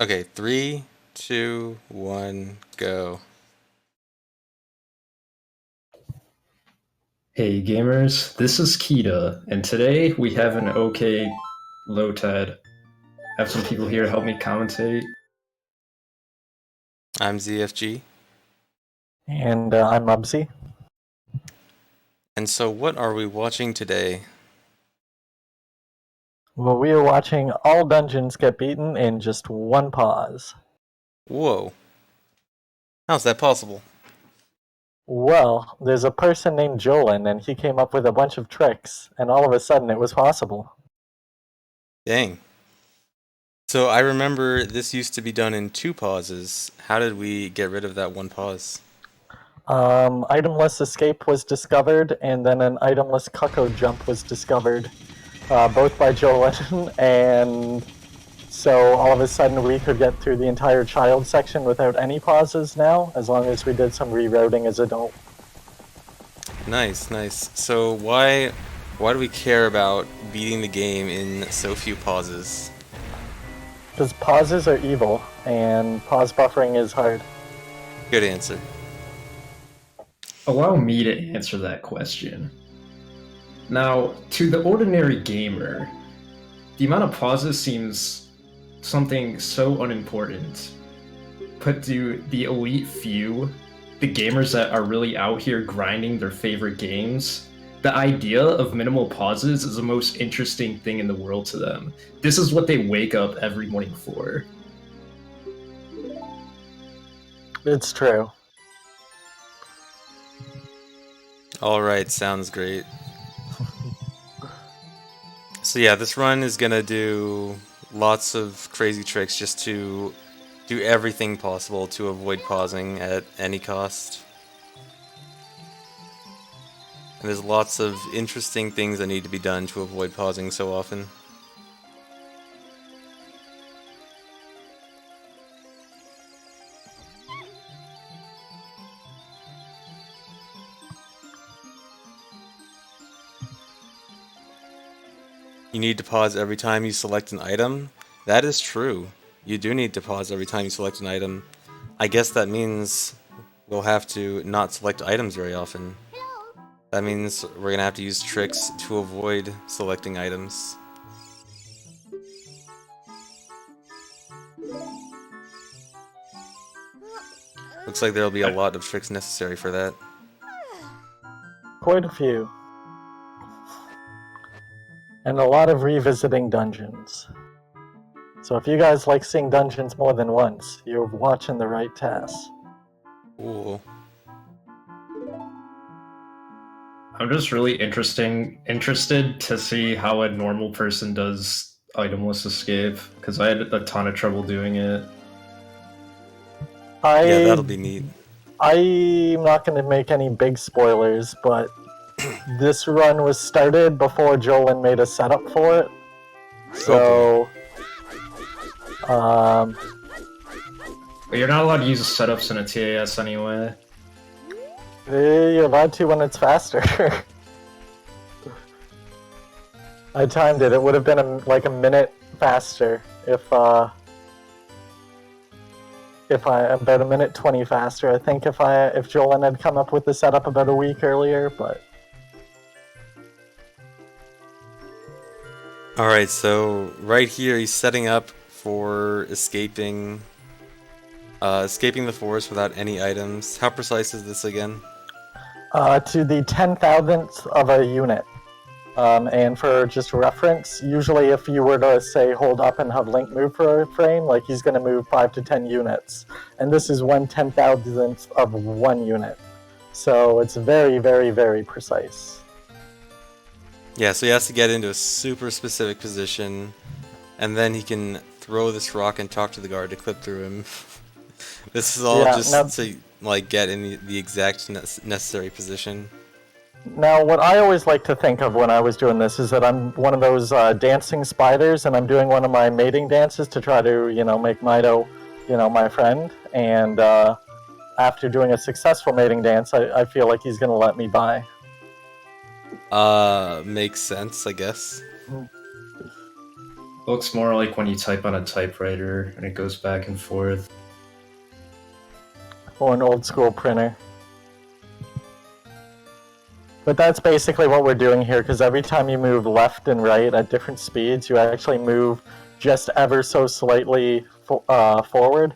Okay, three, two, one, go. Hey gamers, this is Kita, and today we have an okay LOTAD. Have some people here help me commentate. I'm ZFG. And I'm Mubsy. And so, what are we watching today? Well, we are watching all dungeons get beaten in just one pause. Whoa. How's that possible? Well, there's a person named Jolin, and he came up with a bunch of tricks, and all of a sudden it was possible. Dang. So, I remember this used to be done in two pauses. How did we get rid of that one pause? Itemless escape was discovered, and then an itemless cucko jump was discovered, both by Jolin, and so all of a sudden we could get through the entire child section without any pauses now, as long as we did some rerouting as adult. Nice, nice. So, why do we care about beating the game in so few pauses? Because pauses are evil, and pause buffering is hard. Good answer. Allow me to answer that question. Now, to the ordinary gamer, the amount of pauses seems something so unimportant. But to the elite few, the gamers that are really out here grinding their favorite games, the idea of minimal pauses is the most interesting thing in the world to them. This is what they wake up every morning for. It's true. Alright, sounds great. So yeah, this run is gonna do lots of crazy tricks just to do everything possible to avoid pausing at any cost. And there's lots of interesting things that need to be done to avoid pausing so often. You need to pause every time you select an item. That is true. You do need to pause every time you select an item. I guess that means we'll have to not select items very often. That means we're gonna have to use tricks to avoid selecting items. Looks like there'll be a lot of tricks necessary for that. Quite a few. And a lot of revisiting dungeons. So if you guys like seeing dungeons more than once, you're watching the right task. Cool. I'm just really interested to see how a normal person does itemless escape, because I had a ton of trouble doing it. Yeah, that'll be neat. I'm not going to make any big spoilers, but this run was started before Jolin made a setup for it. So, But you're not allowed to use setups in a TAS anyway. you're allowed to when it's faster. I timed it. It would have been like a minute faster if about a minute 20 faster. I think if Jolin had come up with the setup about a week earlier, but. Alright, so right here he's setting up for escaping the forest without any items. How precise is this again? To the 10,000th of a unit. And for just reference, usually if you were to say hold up and have Link move for a frame, like he's going to move 5 to 10 units. And this is 1/10,000th of 1 unit. So it's very, very, very precise. Yeah, so he has to get into a super specific position, and then he can throw this rock and talk to the guard to clip through him. This is all to like get in the exact necessary position. Now, what I always like to think of when I was doing this is that I'm one of those dancing spiders, and I'm doing one of my mating dances to try to, make Mido, my friend. And after doing a successful mating dance, I feel like he's going to let me by. Makes sense, I guess. Looks more like when you type on a typewriter and it goes back and forth. Or an old school printer. But that's basically what we're doing here, because every time you move left and right at different speeds, you actually move just ever so slightly forward.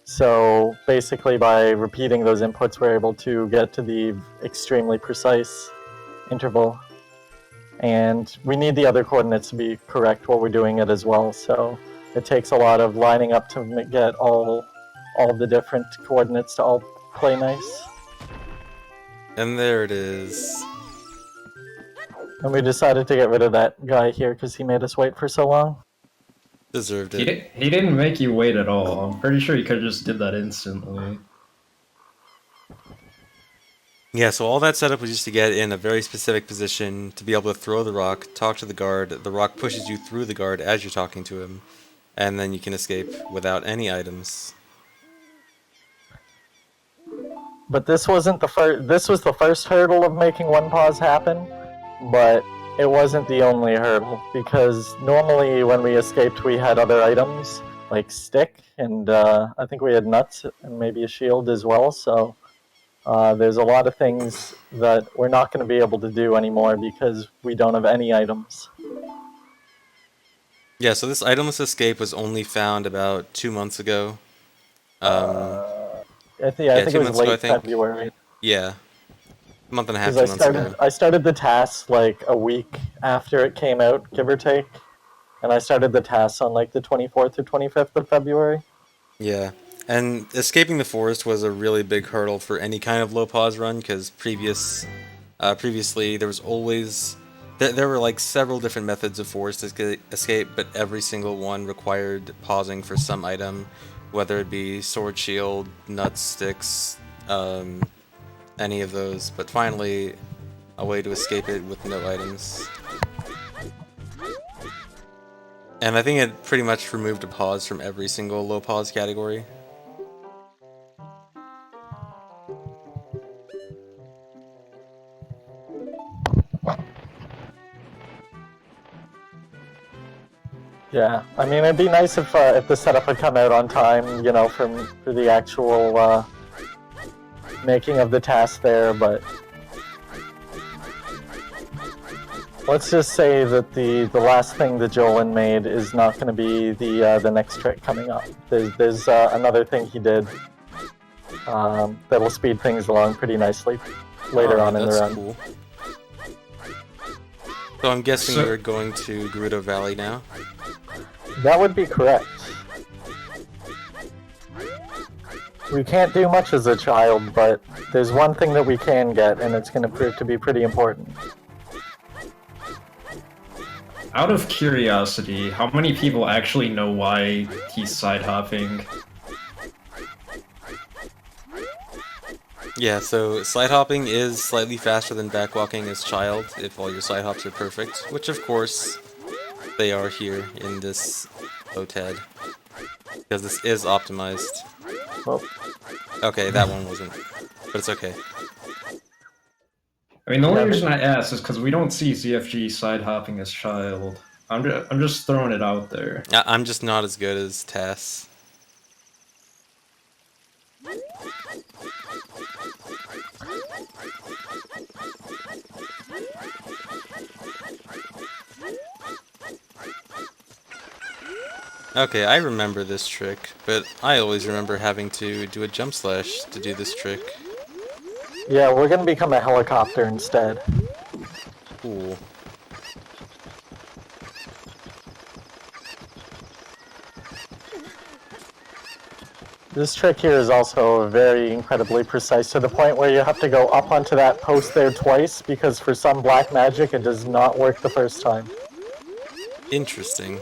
So basically by repeating those inputs, we're able to get to the extremely precise interval. And we need the other coordinates to be correct while we're doing it as well, so it takes a lot of lining up to get all the different coordinates to all play nice. And there it is. And we decided to get rid of that guy here because he made us wait for so long. Deserved it. He didn't make you wait at all. I'm pretty sure he could have just did that instantly. Yeah, so all that setup was just to get in a very specific position, to be able to throw the rock, talk to the guard, the rock pushes you through the guard as you're talking to him, and then you can escape without any items. But this wasn't the first. This was the first hurdle of making one pause happen, but it wasn't the only hurdle, because normally when we escaped we had other items like stick, and I think we had nuts and maybe a shield as well. So there's a lot of things that we're not going to be able to do anymore because we don't have any items. Yeah, so this itemless escape was only found about 2 months ago. I think it 2 was months ago, I late think. February. Yeah. A month and a half, 2 Because months ago. I started the task like a week after it came out, give or take. And I started the task on like the 24th or 25th of February. Yeah. And escaping the forest was a really big hurdle for any kind of low pause run, because previously there was always... There were like several different methods of forest escape, but every single one required pausing for some item, whether it be sword, shield, nuts, sticks, any of those. But finally, a way to escape it with no items. And I think it pretty much removed a pause from every single low pause category. Yeah, I mean, it'd be nice if the setup had come out on time, you know, for the actual making of the task there, but let's just say that the last thing that Jolin made is not going to be the next trick coming up. There's another thing he did that'll speed things along pretty nicely later on in the run. Cool. So I'm guessing you're going to Gerudo Valley now? That would be correct. We can't do much as a child, but there's one thing that we can get, and it's going to prove to be pretty important. Out of curiosity, how many people actually know why he's side-hopping? Yeah, so side hopping is slightly faster than backwalking as child, if all your side hops are perfect, which of course they are here in this LOTAD, because this is optimized. Well, Okay, that one wasn't, but it's okay. I mean, the only reason I ask is because we don't see ZFG side-hopping as child. I'm just throwing it out there. I'm just not as good as Tass. Okay, I remember this trick, but I always remember having to do a jump slash to do this trick. Yeah, we're gonna become a helicopter instead. Cool. This trick here is also very incredibly precise, to the point where you have to go up onto that post there twice, because for some black magic it does not work the first time. Interesting.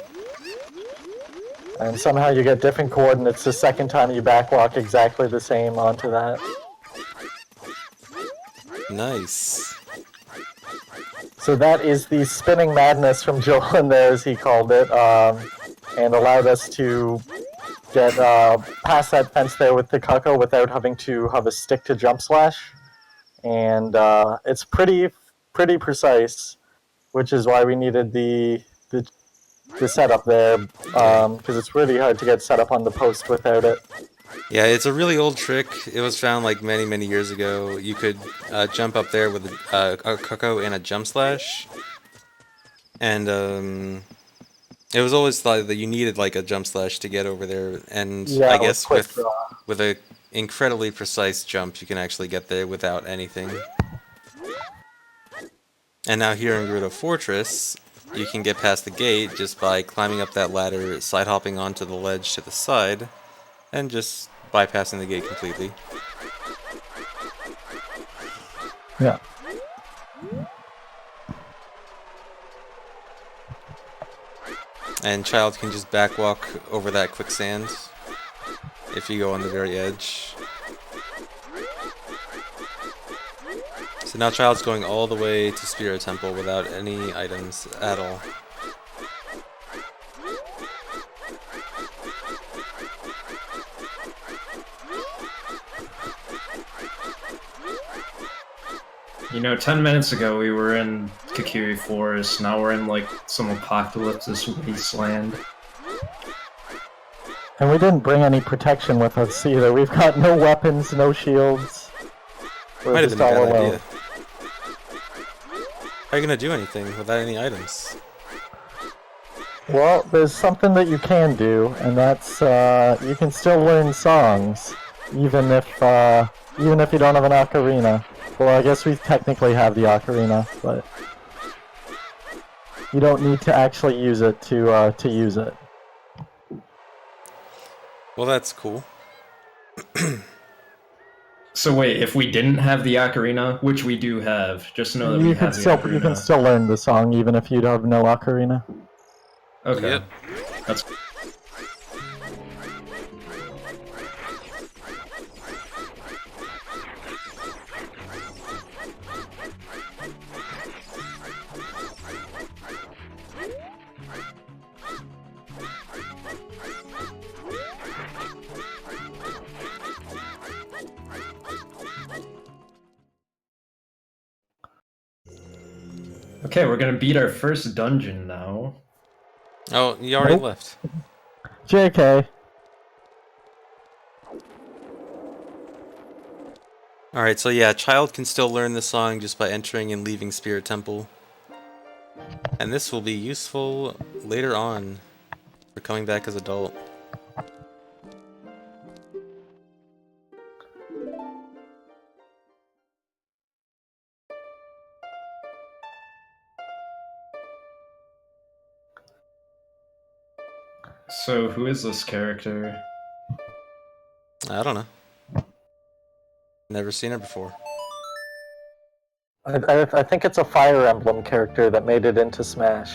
And somehow you get different coordinates the second time you backwalk exactly the same onto that. Nice. So that is the spinning madness from Jolin there, as he called it, and allowed us to get past that fence there with the Kako without having to have a stick to jump slash. And it's pretty precise, which is why we needed the the setup there, because it's really hard to get set up on the post without it. Yeah, it's a really old trick. It was found like many years ago. You could jump up there with a Cuckoo and a jump slash, and it was always thought that you needed like a jump slash to get over there. And Yeah, I with guess quick draw. with a incredibly precise jump, you can actually get there without anything. And now here in Gerudo Fortress, you can get past the gate just by climbing up that ladder, side hopping onto the ledge to the side, and just bypassing the gate completely. Yeah. And Child can just backwalk over that quicksand if you go on the very edge. So now Child's going all the way to Spirit Temple without any items at all. You know, 10 minutes ago we were in Kakiri Forest, now we're in like some apocalypse wasteland. And we didn't bring any protection with us either. We've got no weapons, no shields. We're Might have just been a all bad alone. idea. How are you gonna do anything without any items? Well, there's something that you can do, and that's you can still learn songs, even if you don't have an ocarina. Well, I guess we technically have the ocarina, but you don't need to actually use it to use it. Well, that's cool. So wait, if we didn't have the ocarina, which we do have, just know that we You have can the still ocarina. you can still learn the song even if you don't have no ocarina. Okay. Yep. That's okay, we're gonna beat our first dungeon now. Oh, you already Nope. left. JK. Alright, so yeah, Child can still learn the song just by entering and leaving Spirit Temple. And this will be useful later on for coming back as adult. So who is this character? I don't know. Never seen her before. I think it's a Fire Emblem character that made it into Smash.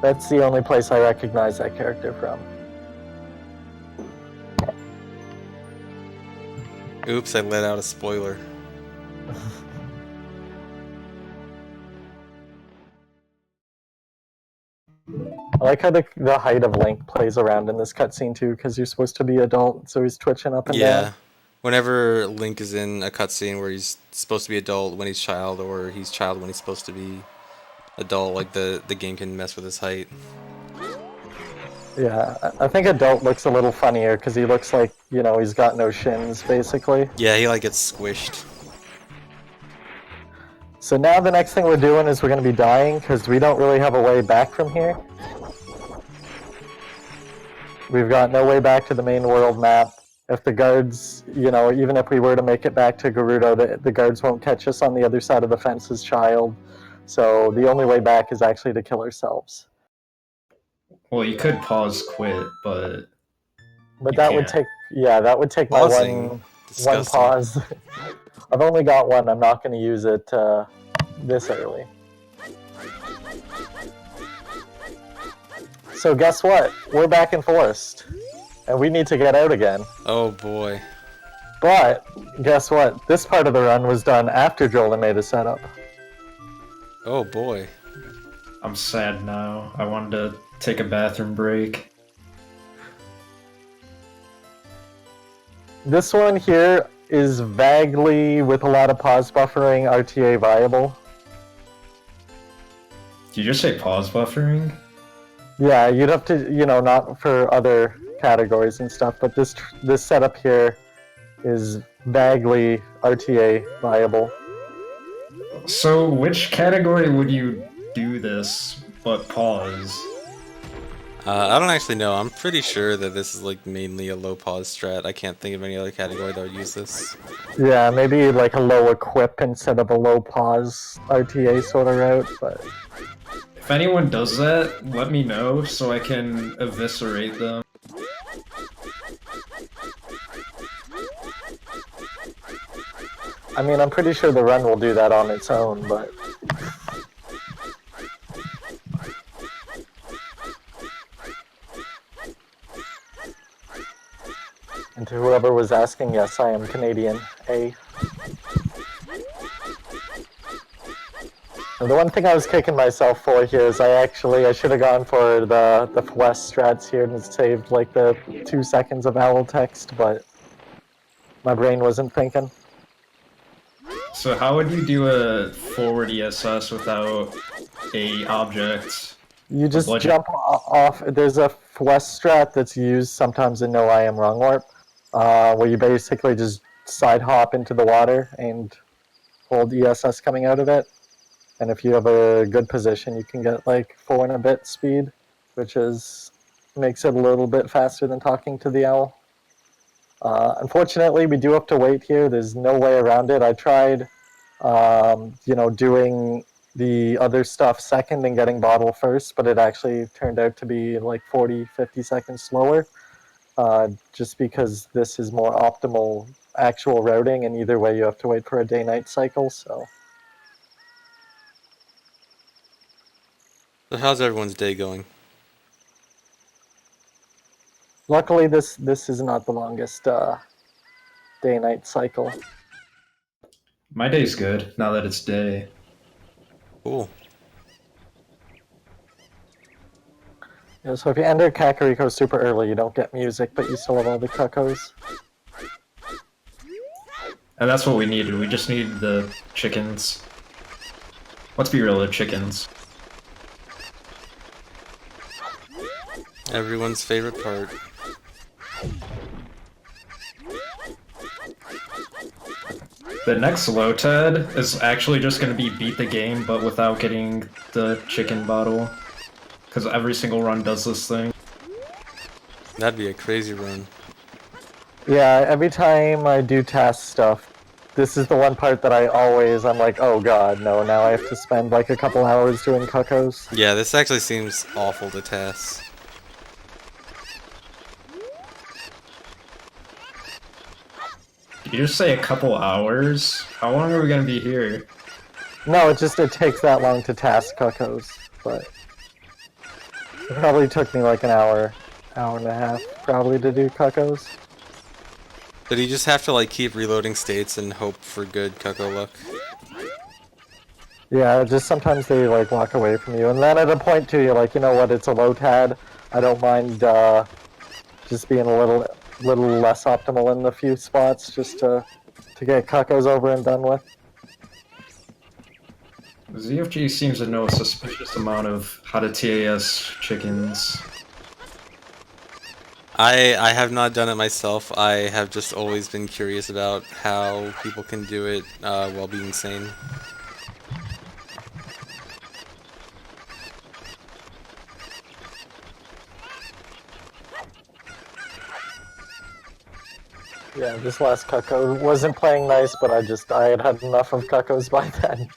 That's the only place I recognize that character from. Oops, I let out a spoiler. I like how the height of Link plays around in this cutscene too, because you're supposed to be adult, so he's twitching up and Yeah. down. Whenever Link is in a cutscene where he's supposed to be adult when he's child, or he's child when he's supposed to be adult, like the game can mess with his height. Yeah, I think adult looks a little funnier because he looks like, you know, he's got no shins, basically. Yeah, he like gets squished. So now the next thing we're doing is we're going to be dying because we don't really have a way back from here. We've got no way back to the main world map. If the guards, you know, even if we were to make it back to Gerudo, the guards won't catch us on the other side of the fence as Child. So the only way back is actually to kill ourselves. Well, you could pause quit, but But You that would can't. take, yeah, that would take my Pausing. one Disgusting. pause. I've only got one. I'm not going to use it this early. So guess what? We're back in Forest, and we need to get out again. Oh boy. But guess what? This part of the run was done after Joel made a setup. Oh boy. I'm sad now. I wanted to take a bathroom break. This one here is vaguely, with a lot of pause buffering, RTA viable. Did you just say pause buffering? Yeah, you'd have to, not for other categories and stuff, but this setup here is vaguely RTA viable. So, which category would you do this, but pause? I don't actually know. I'm pretty sure that this is like mainly a low pause strat. I can't think of any other category that would use this. Yeah, maybe like a low equip instead of a low pause RTA sort of route, but... If anyone does that, let me know so I can eviscerate them. I mean, I'm pretty sure the run will do that on its own, but... And to whoever was asking, yes, I am Canadian. A. And the one thing I was kicking myself for here is I should have gone for the West strats here and saved like the 2 seconds of owl text, but my brain wasn't thinking. So how would you do a forward ESS without a object? You just jump off. There's a West strat that's used sometimes in No I Am Wrong Warp, where you basically just side hop into the water and hold ESS coming out of it. And if you have a good position, you can get like 4 and a bit speed, which makes it a little bit faster than talking to the owl. Unfortunately, we do have to wait here. There's no way around it. I tried, doing the other stuff second and getting bottle first, but it actually turned out to be like 40, 50 seconds slower, just because this is more optimal actual routing, and either way you have to wait for a day-night cycle, so... So how's everyone's day going? Luckily, this is not the longest day-night cycle. My day's good, now that it's day. Cool. Yeah, so if you enter Kakariko super early, you don't get music, but you still have all the cuckoos. And that's what we needed, we just needed the chickens. Let's be real, the chickens. Everyone's favorite part. The next LOTAD is actually just going to be beat the game, but without getting the chicken bottle. Because every single run does this thing. That'd be a crazy run. Yeah, every time I do task stuff, this is the one part that I'm like, oh god, no, now I have to spend like a couple hours doing cuckoos. Yeah, this actually seems awful to task. Did you just say a couple hours? How long are we gonna be here? No, it takes that long to task cuckoos, but it probably took me like an hour and a half, probably, to do cuckoos. But you just have to like keep reloading states and hope for good cuckoo luck. Yeah, just sometimes they like walk away from you, and then at a point too, you're like, you know what, it's a LOTAD. I don't mind just being a little less optimal in the few spots, just to get cuckoos over and done with. ZFG seems to know a suspicious amount of how to TAS chickens. I have not done it myself. I have just always been curious about how people can do it while being sane. Yeah, this last cuckoo wasn't playing nice, but I had had enough of cuckoos by then.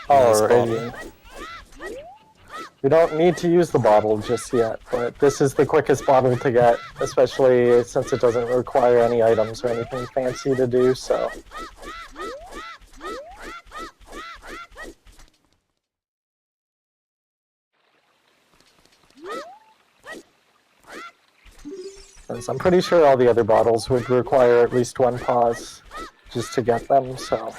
Alrighty. We don't need to use the bottle just yet, but this is the quickest bottle to get, especially since it doesn't require any items or anything fancy to do, so... Since I'm pretty sure all the other bottles would require at least one pause just to get them, so...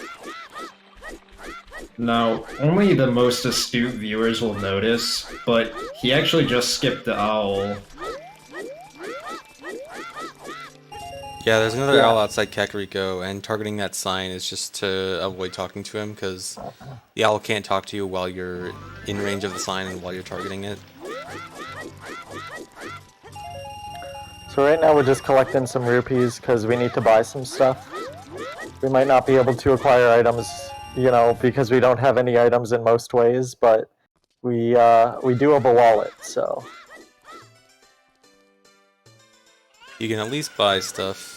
Now, only the most astute viewers will notice, but he actually just skipped the owl. Yeah, there's another Yeah. owl outside Kakariko, and targeting that sign is just to avoid talking to him, because the owl can't talk to you while you're in range of the sign and while you're targeting it. So right now we're just collecting some rupees because we need to buy some stuff. We might not be able to acquire items, you know, because we don't have any items in most ways, but we do have a wallet, so. You can at least buy stuff.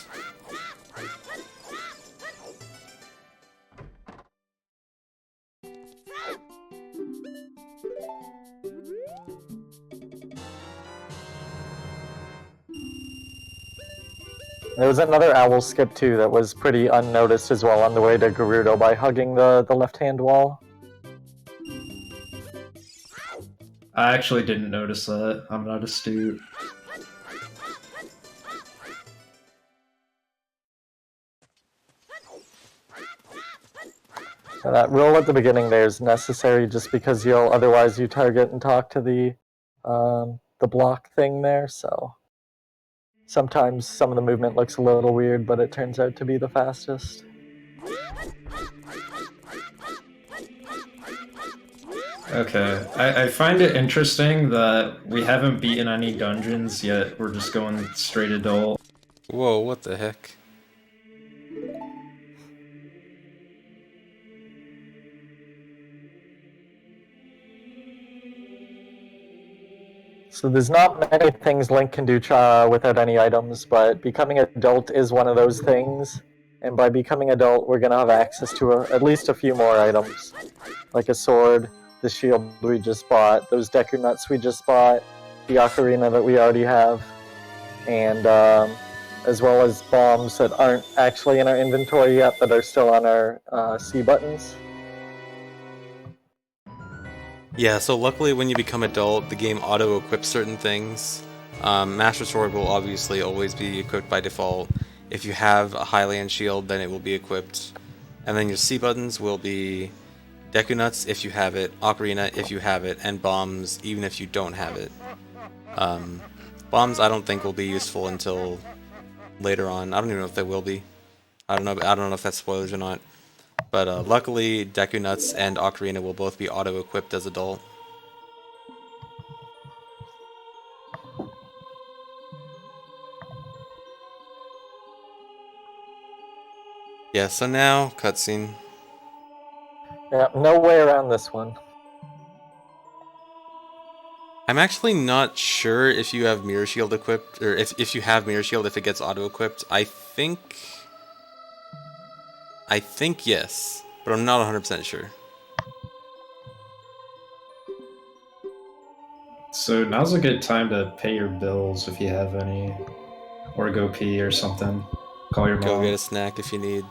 There was another owl skip too that was pretty unnoticed as well on the way to Gerudo by hugging the left-hand wall. I actually didn't notice that. I'm not astute. That roll at the beginning there is necessary just because you'll otherwise you target and talk to the block thing there, so sometimes some of the movement looks a little weird, but it turns out to be the fastest. Okay, I find it interesting that we haven't beaten any dungeons yet. We're just going straight adult. Whoa, what the heck? So there's not many things Link can do without any items, but becoming adult is one of those things. And by becoming adult, we're going to have access to at least a few more items, like a sword, the shield we just bought, those Deku Nuts we just bought, the Ocarina that we already have, and as well as bombs that aren't actually in our inventory yet, but are still on our C buttons. Yeah, so luckily when you become adult, the game auto-equips certain things. Master Sword will obviously always be equipped by default. If you have a Highland Shield, then it will be equipped. And then your C buttons will be Deku Nuts if you have it, Ocarina if you have it, and bombs even if you don't have it. Bombs I don't think will be useful until later on. I don't even know if they will be. I don't know if that's spoilers or not. But luckily, Deku Nuts and Ocarina will both be auto-equipped as adult. Yeah, so now, cutscene. Yeah, no way around this one. I'm actually not sure if you have Mirror Shield equipped, or if you have Mirror Shield if it gets auto-equipped. I think yes, but I'm not 100% sure. So now's a good time to pay your bills if you have any, or go pee or something. Call your Go mom. get a snack if you need.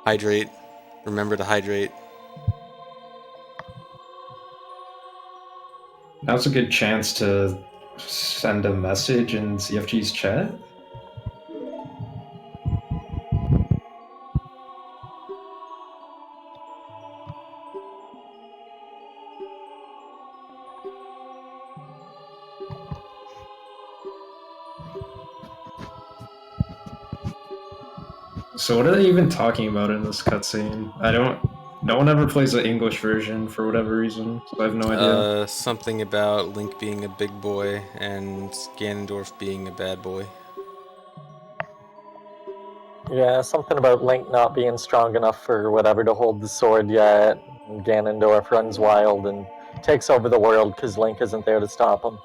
Hydrate. Remember to hydrate. Now's a good chance to send a message in CFG's chat. So what are they even talking about in this cutscene? I don't. No one ever plays the English version for whatever reason, so I have no idea. Something about Link being a big boy and Ganondorf being a bad boy. Yeah, something about Link not being strong enough for whatever to hold the sword yet. And Ganondorf runs wild and takes over the world because Link isn't there to stop him.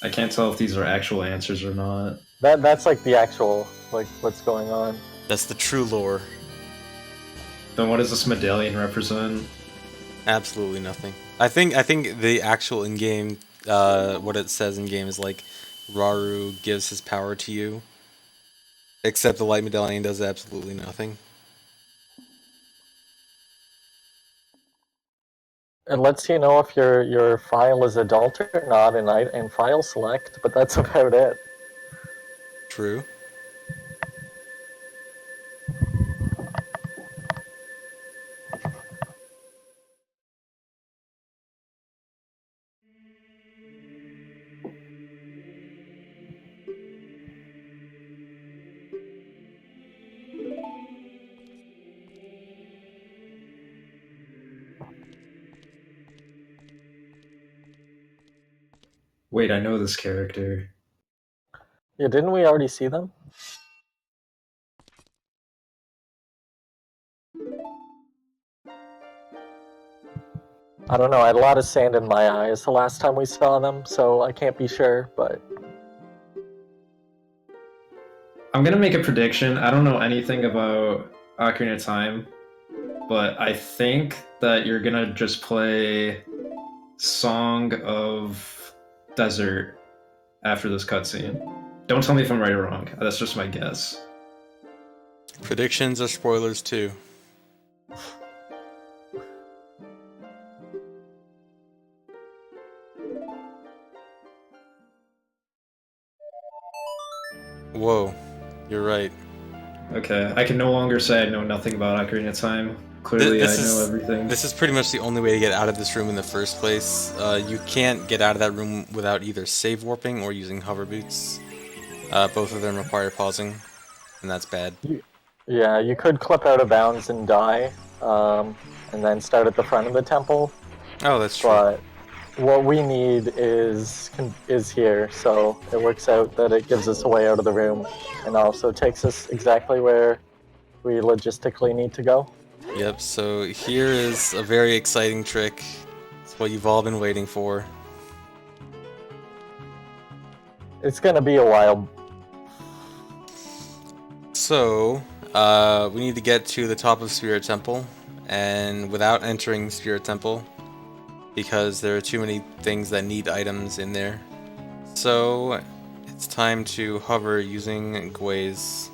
I can't tell if these are actual answers or not. That's like the actual like what's going on. That's the true lore. Then what does this medallion represent? Absolutely nothing. I think the actual in-game, what it says in-game is like, Rauru gives his power to you. Except the light medallion does absolutely nothing. It lets you know if your file is adult or not in file select, but that's about it. True. Wait, I know this character. Yeah, didn't we already see them? I don't know, I had a lot of sand in my eyes the last time we saw them, so I can't be sure, but... I'm gonna make a prediction. I don't know anything about Ocarina of Time, but I think that you're gonna just play Song of Desert after this cutscene. Don't tell me if I'm right or wrong. That's just my guess. Predictions are spoilers too. Whoa, you're right. Okay, I can no longer say I know nothing about Ocarina of Time. Clearly, I know everything. This is pretty much the only way to get out of this room in the first place. You can't get out of that room without either save warping or using hover boots. Both of them require pausing, and that's bad. Yeah, you could clip out of bounds and die, and then start at the front of the temple. Oh, that's true. But what we need is here, so it works out that it gives us a way out of the room, and also takes us exactly where we logistically need to go. Yep, so here is a very exciting trick. It's what you've all been waiting for. It's gonna be a while. So, we need to get to the top of Spirit Temple, and without entering Spirit Temple, because there are too many things that need items in there. So, it's time to hover using Gwaze.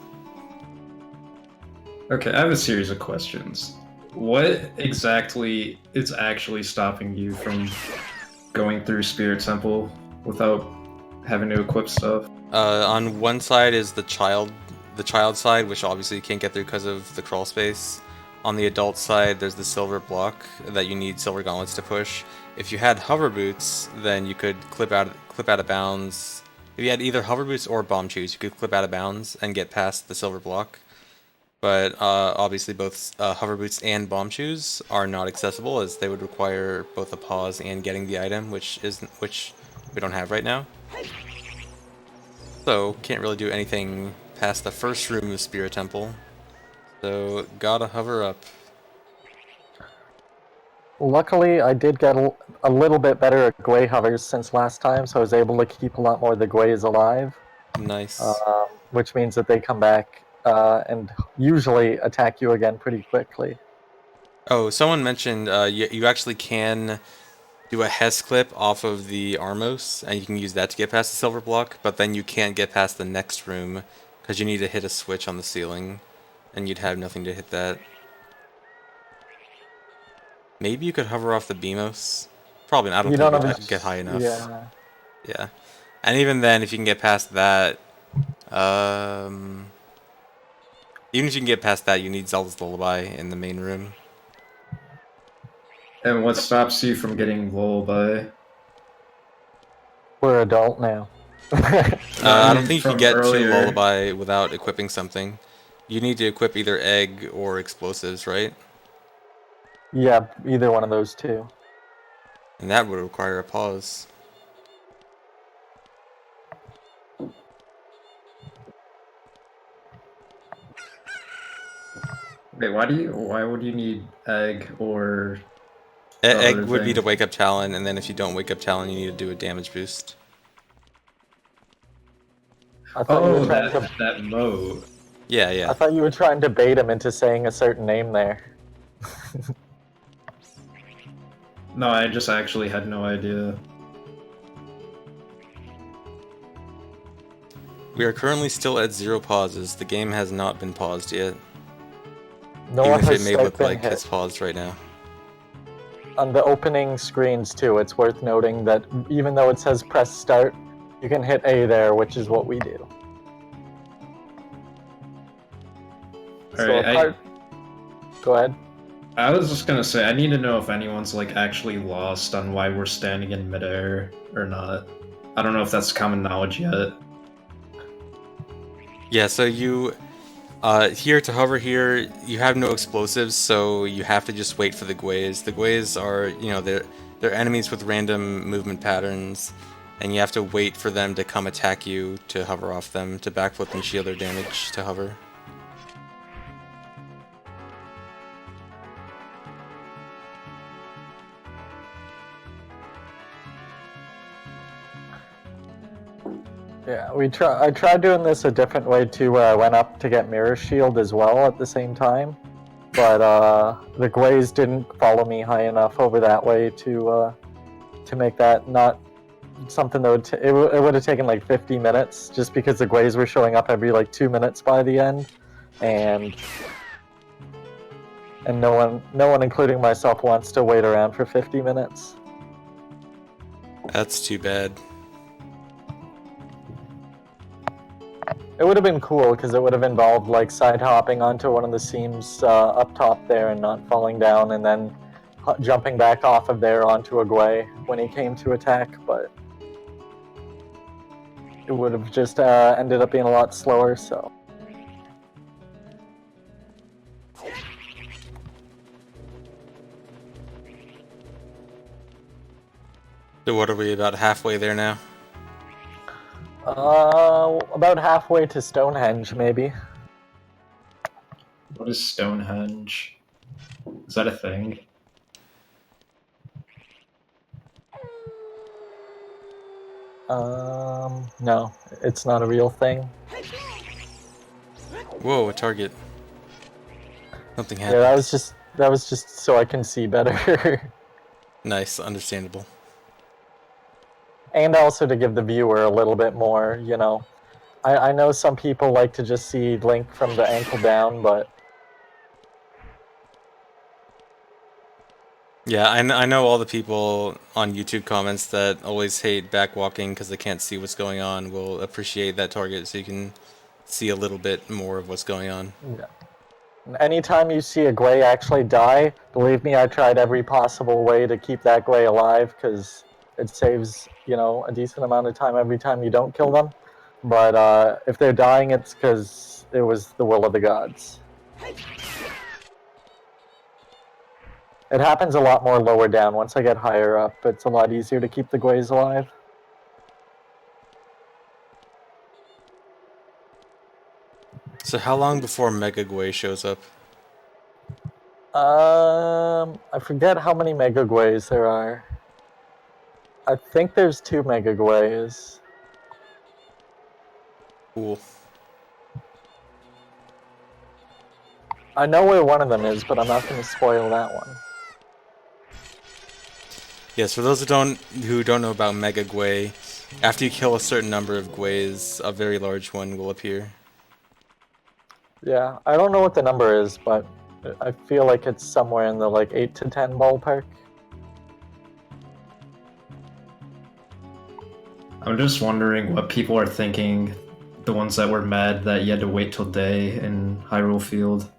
Okay, I have a series of questions. What exactly is actually stopping you from going through Spirit Temple without having to equip stuff? On one side is the child side, which obviously you can't get through because of the crawl space. On the adult side, there's the silver block that you need silver gauntlets to push. If you had hover boots, then you could clip out of bounds. If you had either hover boots or bomb shoes, you could clip out of bounds and get past the silver block. But obviously both hover boots and bomb shoes are not accessible, as they would require both a pause and getting the item, which we don't have right now. So can't really do anything past the first room of Spirit Temple. So gotta hover up. Luckily, I did get a little bit better at Gwei hovers since last time, so I was able to keep a lot more of the Gweis alive. Nice. Which means that they come back and usually attack you again pretty quickly. Oh, someone mentioned you actually can do a Hess clip off of the Armos, and you can use that to get past the silver block, but then you can't get past the next room, because you need to hit a switch on the ceiling, and you'd have nothing to hit that. Maybe you could hover off the Beamos? Probably not. I don't think you could get high enough. Yeah. Yeah. And even then, if you can get past that, even if you can get past that, you need Zelda's Lullaby in the main room. And what stops you from getting Lullaby? We're adult now. I don't think you can get earlier. to Lullaby without equipping something. You need to equip either egg or explosives, right? Yeah, either one of those two. And that would require a pause. Wait, why would you need egg or Egg would be to wake up Talon, and then if you don't wake up Talon, you need to do a damage boost. I thought you were trying that mode. Yeah, yeah. I thought you were trying to bait him into saying a certain name there. No, I just actually had no idea. We are currently still at 0 pauses. The game has not been paused yet. No Even one if has it may look been like hit. it's paused right now. On the opening screens too, it's worth noting that even though it says press start, you can hit A there, which is what we do. Alright, Go ahead. I was just gonna say, I need to know if anyone's like actually lost on why we're standing in midair or not. I don't know if that's common knowledge yet. Yeah, so you here to hover here, you have no explosives, so you have to just wait for the Gways. The Gways are, you know, they're enemies with random movement patterns, and you have to wait for them to come attack you to hover off them, to backflip and shield their damage to hover. Yeah, I tried doing this a different way too. I went up to get Mirror Shield as well at the same time, but the Glaze didn't follow me high enough over that way to make that not something that it would have taken like 50 minutes just because the Glaze were showing up every like 2 minutes by the end, and no one including myself wants to wait around for 50 minutes. That's too bad. It would have been cool because it would have involved like side hopping onto one of the seams up top there and not falling down, and then jumping back off of there onto a Gwei when he came to attack, but it would have just ended up being a lot slower, so. So what are we, about halfway there now? About halfway to Stonehenge, maybe. What is Stonehenge? Is that a thing? No, it's not a real thing. Whoa, a target. Something happened. Yeah, that was just so I can see better. Nice, understandable. And also to give the viewer a little bit more, you know. I know some people like to just see Link from the ankle down, but... Yeah, I know all the people on YouTube comments that always hate backwalking because they can't see what's going on will appreciate that target so you can see a little bit more of what's going on. Yeah. Anytime you see a Gwei actually die, believe me, I tried every possible way to keep that Gwei alive because it saves, you know, a decent amount of time every time you don't kill them. But if they're dying, it's because it was the will of the gods. It happens a lot more lower down. Once I get higher up, it's a lot easier to keep the Gweis alive. So how long before Mega Gwei shows up? I forget how many Mega Gweis there are. I think there's 2 Mega Gweis. Cool. I know where one of them is, but I'm not going to spoil that one. Yes, for those who don't know about Mega Gwei, after you kill a certain number of Gweis, a very large one will appear. Yeah, I don't know what the number is, but I feel like it's somewhere in the like 8 to 10 ballpark. I'm just wondering what people are thinking, the ones that were mad that you had to wait till day in Hyrule Field.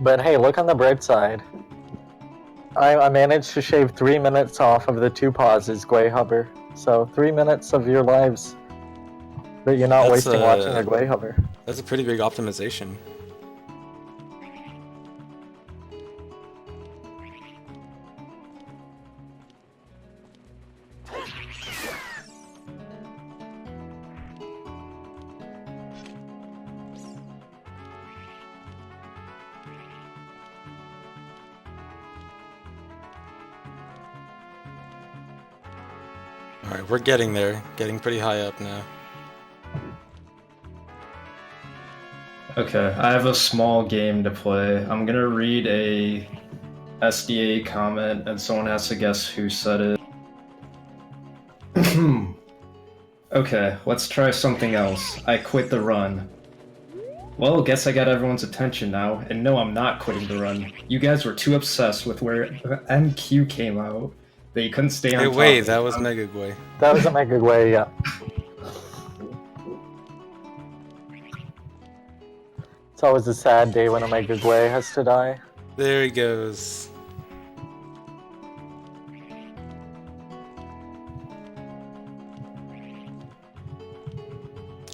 But hey, look on the bright side. I managed to shave 3 minutes off of the 2 pauses, Gwei Hover. So 3 minutes of your lives that you're not wasting watching a Gwei Hover. That's a pretty big optimization. Alright, we're getting there. Getting pretty high up now. Okay, I have a small game to play. I'm gonna read a SDA comment and someone has to guess who said it. Okay, let's try something else. I quit the run. Well, guess I got everyone's attention now, and no, I'm not quitting the run. You guys were too obsessed with where MQ came out that you couldn't stay on top. Hey, wait, that was Mega Gwei. That was a Mega Gwei, yeah. It's always a sad day when a Mega Gwei has to die. There he goes.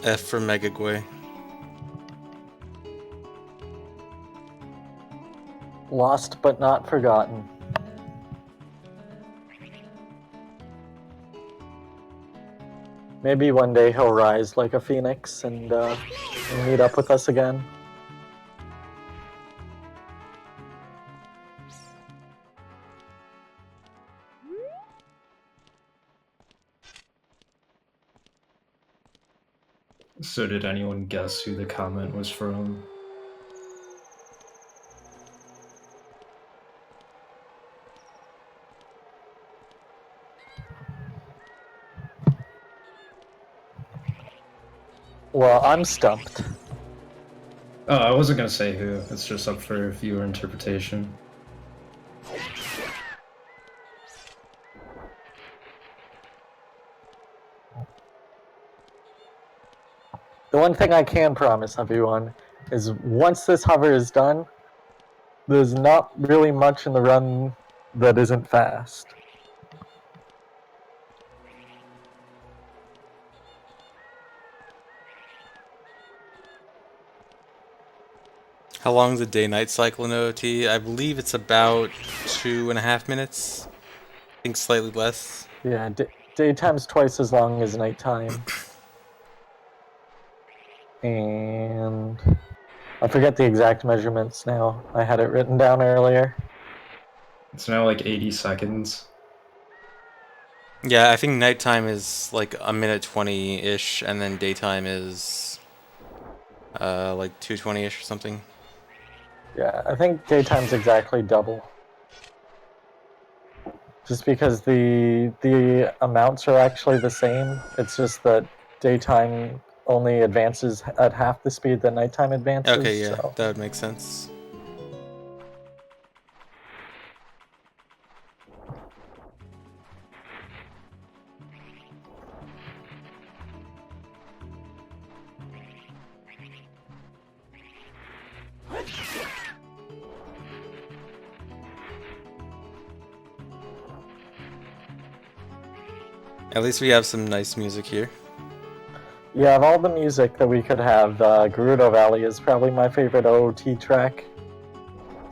F for Megagway. Lost but not forgotten. Maybe one day he'll rise like a phoenix and meet up with us again. So did anyone guess who the comment was from? Well, I'm stumped. Oh, I wasn't gonna say who. It's just up for viewer interpretation. The one thing I can promise everyone is once this hover is done, there's not really much in the run that isn't fast. How long is the day-night cycle in OT? I believe it's about 2.5 minutes. I think slightly less. Yeah, daytime's twice as long as nighttime. And I forget the exact measurements now. I had it written down earlier. It's now like 80 seconds. Yeah, I think nighttime is like 1:20-ish, and then daytime is like 2:20-ish or something. Yeah, I think daytime's exactly double. Just because the amounts are actually the same. It's just that daytime only advances at half the speed that nighttime advances. Okay, yeah, So. that would make sense. At least we have some nice music here. Yeah, of all the music that we could have, Gerudo Valley is probably my favorite OOT track.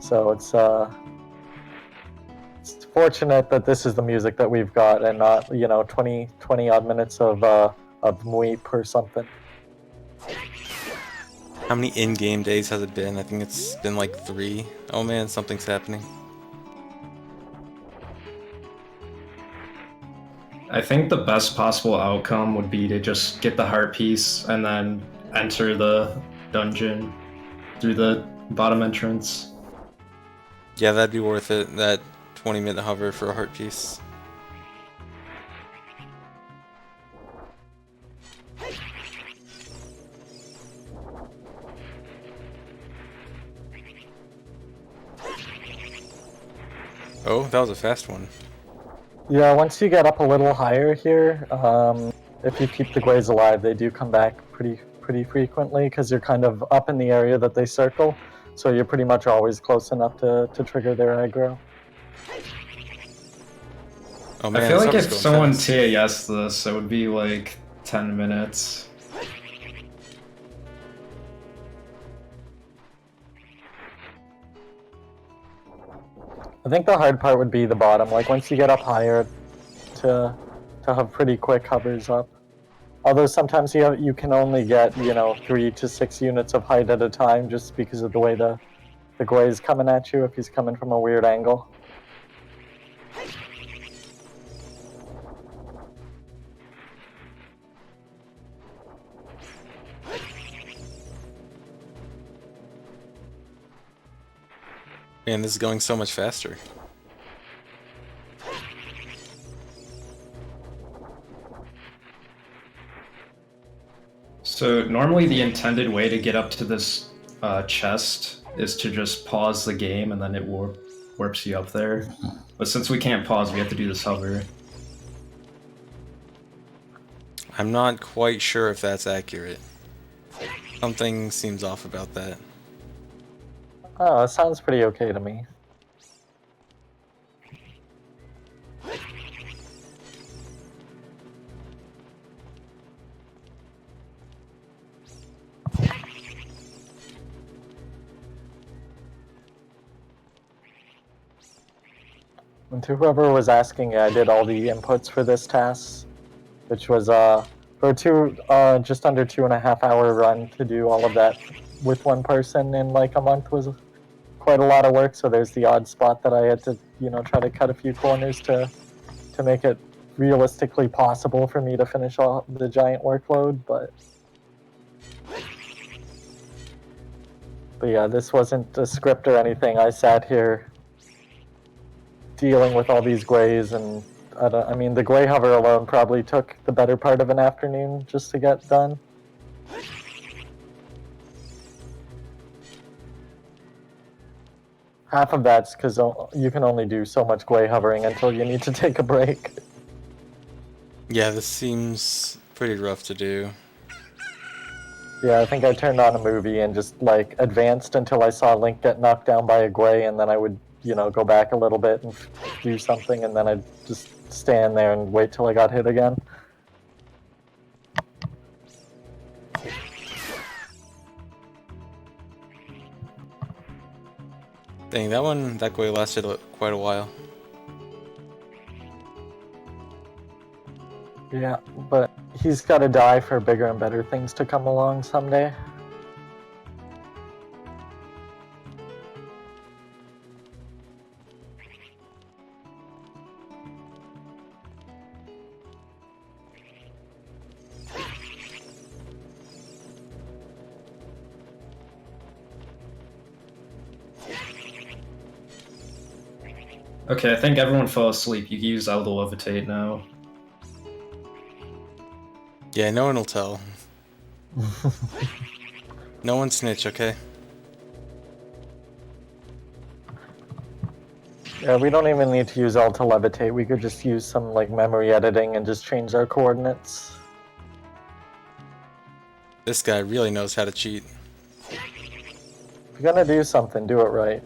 So it's fortunate that this is the music that we've got and not, 20 odd minutes of Mweep or something. How many in-game days has it been? I think it's been like 3. Oh man, something's happening. I think the best possible outcome would be to just get the heart piece and then enter the dungeon through the bottom entrance. Yeah, that'd be worth it, that 20-minute hover for a heart piece. Oh, that was a fast one. Yeah, once you get up a little higher here, if you keep the Greys alive, they do come back pretty frequently because you're kind of up in the area that they circle, so you're pretty much always close enough to trigger their aggro. Oh man, I feel this like hover's if going someone fast. TAS this, it would be like 10 minutes. I think the hard part would be the bottom. Like once you get up higher, to have pretty quick hovers up. Although sometimes you can only get 3 to 6 units of height at a time just because of the way the Gwei is coming at you if he's coming from a weird angle. Man, this is going so much faster. So normally the intended way to get up to this chest is to just pause the game and then it warps you up there. But since we can't pause, we have to do this hover. I'm not quite sure if that's accurate. Something seems off about that. Oh, it sounds pretty okay to me. And to whoever was asking, I did all the inputs for this task, which was for just under 2.5 hour run to do all of that with one person in like a month was quite a lot of work. So there's the odd spot that I had to, try to cut a few corners to make it realistically possible for me to finish all the giant workload. But yeah, this wasn't a script or anything. I sat here dealing with all these grays, and I mean, the gray hover alone probably took the better part of an afternoon just to get done. Half of that's because you can only do so much gray hovering until you need to take a break. Yeah, this seems pretty rough to do. Yeah, I think I turned on a movie and just like advanced until I saw Link get knocked down by a gray, and then I would, go back a little bit and do something, and then I'd just stand there and wait till I got hit again. Dang, that gray lasted quite a while. Yeah, but he's got to die for bigger and better things to come along someday. Okay, I think everyone fell asleep. You can use Auto Levitate now. Yeah, no one will tell. No one snitch, okay? Yeah, we don't even need to use Alt to levitate. We could just use some like memory editing and just change our coordinates. This guy really knows how to cheat. If you're gonna do something, do it right.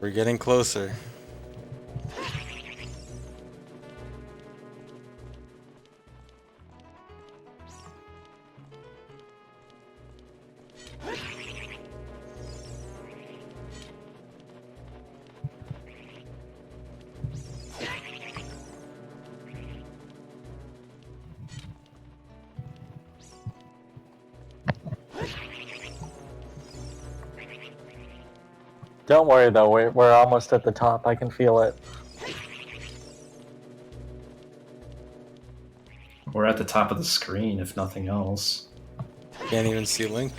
We're getting closer. Don't worry though, we're almost at the top. I can feel it. We're at the top of the screen, if nothing else. Can't even see Link.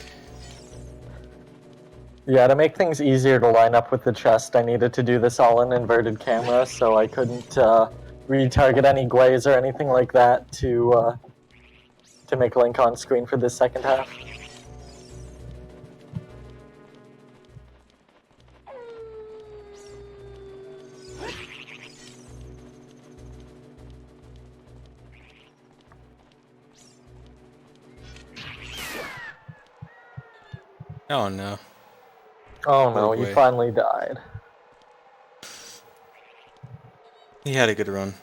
Yeah, to make things easier to line up with the chest, I needed to do this all in inverted camera, so I couldn't retarget any glaze or anything like that to make Link on screen for this second half. Oh no. Oh no, Oh, you boy. finally died. He had a good run.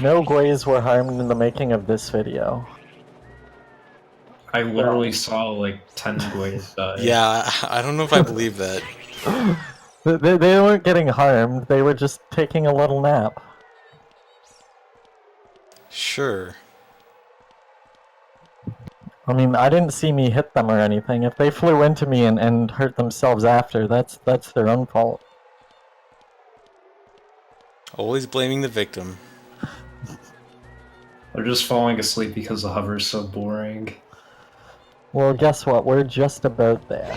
No glaze were harmed in the making of this video. I literally saw like 10 glaze die. Yeah, I don't know if I believe that. They weren't getting harmed, they were just taking a little nap. Sure. I mean, I didn't see me hit them or anything. If they flew into me and hurt themselves after, that's their own fault. Always blaming the victim. They're just falling asleep because the hover is so boring. Well, guess what? We're just about there.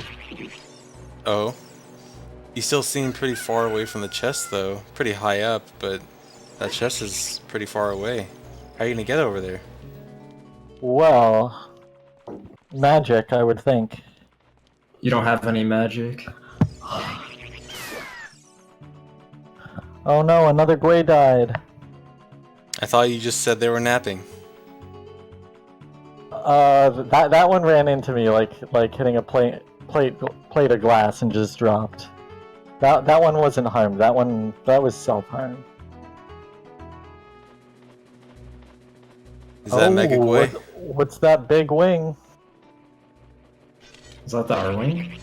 Oh. You still seem pretty far away from the chest though. Pretty high up, but that chest is pretty far away. How are you gonna get over there? Well, magic, I would think. You don't have any magic? Oh no, another Gwei died. I thought you just said they were napping. That one ran into me like hitting a plate of glass and just dropped. That one wasn't harmed. That was self-harm. Is that Mega Gwei? What's that big wing? Is that the Arwing?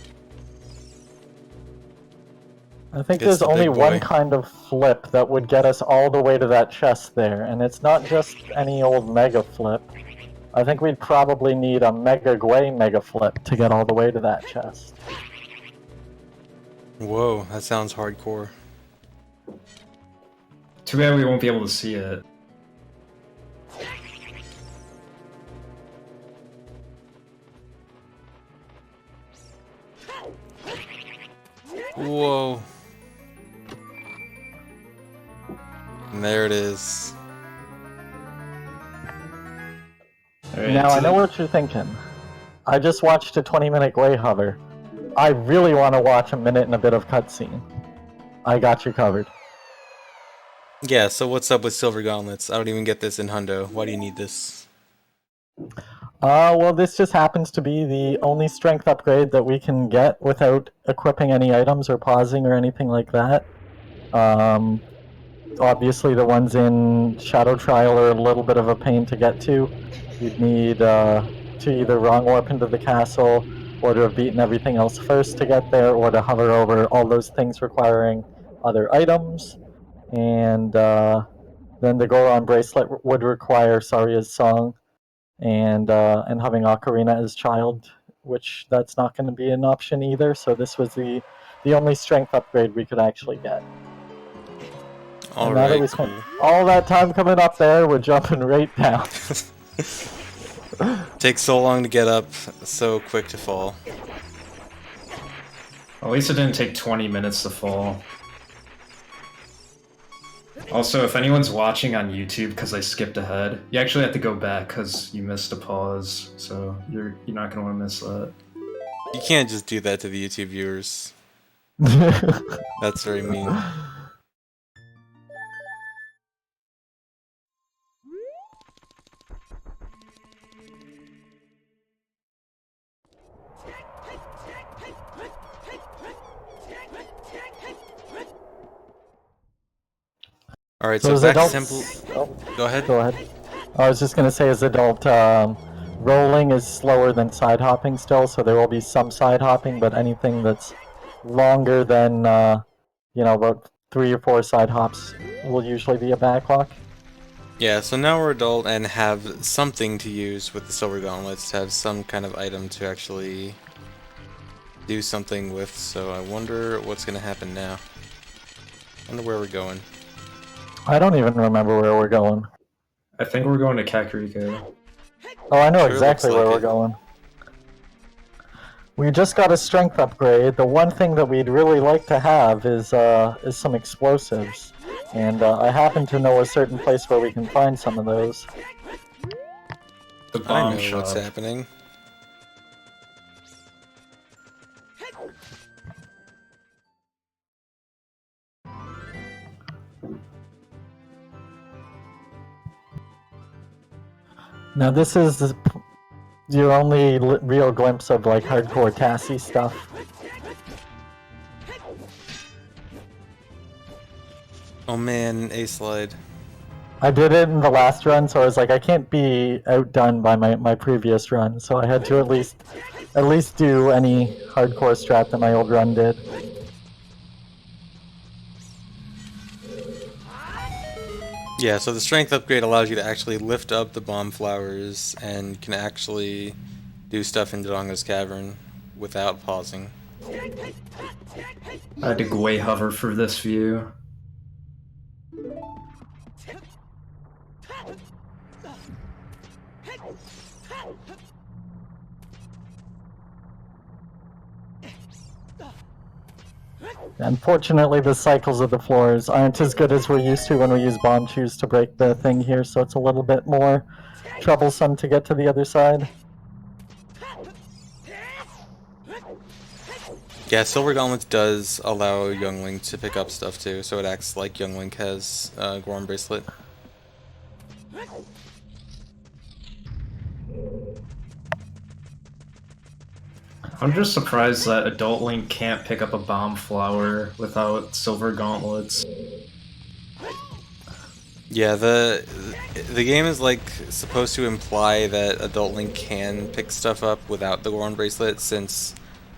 I think It's there's the only big one boy. kind of flip that would get us all the way to that chest there, and it's not just any old mega flip. I think we'd probably need a Mega Gwei mega flip to get all the way to that chest. Whoa, that sounds hardcore. Too bad we won't be able to see it. Whoa. And there it is. Alright, Now, I know what you're thinking. I just watched a 20-minute Gwei hover. I really want to watch a minute and a bit of cutscene. I got you covered. Yeah, so what's up with Silver Gauntlets? I don't even get this in Hundo. Why do you need this? Well, this just happens to be the only strength upgrade that we can get without equipping any items or pausing or anything like that. Obviously, the ones in Shadow Trial are a little bit of a pain to get to. You'd need to either wrong warp into the castle, or to have beaten everything else first to get there, or to hover over all those things requiring other items. And then the Goron bracelet would require Saria's song, and having Ocarina as child, which that's not going to be an option either. So this was the only strength upgrade we could actually get. And now that we spent all that time coming up there, we're jumping right down. Takes so long to get up, so quick to fall. At least it didn't take 20 minutes to fall. Also, if anyone's watching on YouTube because I skipped ahead, you actually have to go back because you missed a pause, so you're not going to want to miss that. You can't just do that to the YouTube viewers. That's very mean. Alright, so back to simple... Go ahead. Go ahead. I was just going to say, as adult, rolling is slower than side hopping still, so there will be some side hopping, but anything that's longer than, about 3 or 4 side hops will usually be a backlog. Yeah, so now we're adult and have something to use with the Silver Gauntlets, to have some kind of item to actually do something with, so I wonder what's going to happen now. I wonder where we're going. I don't even remember where we're going. I think we're going to Kakariko. Oh, I know Sure exactly looks where like we're it. going. We just got a strength upgrade. The one thing that we'd really like to have is some explosives. And I happen to know a certain place where we can find some of those. The I bomb know shop. what's happening. Now this is your only real glimpse of like hardcore Tassie stuff. Oh man, A-slide. I did it in the last run, so I was like, I can't be outdone by my previous run, so I had to at least do any hardcore strat that my old run did. Yeah, so the strength upgrade allows you to actually lift up the bomb flowers and can actually do stuff in Dodongo's Cavern without pausing. I had to Gwei hover for this view. Unfortunately, the cycles of the floors aren't as good as we're used to when we use bomb shoes to break the thing here, so it's a little bit more troublesome to get to the other side. Yeah, Silver Gauntlet does allow Young Link to pick up stuff too, so it acts like Young Link has Goron Bracelet. I'm just surprised that Adult Link can't pick up a bomb flower without silver gauntlets. Yeah, the game is like supposed to imply that Adult Link can pick stuff up without the Goron Bracelet, since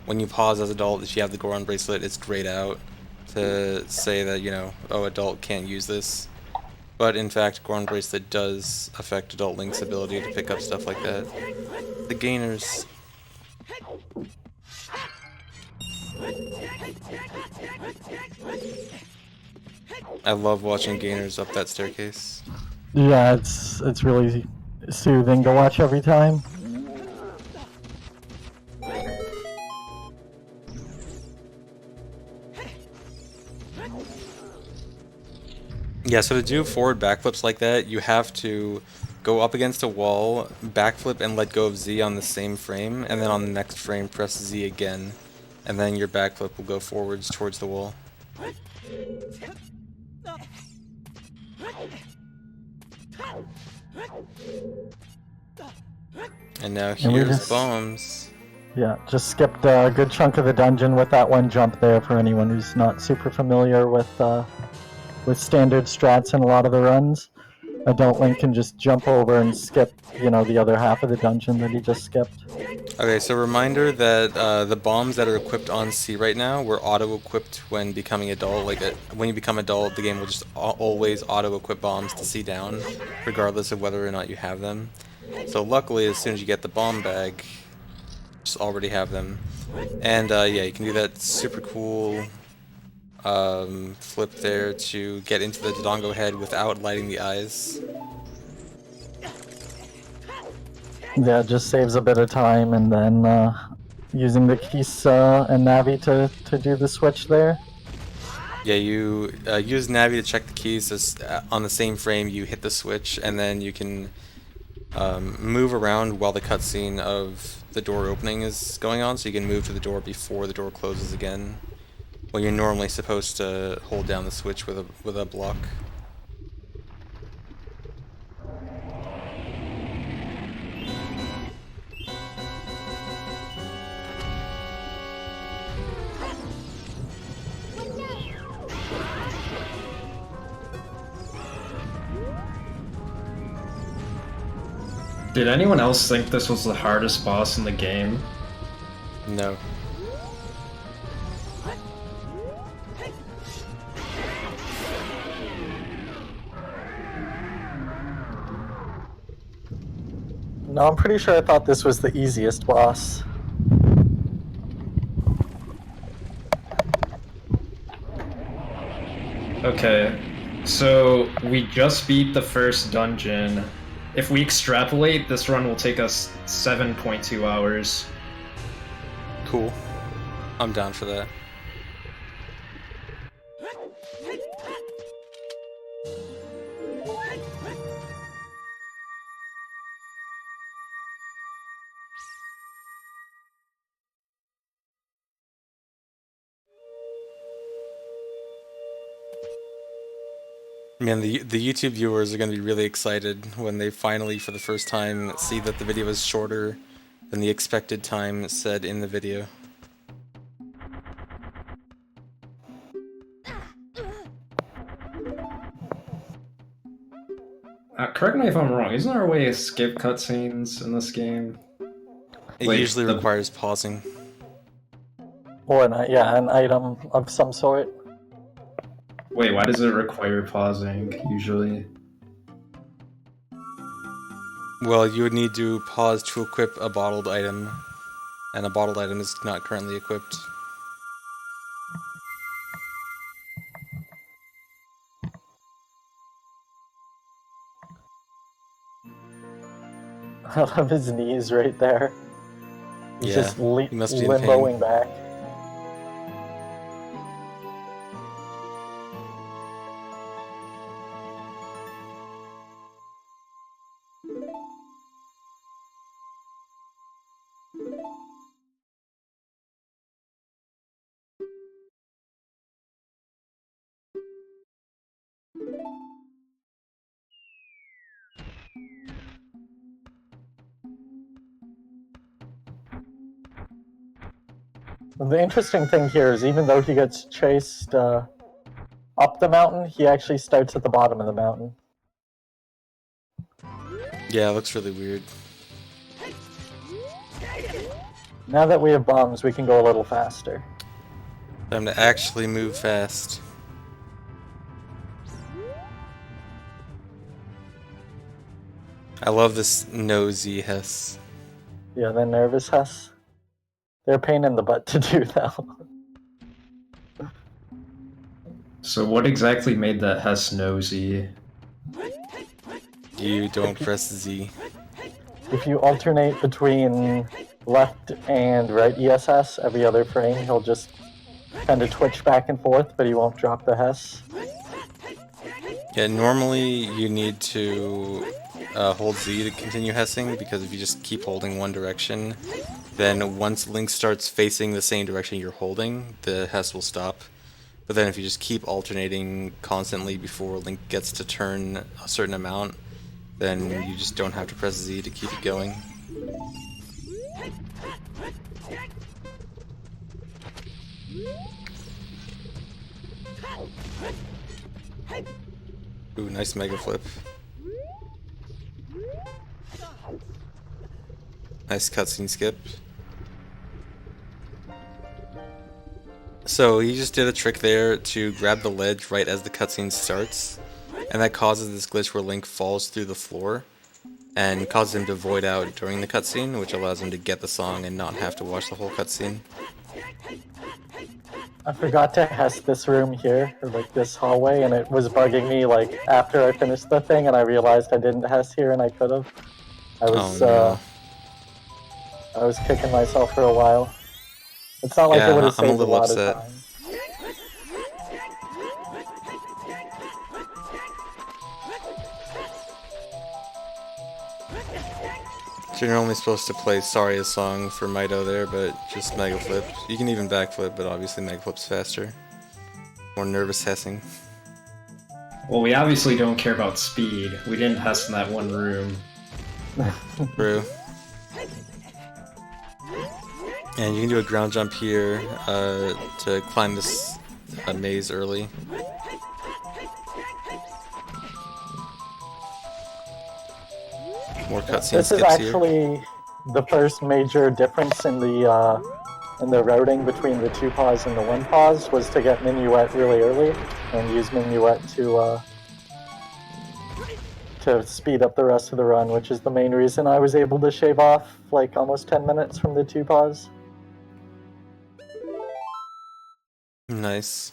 when you pause as Adult, if you have the Goron Bracelet, it's grayed out to say that, you know, oh, Adult can't use this. But in fact, Goron Bracelet does affect Adult Link's ability to pick up stuff like that. The gainers. I love watching gainers up that staircase. Yeah, it's really soothing to watch every time. Yeah, so to do forward backflips like that, you have to go up against a wall, backflip and let go of Z on the same frame, and then on the next frame press Z again, and then your backflip will go forwards towards the wall. And now here's bombs. Yeah, just skipped a good chunk of the dungeon with that one jump there for anyone who's not super familiar with standard strats in a lot of the runs. Adult Link can just jump over and skip, you know, the other half of the dungeon that he just skipped. Okay, so reminder that the bombs that are equipped on C right now were auto-equipped when becoming adult. Like, when you become adult, the game will just always auto-equip bombs to C down, regardless of whether or not you have them. So luckily, as soon as you get the bomb bag, just already have them. And yeah, you can do that super cool flip there to get into the Dodongo head without lighting the eyes. Yeah, it just saves a bit of time, and then using the keys and Navi to do the switch there. Yeah, you use Navi to check the keys. On the same frame, you hit the switch, and then you can move around while the cutscene of the door opening is going on, so you can move to the door before the door closes again. Well, you're normally supposed to hold down the switch with a block. Did anyone else think this was the hardest boss in the game? No. No, I'm pretty sure I thought this was the easiest boss. Okay, so we just beat the first dungeon. If we extrapolate, this run will take us 7.2 hours. Cool. I'm down for that. Man, the YouTube viewers are going to be really excited when they finally, for the first time, see that the video is shorter than the expected time said in the video. Correct me if I'm wrong, isn't there a way to skip cutscenes in this game? It usually requires pausing. Or an item of some sort. Wait, why does it require pausing, usually? Well, you would need to pause to equip a bottled item, and a bottled item is not currently equipped. I love his knees right there. He's Yeah, just he must be in pain. limboing back. The interesting thing here is even though he gets chased up the mountain, he actually starts at the bottom of the mountain. Yeah, it looks really weird. Now that we have bombs, we can go a little faster. Time to actually move fast. I love this nosy Hess. Yeah, the nervous Hess. They're a pain in the butt to do, though. So what exactly made that Hess nosy? You don't press Z. If you alternate between left and right ESS every other frame, he'll just kind of twitch back and forth, but he won't drop the Hess. Yeah, normally you need to hold Z to continue Hessing, because if you just keep holding one direction, then once Link starts facing the same direction you're holding, the Hess will stop. But then if you just keep alternating constantly before Link gets to turn a certain amount, then you just don't have to press Z to keep it going. Ooh, nice mega flip. Nice cutscene skip. So he just did a trick there to grab the ledge right as the cutscene starts, and that causes this glitch where Link falls through the floor and causes him to void out during the cutscene, which allows him to get the song and not have to watch the whole cutscene. I forgot to Hess this room here, or like this hallway, and it was bugging me like after I finished the thing and I realized I didn't Hess here and I could have. I was kicking myself for a while. It's not like Yeah, it would have I'm a saved a little lot upset. of time. So you're only supposed to play Saria's song for Mido there, but just mega flip. You can even backflip, but obviously mega flip's faster. More nervous Hessing. Well, we obviously don't care about speed. We didn't Hess in that one room. True. And you can do a ground jump here to climb this maze early. More cutscene This is skips here. actually the first major difference in the routing between the 2 pause and the 1 pause was to get Minuet really early and use Minuet to speed up the rest of the run, which is the main reason I was able to shave off like almost 10 minutes from the 2 pause. Nice.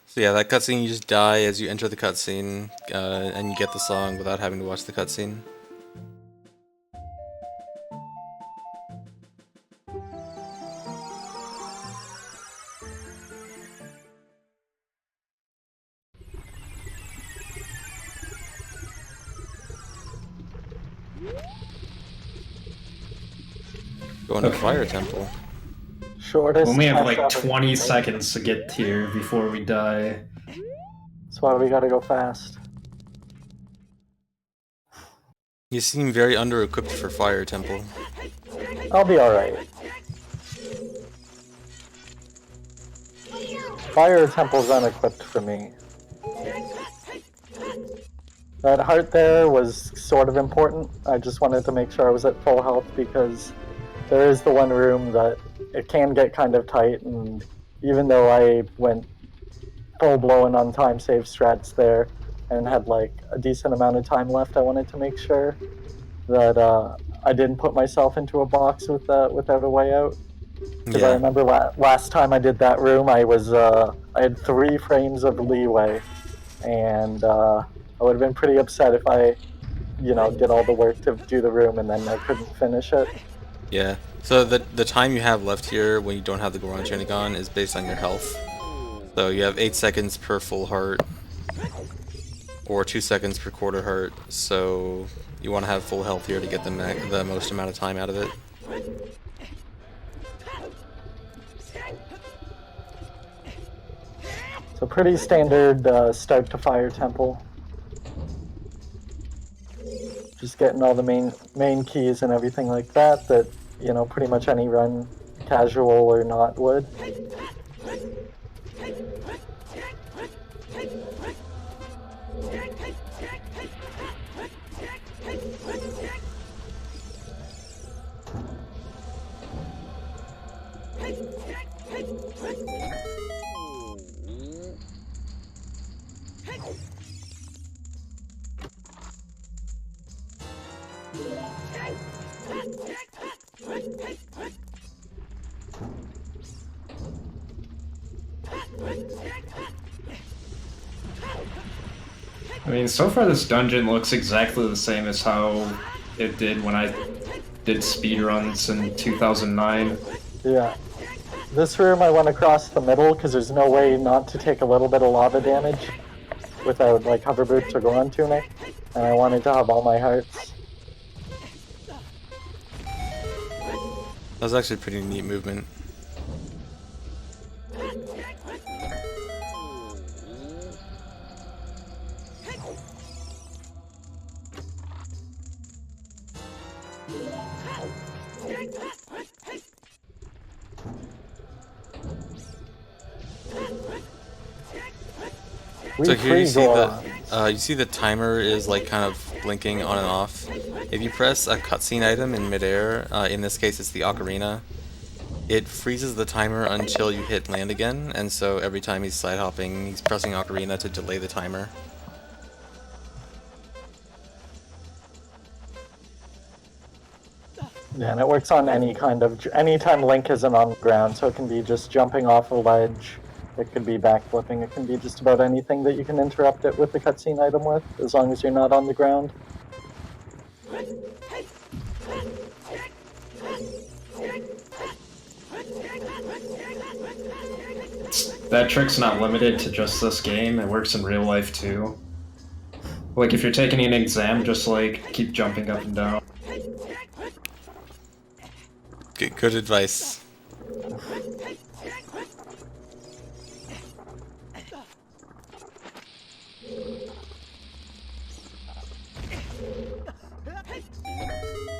So yeah, that cutscene, you just die as you enter the cutscene, and you get the song without having to watch the cutscene. Going to Fire Temple. Shortest. We only have Hess like ever. 20 seconds to get here before we die. That's why we gotta go fast. You seem very under-equipped for Fire Temple. I'll be alright. Fire Temple's unequipped for me. That heart there was sort of important. I just wanted to make sure I was at full health because there is the one room that it can get kind of tight, and even though I went full-blown on time save strats there and had like a decent amount of time left, I wanted to make sure that I didn't put myself into a box without a way out. Because I remember last time I did that room, I had 3 frames of leeway, and I would have been pretty upset if I, did all the work to do the room and then I couldn't finish it. Yeah. So the time you have left here when you don't have the Goron training on is based on your health. So you have 8 seconds per full heart, or 2 seconds per quarter heart. So you want to have full health here to get the most amount of time out of it. So pretty standard start to Fire Temple. Just getting all the main keys and everything like that, that, you know, pretty much any run, casual or not, would. I mean, so far this dungeon looks exactly the same as how it did when I did speedruns in 2009. Yeah. This room I went across the middle because there's no way not to take a little bit of lava damage without like hover boots or Goron tunic, and I wanted to have all my hearts. That was actually a pretty neat movement. So here you see the timer is like kind of blinking on and off. If you press a cutscene item in midair, in this case it's the Ocarina, it freezes the timer until you hit land again, and so every time he's side hopping, he's pressing Ocarina to delay the timer. Yeah, and it works on anytime Link isn't on the ground, so it can be just jumping off a ledge, it could be backflipping, it can be just about anything that you can interrupt it with the cutscene item with, as long as you're not on the ground. That trick's not limited to just this game, it works in real life too. Like if you're taking an exam, just like keep jumping up and down. Good advice.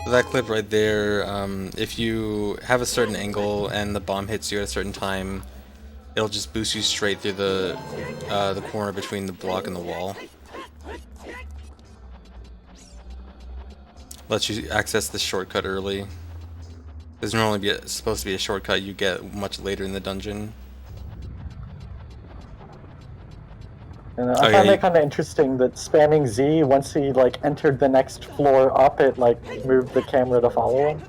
That clip right there, if you have a certain angle and the bomb hits you at a certain time, it'll just boost you straight through the corner between the block and the wall. Lets you access the shortcut early. There's normally supposed to be a shortcut you get much later in the dungeon. And I found it kind of interesting that spamming Z, once he like entered the next floor up, it like moved the camera to follow him.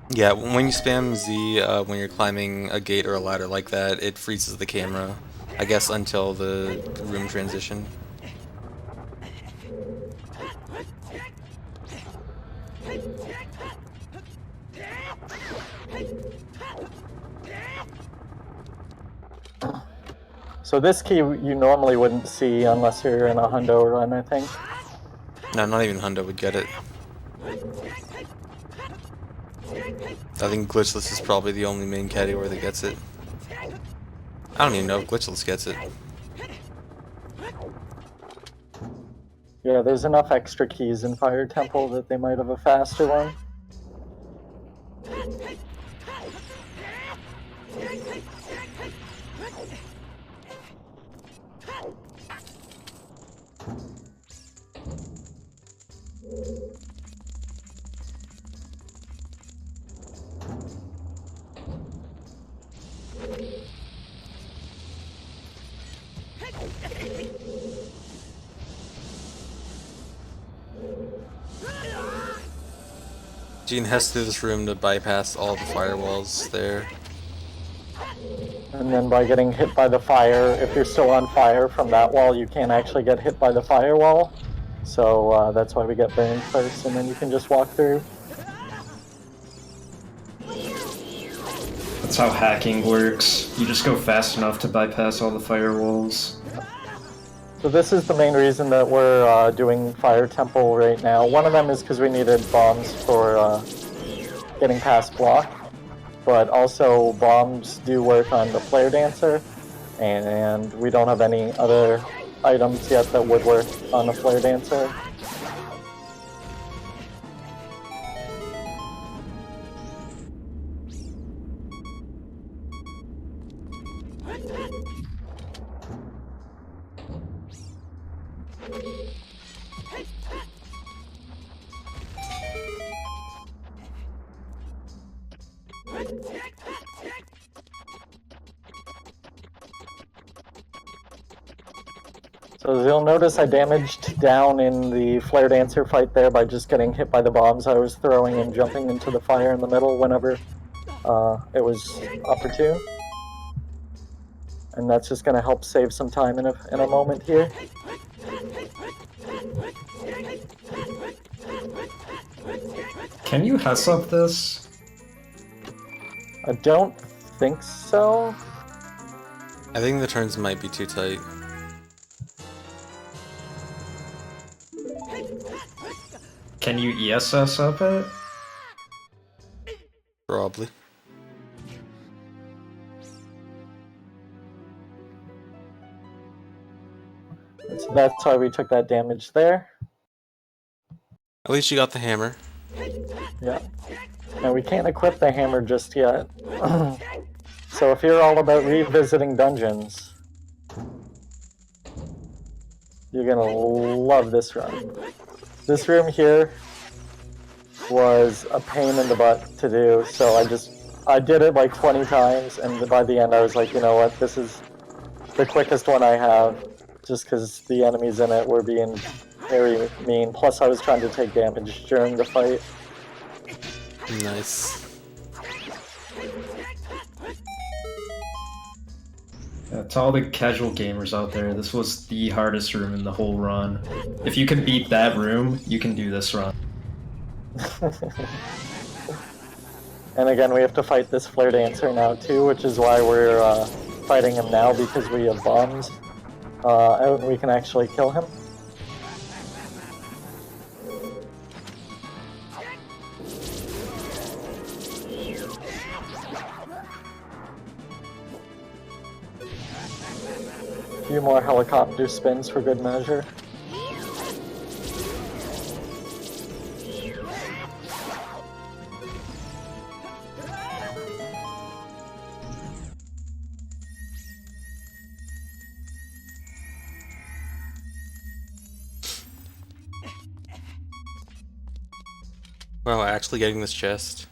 Yeah, when you spam Z when you're climbing a gate or a ladder like that, it freezes the camera, I guess until the room transition. So this key you normally wouldn't see unless you're in a hundo run, I think. No, not even hundo would get it. I think glitchless is probably the only main category that gets it. I don't even know if glitchless gets it. Yeah, there's enough extra keys in Fire Temple that they might have a faster one. Gene heads through this room to bypass all the firewalls there. And then by getting hit by the fire, if you're still on fire from that wall, you can't actually get hit by the firewall. So that's why we get burned first, and then you can just walk through. That's how hacking works. You just go fast enough to bypass all the firewalls. So this is the main reason that we're doing Fire Temple right now. One of them is because we needed bombs for getting past block, but also bombs do work on the Flare Dancer, and we don't have any other items yet that would work on the Flare Dancer. So you'll notice I damaged down in the Flare Dancer fight there by just getting hit by the bombs I was throwing and jumping into the fire in the middle whenever it was opportune. And that's just going to help save some time in a moment here. Can you Hess up this? I don't think so. I think the turns might be too tight. Can you ESS up it? Probably. So that's why we took that damage there. At least you got the hammer. Yeah. Now we can't equip the hammer just yet. So if you're all about revisiting dungeons, you're gonna love this run. This room here was a pain in the butt to do, so I did it like 20 times, and by the end I was like, you know what, this is the quickest one I have, just because the enemies in it were being very mean, plus I was trying to take damage during the fight. Nice. To all the casual gamers out there, this was the hardest room in the whole run. If you can beat that room, you can do this run. And again, we have to fight this Flare Dancer now too, which is why we're fighting him now, because we have bombs out and we can actually kill him. A few more helicopter spins for good measure. Wow, actually getting this chest.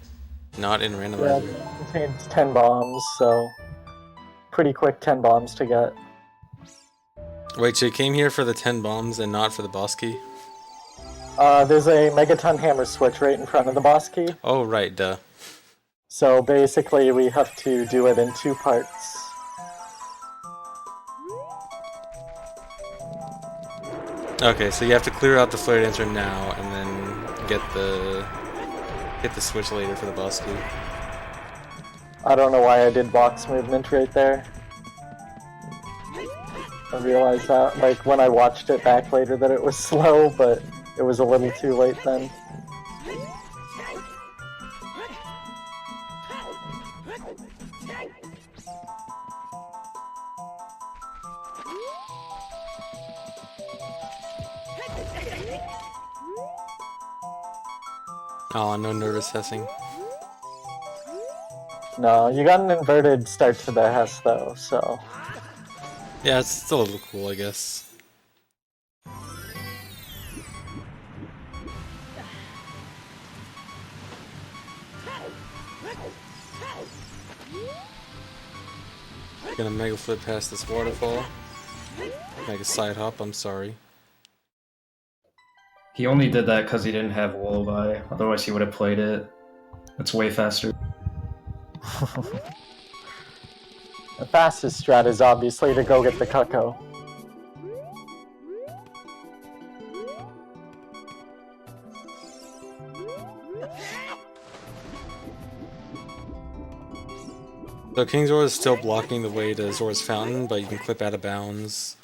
Not in Yeah, randomizer. it contains 10 bombs, so pretty quick 10 bombs to get. Wait, so you came here for the 10 bombs and not for the boss key? There's a Megaton Hammer switch right in front of the boss key. Oh, right, duh. So basically we have to do it in 2 parts. Okay, so you have to clear out the Flare Dancer now and then get the switch later for the boss key. I don't know why I did box movement right there. I realized that, like, when I watched it back later that it was slow, but it was a little too late then. Oh, no nervous hessing. No, you got an inverted start to the Hess though, so... Yeah, it's still a little cool, I guess. Gonna mega flip past this waterfall. Mega side hop, I'm sorry. He only did that because he didn't have Lullaby, otherwise he would have played it. It's way faster. The fastest strat is obviously to go get the Cucko. So King Zora is still blocking the way to Zora's Fountain, but you can clip out of bounds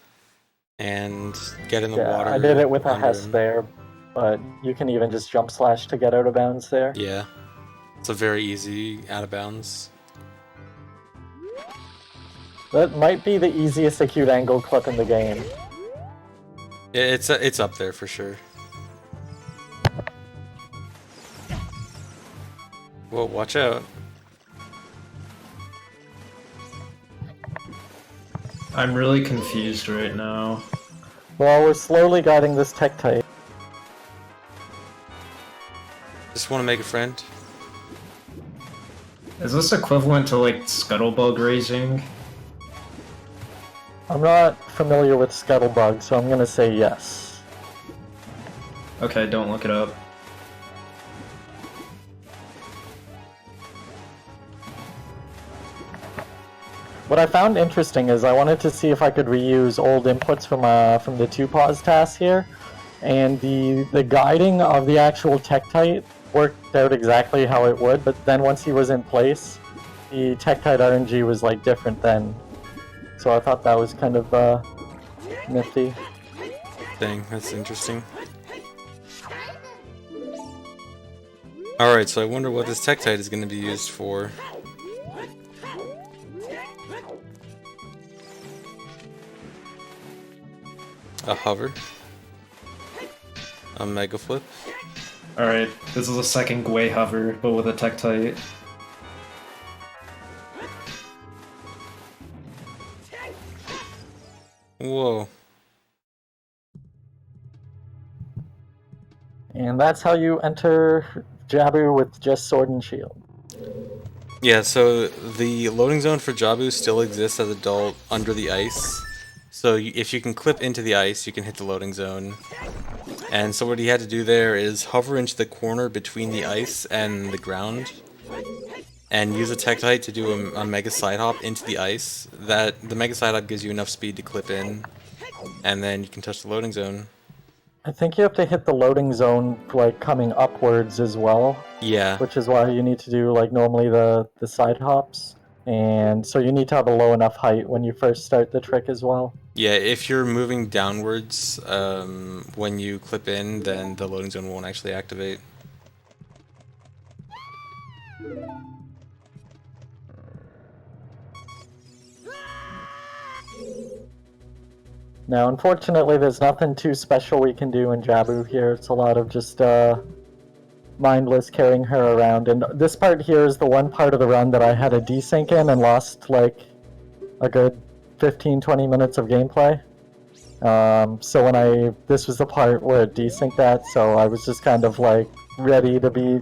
and get in the water. I did it with a under Hess him. there, but you can even just jump slash to get out of bounds there. Yeah. It's a very easy out of bounds. That might be the easiest acute angle clip in the game. Yeah, it's up there for sure. Whoa, watch out. I'm really confused right now. Well, we're slowly guiding this tech type. Just want to make a friend. Is this equivalent to like scuttlebug raising? I'm not familiar with Scuttlebug, so I'm gonna say yes. Okay, don't look it up. What I found interesting is I wanted to see if I could reuse old inputs from the 2-pause task here, and the guiding of the actual Tektite worked out exactly how it would, but then once he was in place, the Tektite RNG was like different then. So I thought that was kind of nifty. Dang, that's interesting. Alright, so I wonder what this Tektite is going to be used for. A hover. A mega flip. Alright, this is a second Gwei hover, but with a Tektite. Whoa. And that's how you enter Jabu with just sword and shield. Yeah, so the loading zone for Jabu still exists as adult under the ice. So if you can clip into the ice, you can hit the loading zone. And so what he had to do there is hover into the corner between the ice and the ground, and use a Tektite to do a mega side hop into the ice. The mega side hop gives you enough speed to clip in, and then you can touch the loading zone. I think you have to hit the loading zone like coming upwards as well. Yeah. Which is why you need to do like normally the side hops. And so you need to have a low enough height when you first start the trick as well. Yeah, if you're moving downwards when you clip in, then the loading zone won't actually activate. Now, unfortunately, there's nothing too special we can do in Jabu here. It's a lot of just mindless carrying her around. And this part here is the one part of the run that I had a desync in and lost like a good 15-20 minutes of gameplay. So this was the part where it desynced that, so I was just kind of like ready to be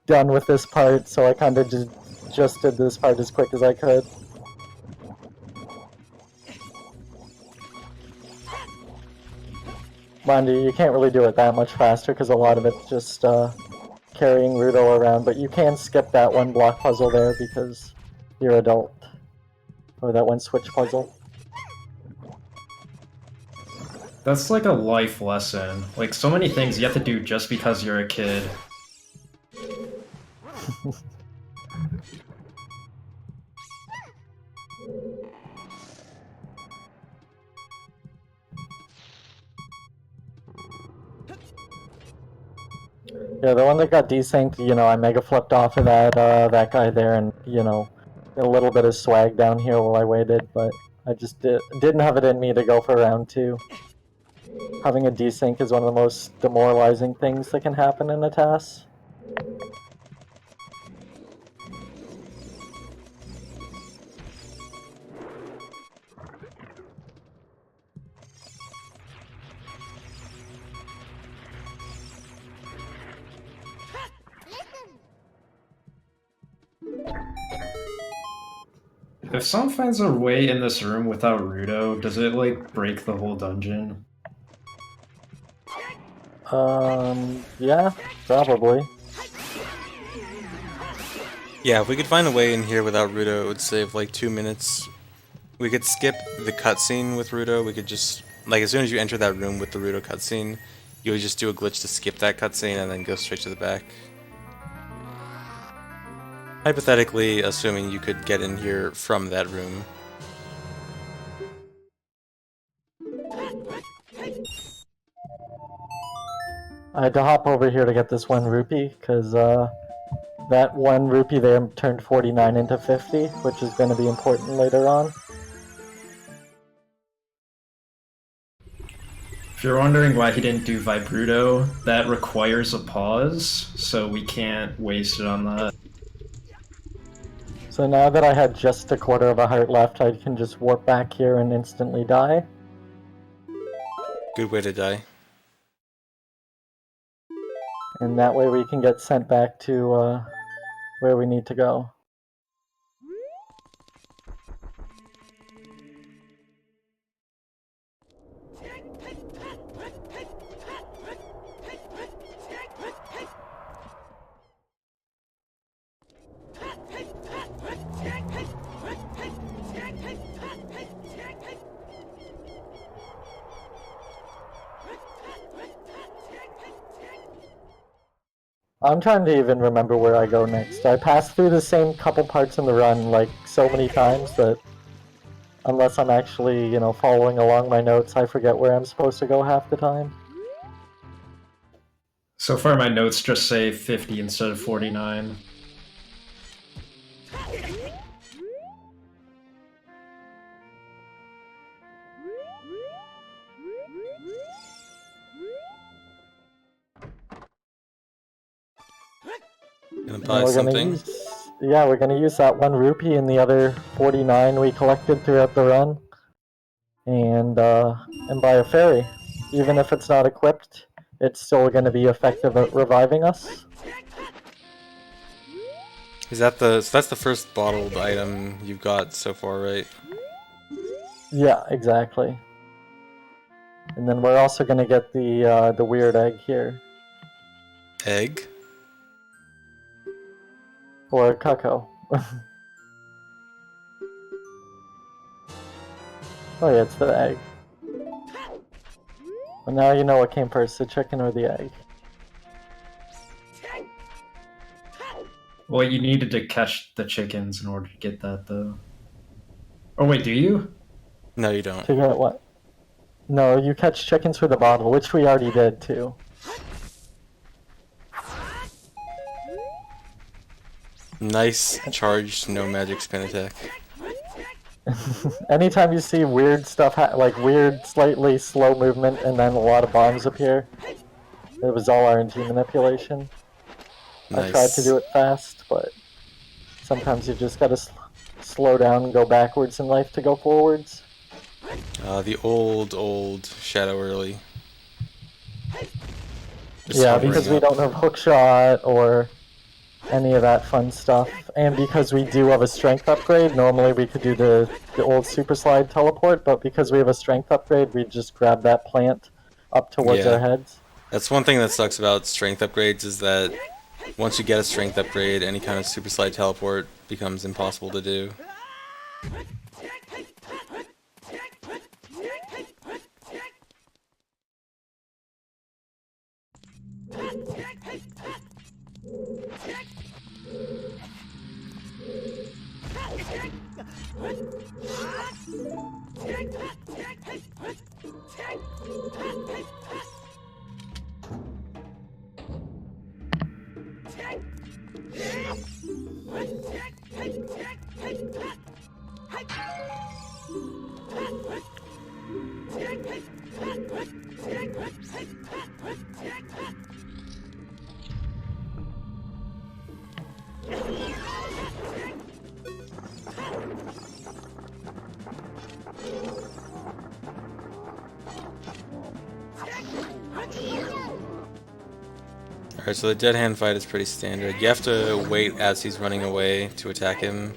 done with this part, so I kind of just did this part as quick as I could. Mind you can't really do it that much faster because a lot of it's just carrying Rudo around, but you can skip that one block puzzle there because you're adult. Or that one switch puzzle. That's like a life lesson. Like, so many things you have to do just because you're a kid. Yeah, the one that got desynced, I mega flipped off of that guy there, and a little bit of swag down here while I waited, but I just didn't have it in me to go for round 2. Having a desync is one of the most demoralizing things that can happen in a task. If someone finds a way in this room without Rudo, does it, like, break the whole dungeon? Yeah, probably. Yeah, if we could find a way in here without Rudo, it would save like 2 minutes. We could skip the cutscene with Rudo. We could just, like, as soon as you enter that room with the Rudo cutscene, you would just do a glitch to skip that cutscene and then go straight to the back. Hypothetically, assuming you could get in here from that room. I had to hop over here to get this 1 rupee, because that 1 rupee there turned 49 into 50, which is going to be important later on. If you're wondering why he didn't do Vibruto, that requires a pause, so we can't waste it on that. So now that I had just a quarter of a heart left, I can just warp back here and instantly die. Good way to die. And that way we can get sent back to where we need to go. I'm trying to even remember where I go next. I pass through the same couple parts in the run like so many times that unless I'm actually, following along my notes, I forget where I'm supposed to go half the time. So far, my notes just say 50 instead of 49. Gonna buy something. We're gonna use that 1 rupee and the other 49 we collected throughout the run, and buy a fairy. Even if it's not equipped, it's still gonna be effective at reviving us. Is that so that's the first bottled item you've got so far, right? Yeah, exactly. And then we're also gonna get the weird egg here. Egg? Or Cuckoo. Oh yeah, it's the egg. Well, now you know what came first, the chicken or the egg. Well, you needed to catch the chickens in order to get that, though. Oh wait, do you? No, you don't. To get what? No, you catch chickens for the bottle, which we already did too. Nice charged, no magic spin attack. Anytime you see weird stuff, like weird, slightly slow movement, and then a lot of bombs appear, it was all RNG manipulation. Nice. I tried to do it fast, but sometimes you just gotta slow down and go backwards in life to go forwards. The old Shadow Early. Yeah, because we don't have hookshot or any of that fun stuff, and because we do have a strength upgrade, normally we could do the old super slide teleport, but because we have a strength upgrade, we just grab that plant up towards our heads. That's one thing that sucks about strength upgrades, is that once you get a strength upgrade, any kind of super slide teleport becomes impossible to do. Alright, so the dead hand fight is pretty standard. You have to wait as he's running away to attack him.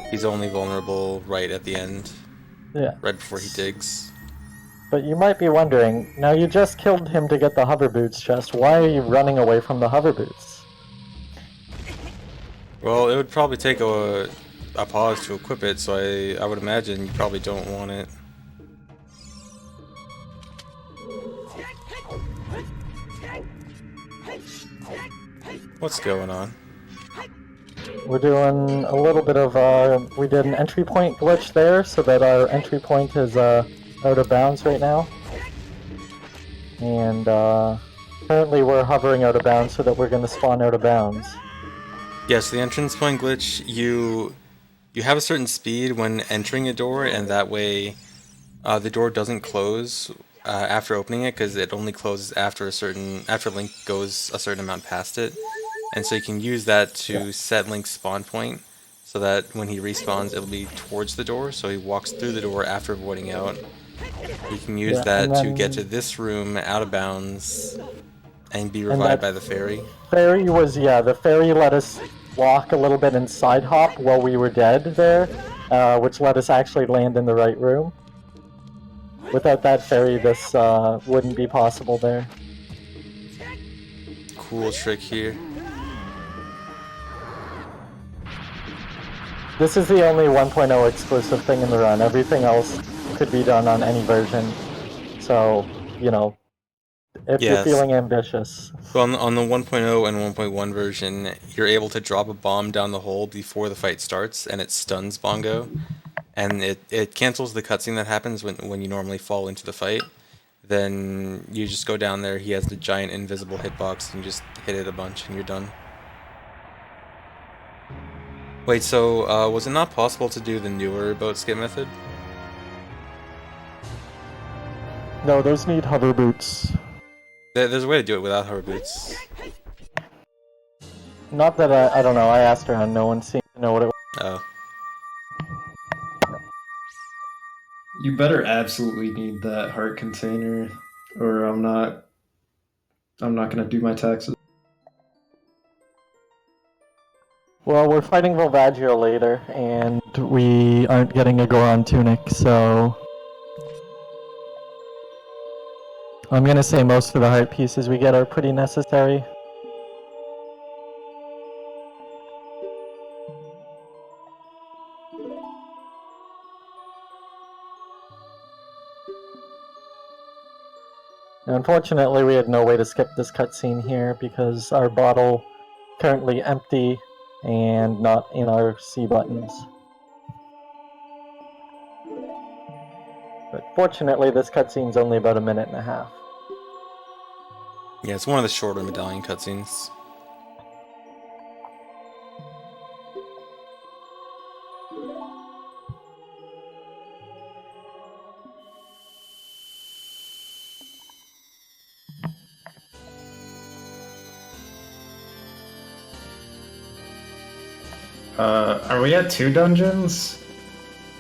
He's only vulnerable right at the end. Yeah. Right before he digs. But you might be wondering, now you just killed him to get the hover boots chest, why are you running away from the hover boots? Well, it would probably take a pause to equip it, so I would imagine you probably don't want it. What's going on? We're doing a little bit of, we did an entry point glitch there, so that our entry point is out of bounds right now. And currently we're hovering out of bounds so that we're going to spawn out of bounds. Yes, the entrance point glitch, you have a certain speed when entering a door, and that way the door doesn't close after opening it, because it only closes after Link goes a certain amount past it. And so you can use that to set Link's spawn point, so that when he respawns it'll be towards the door, so he walks through the door after voiding out. You can use that to get to this room out of bounds and be revived by the fairy. The fairy let us walk a little bit and side hop while we were dead there, which let us actually land in the right room. Without that fairy, this wouldn't be possible there. Cool trick here. This is the only 1.0 exclusive thing in the run. Everything else could be done on any version. So, if you're Yes. feeling ambitious. So on the 1.0 and 1.1 version, you're able to drop a bomb down the hole before the fight starts, and it stuns Bongo, and it cancels the cutscene that happens when you normally fall into the fight. Then you just go down there, he has the giant invisible hitbox, and you just hit it a bunch, and you're done. Wait, so was it not possible to do the newer boat skip method? No, those need hover boots. There's a way to do it without hover boots. Not that I don't know, I asked around, no one seemed to know what it was. Oh. You better absolutely need that heart container, or I'm not gonna do my taxes. Well, we're fighting Volvaggio later, and we aren't getting a Goron tunic, so I'm gonna say most of the heart pieces we get are pretty necessary. Unfortunately, we had no way to skip this cutscene here because our bottle currently empty and not in our C buttons. But fortunately, this cutscene's only about a minute and a half. Yeah, it's one of the shorter medallion cutscenes. Are we at 2 dungeons?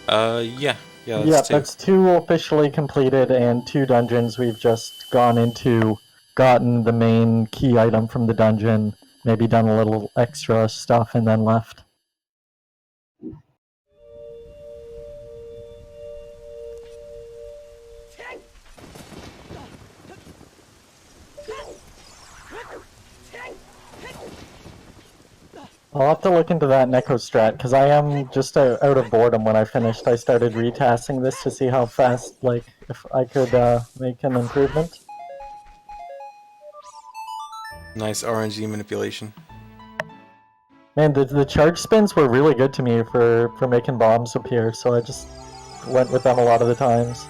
Yeah, Yeah, that's two. that's 2 officially completed and 2 dungeons we've just gone into, gotten the main key item from the dungeon, maybe done a little extra stuff and then left. I'll have to look into that Necrostrat, because I am just out of boredom when I finished. I started retasking this to see how fast, like, if I could make an improvement. Nice RNG manipulation. Man, the charge spins were really good to me for making bombs appear, so I just went with them a lot of the times.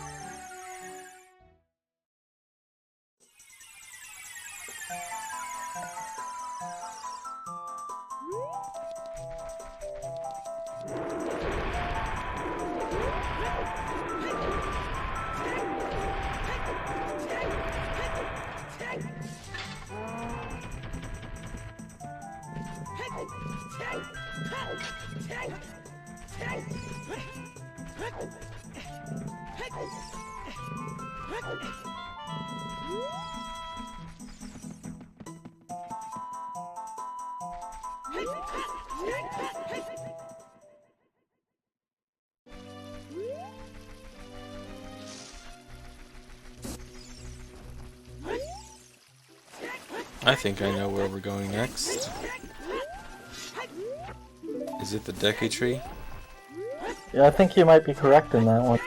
I think I know where we're going next. Is it the Deku Tree? Yeah, I think you might be correct in that one.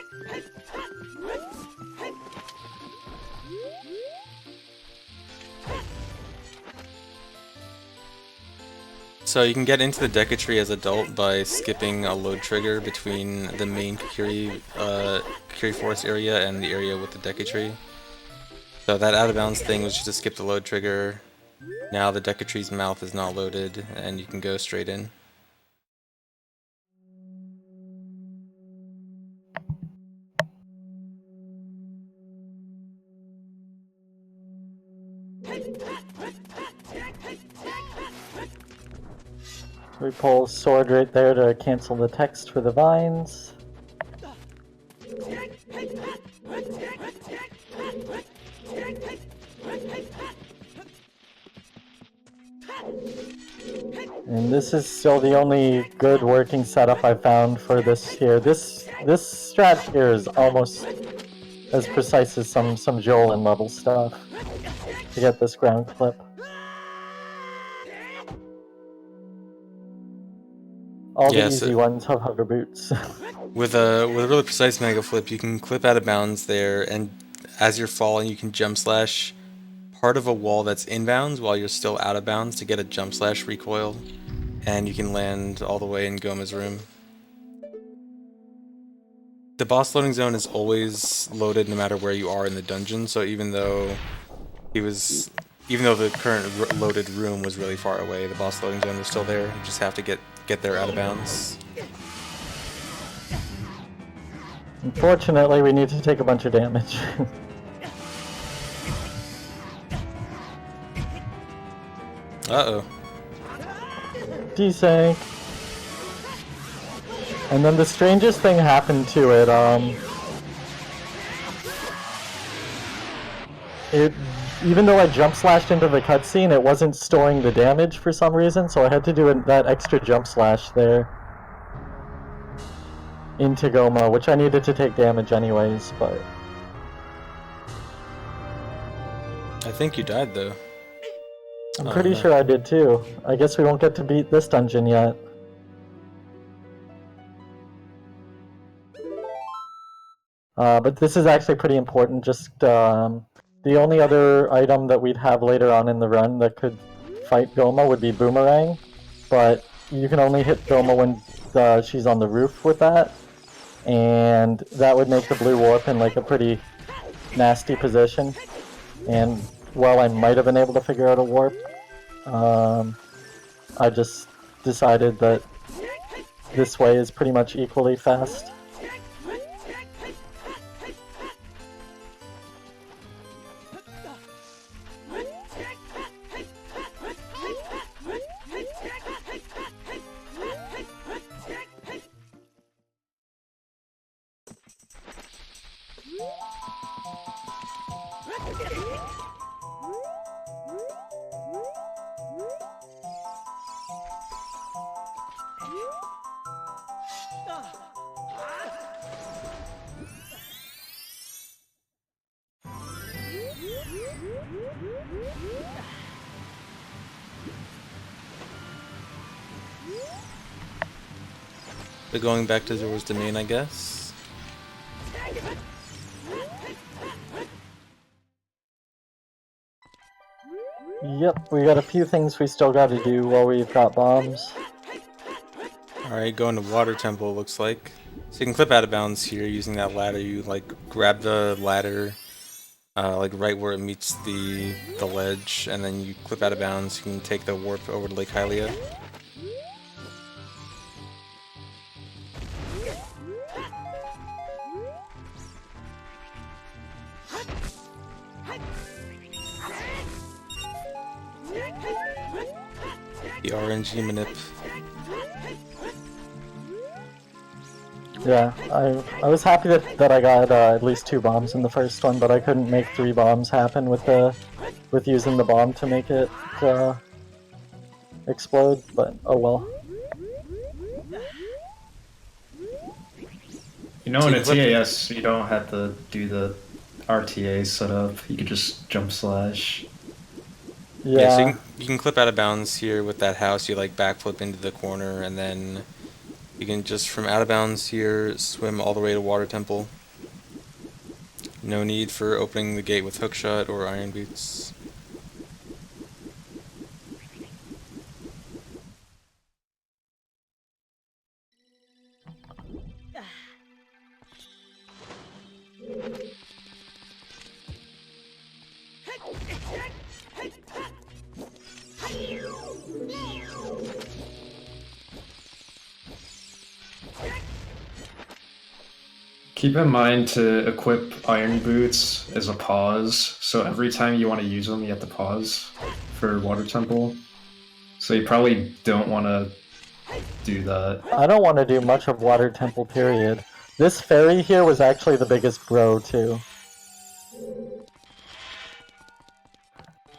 So you can get into the Deku Tree as adult by skipping a load trigger between the main Kakiri Forest area and the area with the Deku Tree. So that out of bounds thing was just to skip the load trigger. Now the Deku Tree's mouth is not loaded and you can go straight in. We pull sword right there to cancel the text for the vines. And this is still the only good working setup I've found for this here. This strat here is almost as precise as some Jolin level stuff to get this ground clip. All the easy ones have hover boots. With a really precise mega flip, you can clip out of bounds there, and as you're falling, you can jump slash part of a wall that's inbounds while you're still out of bounds to get a jump slash recoil, and you can land all the way in Goma's room. The boss loading zone is always loaded no matter where you are in the dungeon, so even though the current loaded room was really far away, the boss loading zone was still there. You just have to get there out of bounds. Unfortunately, we need to take a bunch of damage. Uh-oh. Desync. And then the strangest thing happened to it, even though I jump slashed into the cutscene, it wasn't storing the damage for some reason, so I had to do that extra jump slash there into Goma, which I needed to take damage anyways, but... I think you died, though. I'm pretty sure I did too. I guess we won't get to beat this dungeon yet. But this is actually pretty important. Just the only other item that we'd have later on in the run that could fight Goma would be Boomerang, but you can only hit Goma when she's on the roof with that, and that would make the blue warp in like a pretty nasty position. And while I might have been able to figure out a warp, I just decided that this way is pretty much equally fast. But going back to Zora's Domain, I guess. Yep, we got a few things we still got to do while we've got bombs. Alright, going to Water Temple, looks like. So you can clip out of bounds here using that ladder. You, like, grab the ladder, like, right where it meets the ledge, and then you clip out of bounds. You can take the warp over to Lake Hylia. The RNG manip. Yeah, I was happy that I got at least 2 bombs in the first one, but I couldn't make 3 bombs happen with using the bomb to make it explode, but oh well. You know, in a TAS, you don't have to do the RTA setup. You can just jump slash. Yeah, So you can clip out of bounds here with that house. You like backflip into the corner, and then you can just from out of bounds here swim all the way to Water Temple. No need for opening the gate with hookshot or iron boots. Keep in mind to equip iron boots as a pause, so every time you want to use them, you have to pause for Water Temple. So you probably don't want to do that. I don't want to do much of Water Temple, period. This ferry here was actually the biggest bro, too.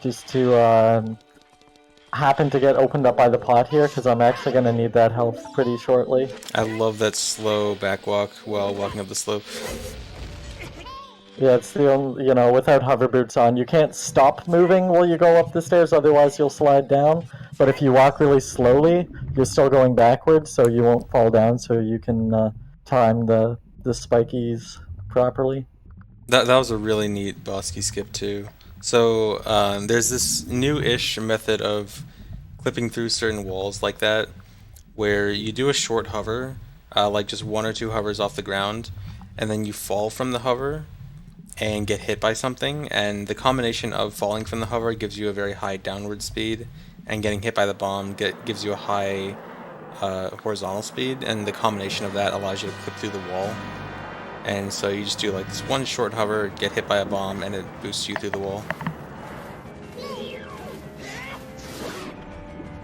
Just to happen to get opened up by the pot here, because I'm actually going to need that health pretty shortly. I love that slow backwalk while walking up the slope. Yeah, it's the only, you know, without hover boots on, you can't stop moving while you go up the stairs, otherwise you'll slide down. But if you walk really slowly, you're still going backwards, so you won't fall down, so you can time the spikies properly. That was a really neat boss key skip too. So there's this new-ish method of clipping through certain walls like that, where you do a short hover, like just one or two hovers off the ground, and then you fall from the hover and get hit by something, and the combination of falling from the hover gives you a very high downward speed, and getting hit by the bomb gives you a high horizontal speed, and the combination of that allows you to clip through the wall. And so you just do like this one short hover, get hit by a bomb, and it boosts you through the wall.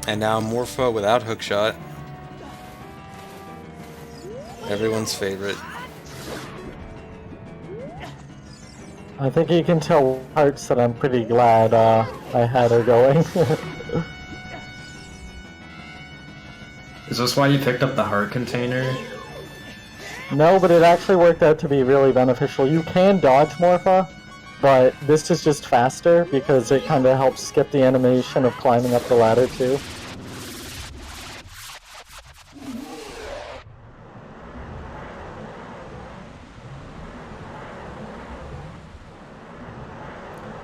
And now Morpho without hookshot. Everyone's favorite. I think you can tell parts that I'm pretty glad I had her going. Is this why you picked up the heart container? No, but it actually worked out to be really beneficial. You can dodge Morpha, but this is just faster because it kind of helps skip the animation of climbing up the ladder too.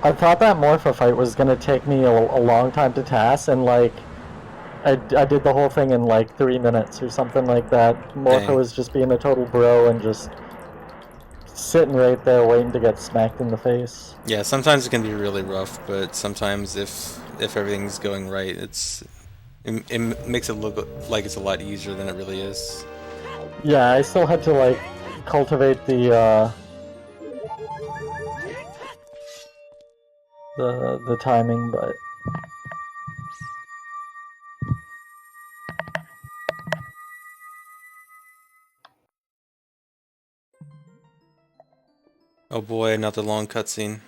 I thought that Morpha fight was going to take me a long time to task, and like, I did the whole thing in like 3 minutes or something like that. Morpha Dang. was just being a total bro and just sitting right there waiting to get smacked in the face. Yeah, sometimes it can be really rough, but sometimes if everything's going right, it makes it look like it's a lot easier than it really is. Yeah, I still had to like cultivate the timing, but Oh boy, another long cutscene.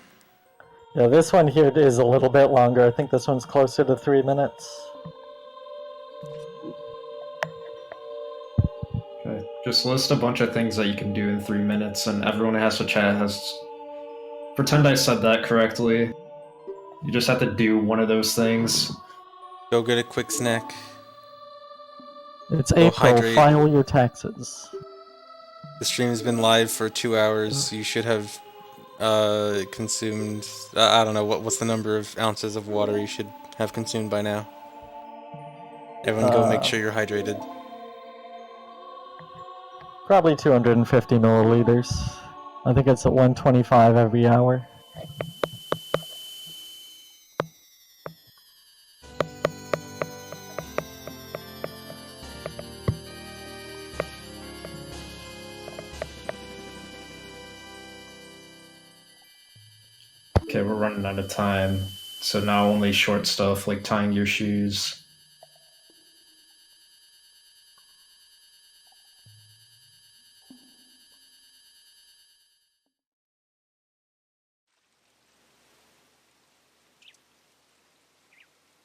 yeah, this one here is a little bit longer. I think this one's closer to 3 minutes. Okay. Just list a bunch of things that you can do in 3 minutes, and everyone who has to chat has... Pretend I said that correctly. You just have to do one of those things. Go get a quick snack. It's Go April, hydrate. file your taxes. The stream has been live for 2 hours. You should have consumed, I don't know, what's the number of ounces of water you should have consumed by now. Everyone go make sure you're hydrated. Probably 250 milliliters. I think it's at 125 every hour. Okay, we're running out of time. So now only short stuff like tying your shoes.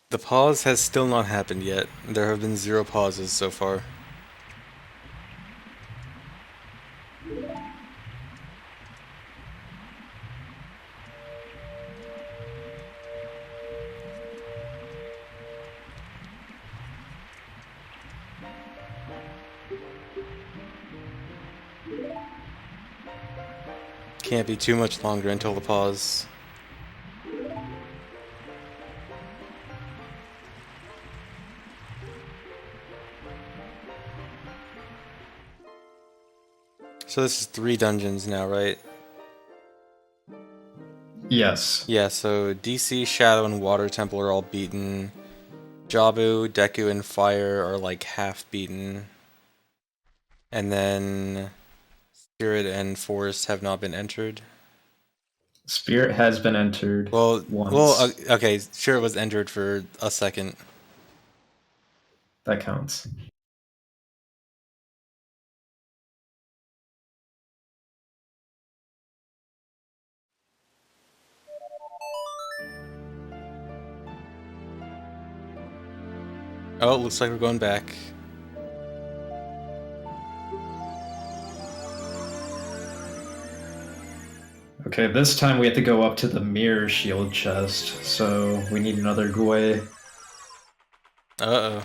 The pause has still not happened yet. There have been 0 pauses so far. Can't be too much longer until the pause. So this is 3 dungeons now, right? Yes. Yeah, so DC, Shadow, and Water Temple are all beaten. Jabu, Deku, and Fire are like half beaten. And then Spirit and Forest have not been entered. Spirit has been entered once. Okay, Spirit was entered for a second. That counts. Oh, looks like we're going back. Okay, this time we have to go up to the mirror shield chest, so we need another Gui. Uh-oh.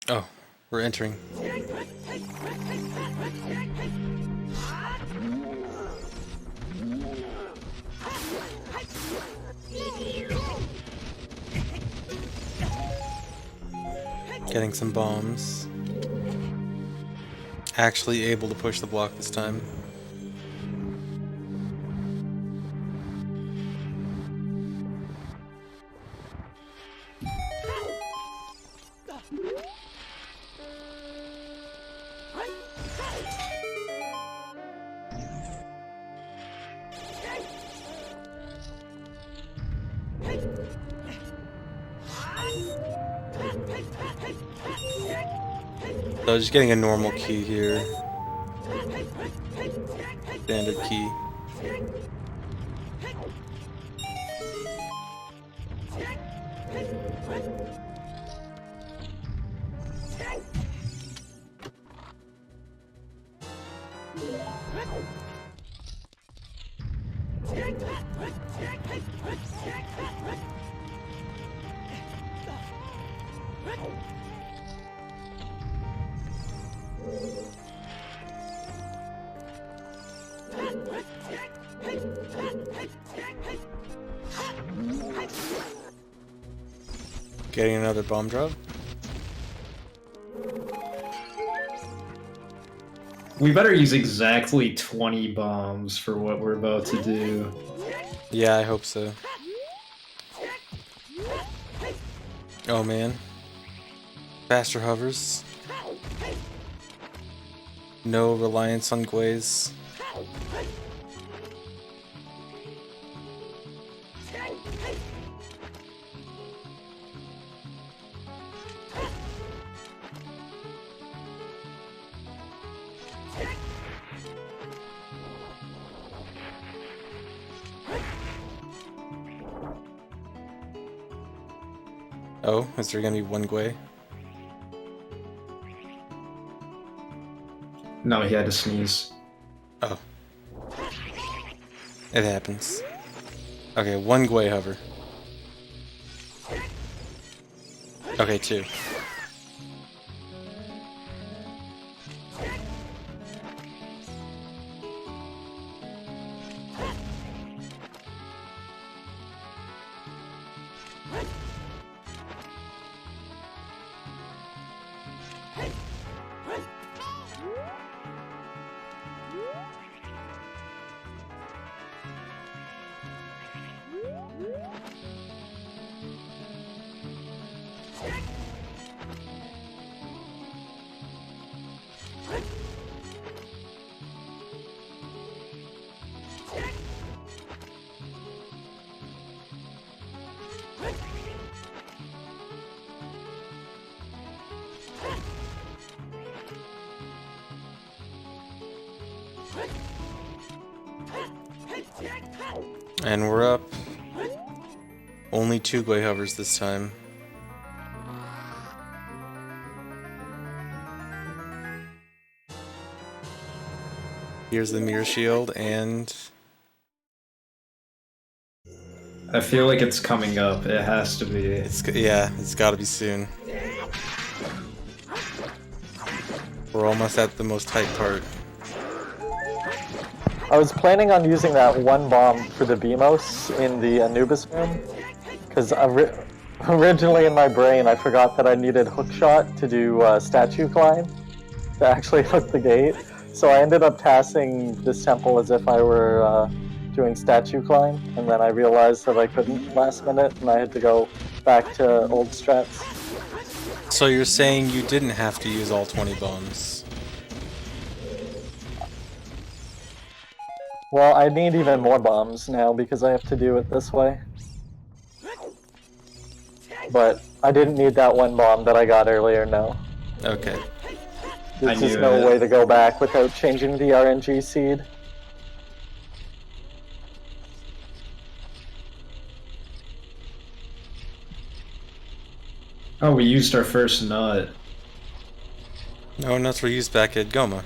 Oh, We're entering. Getting some bombs. Actually able to push the block this time. So just getting a normal key here. Standard key. Getting another bomb drop. We better use exactly 20 bombs for what we're about to do. Yeah, I hope so. Oh man. Faster hovers. No reliance on Gways. Oh, is there gonna be one Gway? No, he had to sneeze. Oh. It happens. Okay, one Gway hover. Okay, two. And we're up. Only two Gway hovers this time. Here's the mirror shield, and I feel like it's coming up. It has to be. it's gotta be soon. We're almost at the most hype part. I was planning on using that one bomb for the Beamos in the Anubis room, because originally in my brain I forgot that I needed hookshot to do statue climb to actually hook the gate. So I ended up tasking this temple as if I were doing statue climb, and then I realized that I couldn't last minute, and I had to go back to old strats. So you're saying you didn't have to use all 20 bombs? Well, I need even more bombs now because I have to do it this way. But I didn't need that one bomb that I got earlier, no. Okay. There's just no way to go back without changing the RNG seed. Oh, we used our first nut. No, nuts were used back at Goma.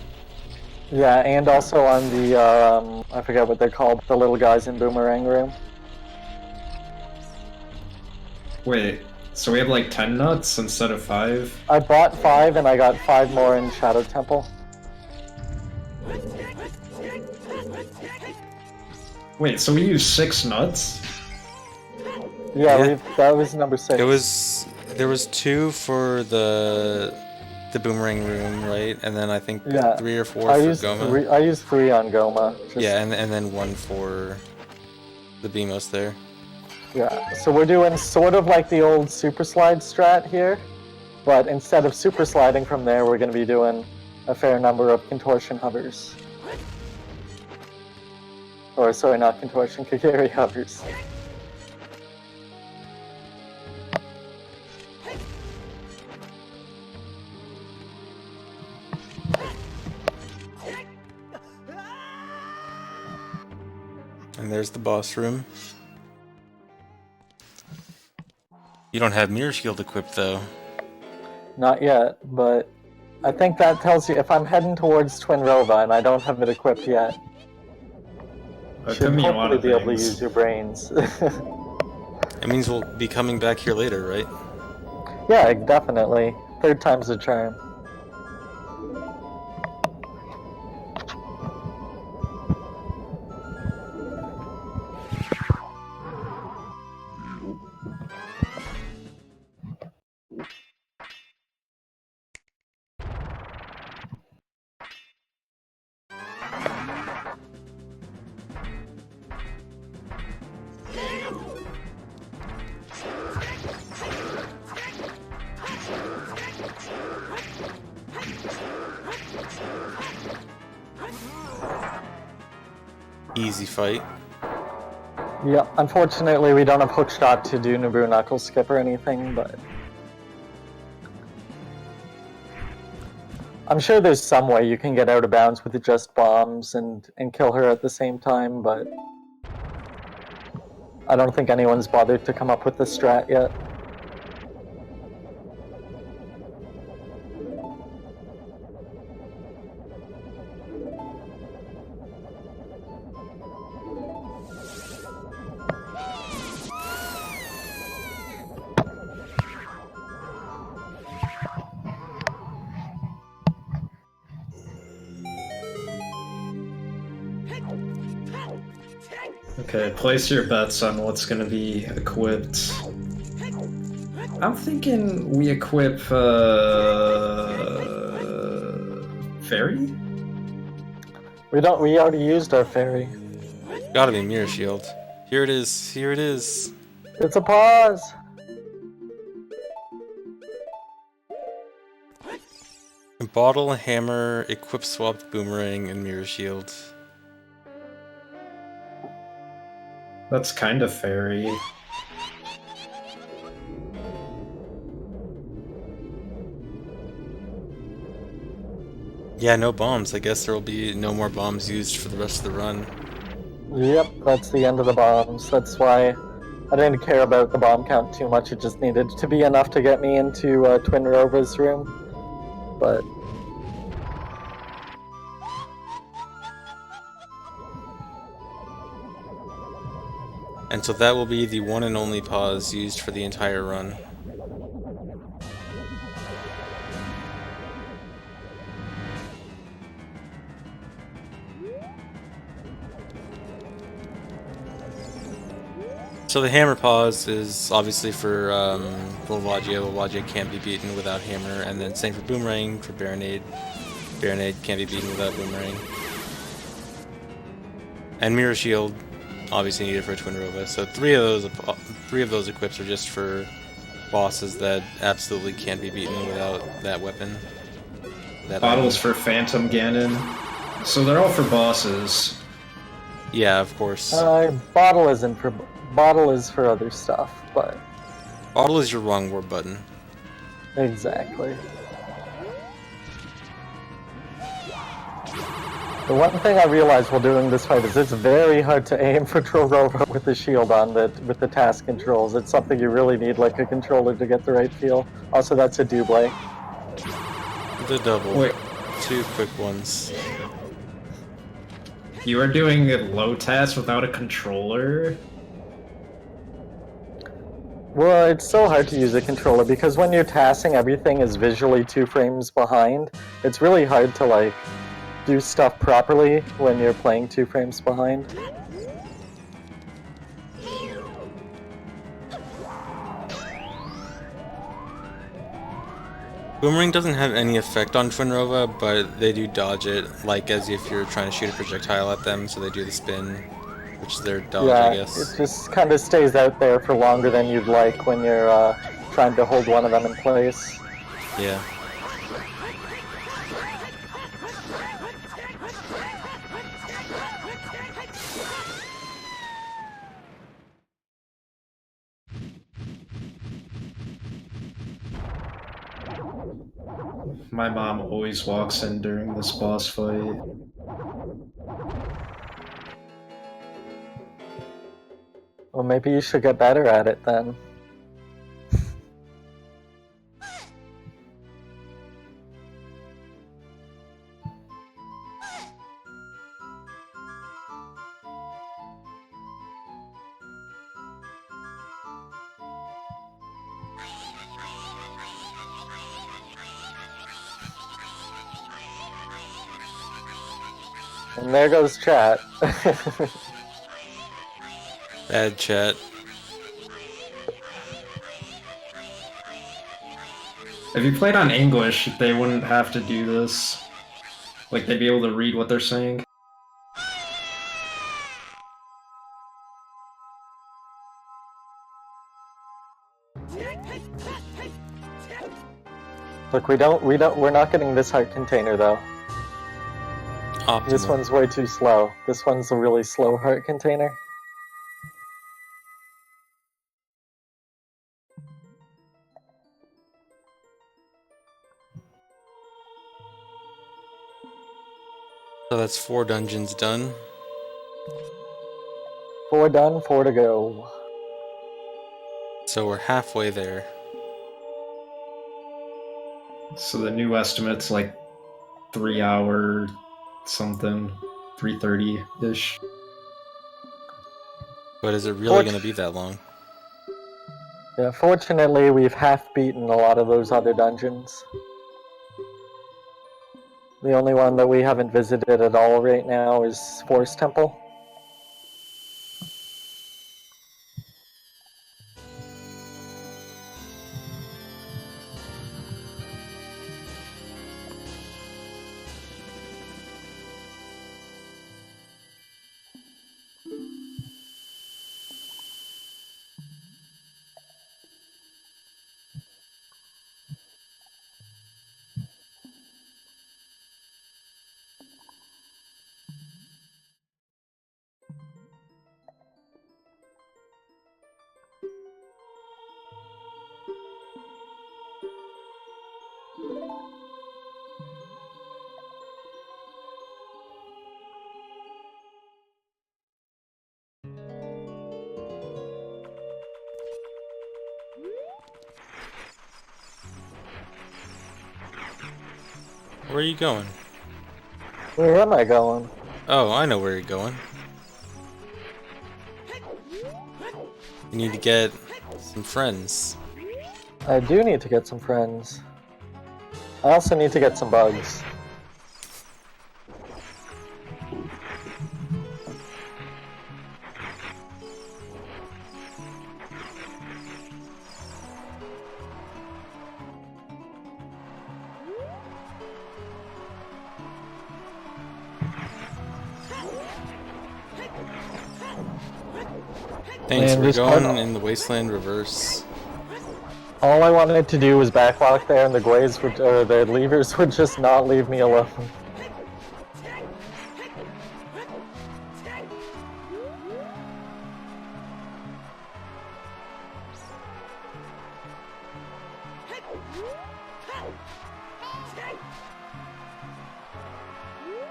Yeah, and also on the, I forget what they're called, the little guys in Boomerang Room. Wait, So we have like 10 nuts instead of 5? I bought 5 and I got 5 more in Shadow Temple. Wait, so we use 6 nuts? Yeah, that was number 6. There was 2 for the boomerang room, right? And then I think 3 or 4 for Goma. I used 3 on Goma. Yeah, and then 1 for the Beamos there. Yeah, so we're doing sort of like the old super slide strat here, but instead of super sliding from there, we're going to be doing a fair number of contortion hovers. Or sorry, not contortion, Kagiri hovers. And there's the boss room. You don't have Mirror Shield equipped though. Not yet, but I think that tells you if I'm heading towards Twinrova and I don't have it equipped yet, you should hopefully be able to use your brains. It means we'll be coming back here later, right? Yeah, definitely. 3rd time's the charm. Easy fight. Yeah, unfortunately we don't have hookshot to do Naboo Knuckle Skip or anything, but I'm sure there's some way you can get out of bounds with just bombs and kill her at the same time, but I don't think anyone's bothered to come up with the strat yet. Okay, place your bets on what's gonna be equipped. I'm thinking we equip, Fairy? We already used our fairy. Gotta be Mirror Shield. Here it is, here it is. It's a pause! Bottle, hammer, equip swapped boomerang, and Mirror Shield. That's kind of fairy. Yeah, no bombs. I guess there will be no more bombs used for the rest of the run. Yep, that's the end of the bombs. That's why I didn't care about the bomb count too much. It just needed to be enough to get me into Twinrova's room. But and so that will be the one and only pause used for the entire run. So the hammer pause is obviously for Volvagia. Volvagia can't be beaten without hammer, and then same for boomerang for Baronade. Baronade can't be beaten without boomerang. And Mirror Shield, obviously needed for Twinrova. So three of those equips are just for bosses that absolutely can't be beaten without that weapon. Bottles for Phantom Ganon. So they're all for bosses. Yeah, of course. Bottle isn't for. Bottle is for other stuff, but Bottle is your wrong war button. Exactly. The one thing I realized while doing this fight is it's very hard to aim for Twinrova with the shield on with the task controls. It's something you really need like a controller to get the right feel. Also, that's a double. The double. Wait. Two quick ones. You are doing a LOTAD without a controller? Well, it's so hard to use a controller because when you're tassing, everything is visually 2 frames behind. It's really hard to, like, do stuff properly when you're playing 2 frames behind. Boomerang doesn't have any effect on Twinrova, but they do dodge it, like as if you're trying to shoot a projectile at them, so they do the spin, which is their dodge, Yeah, I guess. it just kind of stays out there for longer than you'd like when you're trying to hold one of them in place. Yeah. My mom always walks in during this boss fight. Well, maybe you should get better at it then. And there goes chat. Bad chat. If you played on English, they wouldn't have to do this. Like, they'd be able to read what they're saying. Look, we're not getting this heart container though. Optimal. This one's way too slow. This one's a really slow heart container. So that's 4 dungeons done. 4 done, 4 to go. So we're halfway there. So the new estimate's like 3 hour something, 3:30-ish. But is it really going to be that long? Yeah, fortunately we've half beaten a lot of those other dungeons. The only one that we haven't visited at all right now is Forest Temple. Where are you going? Where am I going? Oh, I know where you're going. You need to get some friends. I do need to get some friends. I also need to get some bugs. Thanks, Man, we're this going part- in the Wasteland reverse. All I wanted to do was backwalk there, and the Gways would, or the levers would just not leave me alone.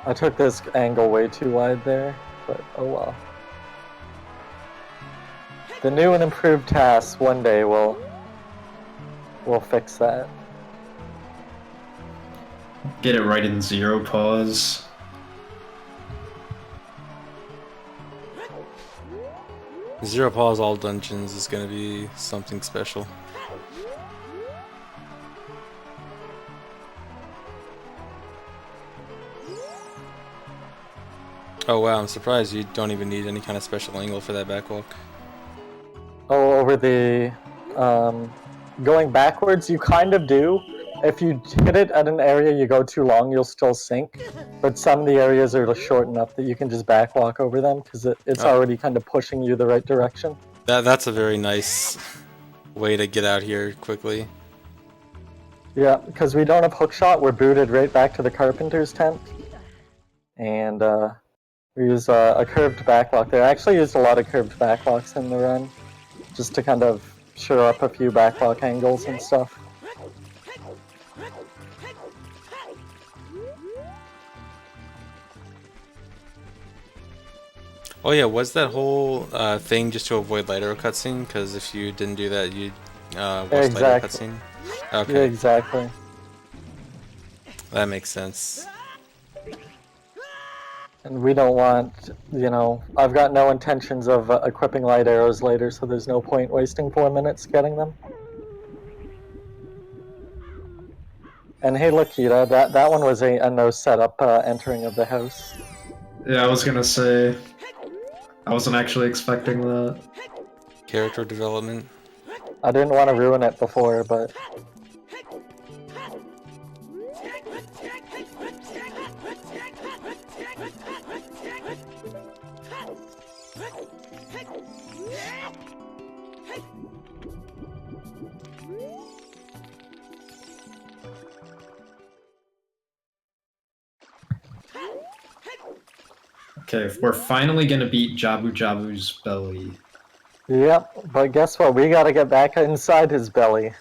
I took this angle way too wide there, but oh well. The new and improved tasks one day will fix that. Get it right in 0 pause. Zero pause all dungeons is gonna be something special. Oh wow, I'm surprised you don't even need any kind of special angle for that backwalk. Oh, over the going backwards, you kind of do. If you hit it at an area you go too long, you'll still sink. But some of the areas are short enough that you can just backwalk over them because it's already kind of pushing you the right direction. That's a very nice way to get out here quickly. Yeah, because we don't have hookshot, we're booted right back to the carpenter's tent. And we use a curved backwalk there. I actually used a lot of curved backwalks in the run, just to kind of shore up a few backwalk angles and stuff. Oh yeah, was that whole thing just to avoid light arrow cutscene? Because if you didn't do that, you'd watch light arrow cutscene? Okay. Yeah, exactly. That makes sense. And we don't want, you know, I've got no intentions of equipping light arrows later, so there's no point wasting 4 minutes getting them. And hey, Lakita, that one was a no setup entering of the house. Yeah, I was gonna say, I wasn't actually expecting that. Character development. I didn't want to ruin it before, but... Okay, we're finally gonna beat Jabu's belly. Yep, but guess what? We gotta get back inside his belly.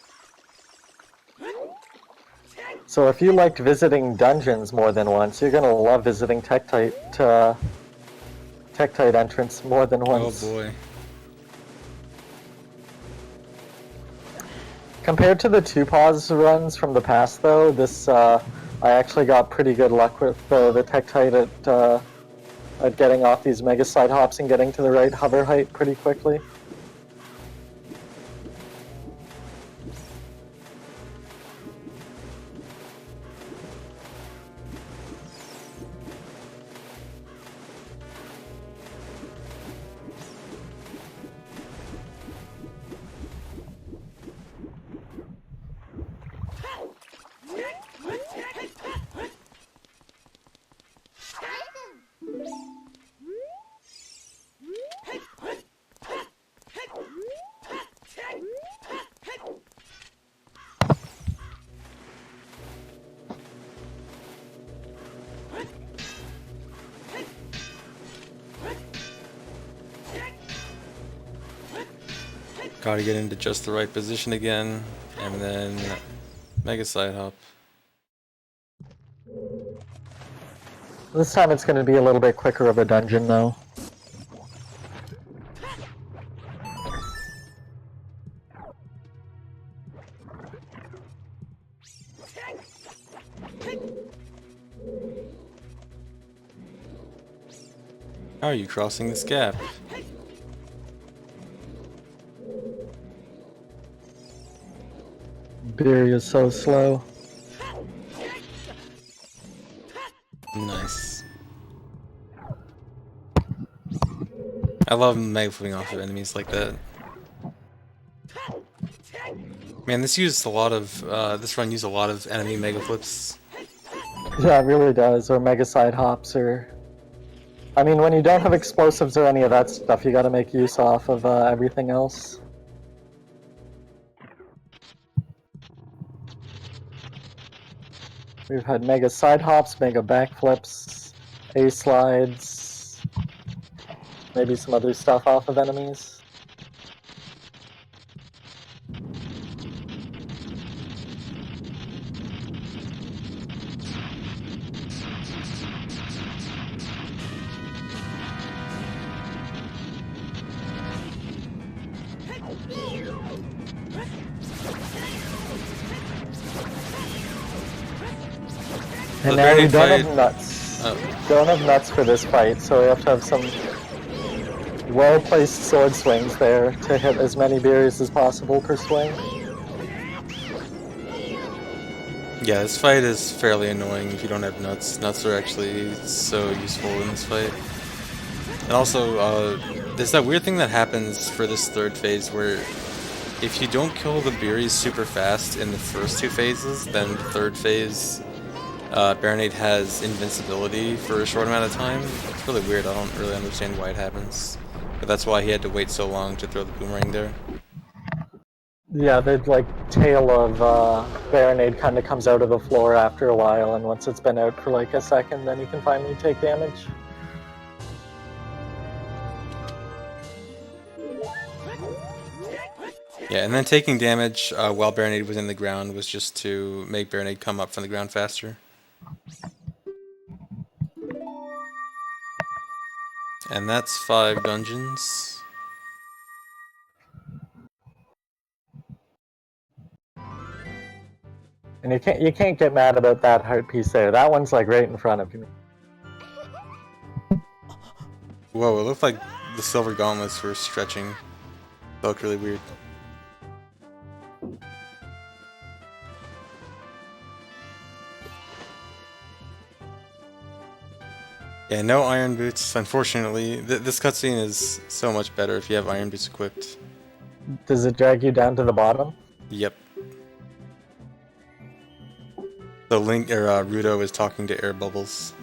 So if you liked visiting dungeons more than once, you're gonna love visiting Tektite entrance more than once. Oh boy. Compared to the 2-pause runs from the past, though, this I actually got pretty good luck with the Tektite at getting off these mega side hops and getting to the right hover height pretty quickly. Gotta get into just the right position again, and then mega side hop. This time it's going to be a little bit quicker of a dungeon, though. How are you crossing this gap? Beery is so slow. Nice. I love mega flipping off of enemies like that. Man, this used a lot of this run used a lot of enemy mega flips. Yeah, it really does. Or mega side hops, or... I mean, when you don't have explosives or any of that stuff, you gotta make use off of everything else. We've had mega side hops, mega backflips, A-slides, maybe some other stuff off of enemies. And Was now there we any don't fight- have nuts. Oh. Don't have nuts for this fight, so we have to have some well-placed sword swings there to hit as many berries as possible per swing. Yeah, this fight is fairly annoying if you don't have nuts. Nuts are actually so useful in this fight. And also, there's that weird thing that happens for this third phase where if you don't kill the berries super fast in the first two phases, then the third phase, Baronade has invincibility for a short amount of time. It's really weird, I don't really understand why it happens. But that's why he had to wait so long to throw the boomerang there. Yeah, the like tail of Baronade kind of comes out of the floor after a while, and once it's been out for like a second, then you can finally take damage. Yeah, and then taking damage while Baronade was in the ground was just to make Baronade come up from the ground faster. And that's 5 dungeons. And you can't get mad about that heart piece there. That one's like right in front of you. Whoa, it looked like the silver gauntlets were stretching. It looked really weird. Yeah, no iron boots, unfortunately. This cutscene is so much better if you have iron boots equipped. Does it drag you down to the bottom? Yep. So Link, or Rudo is talking to air bubbles.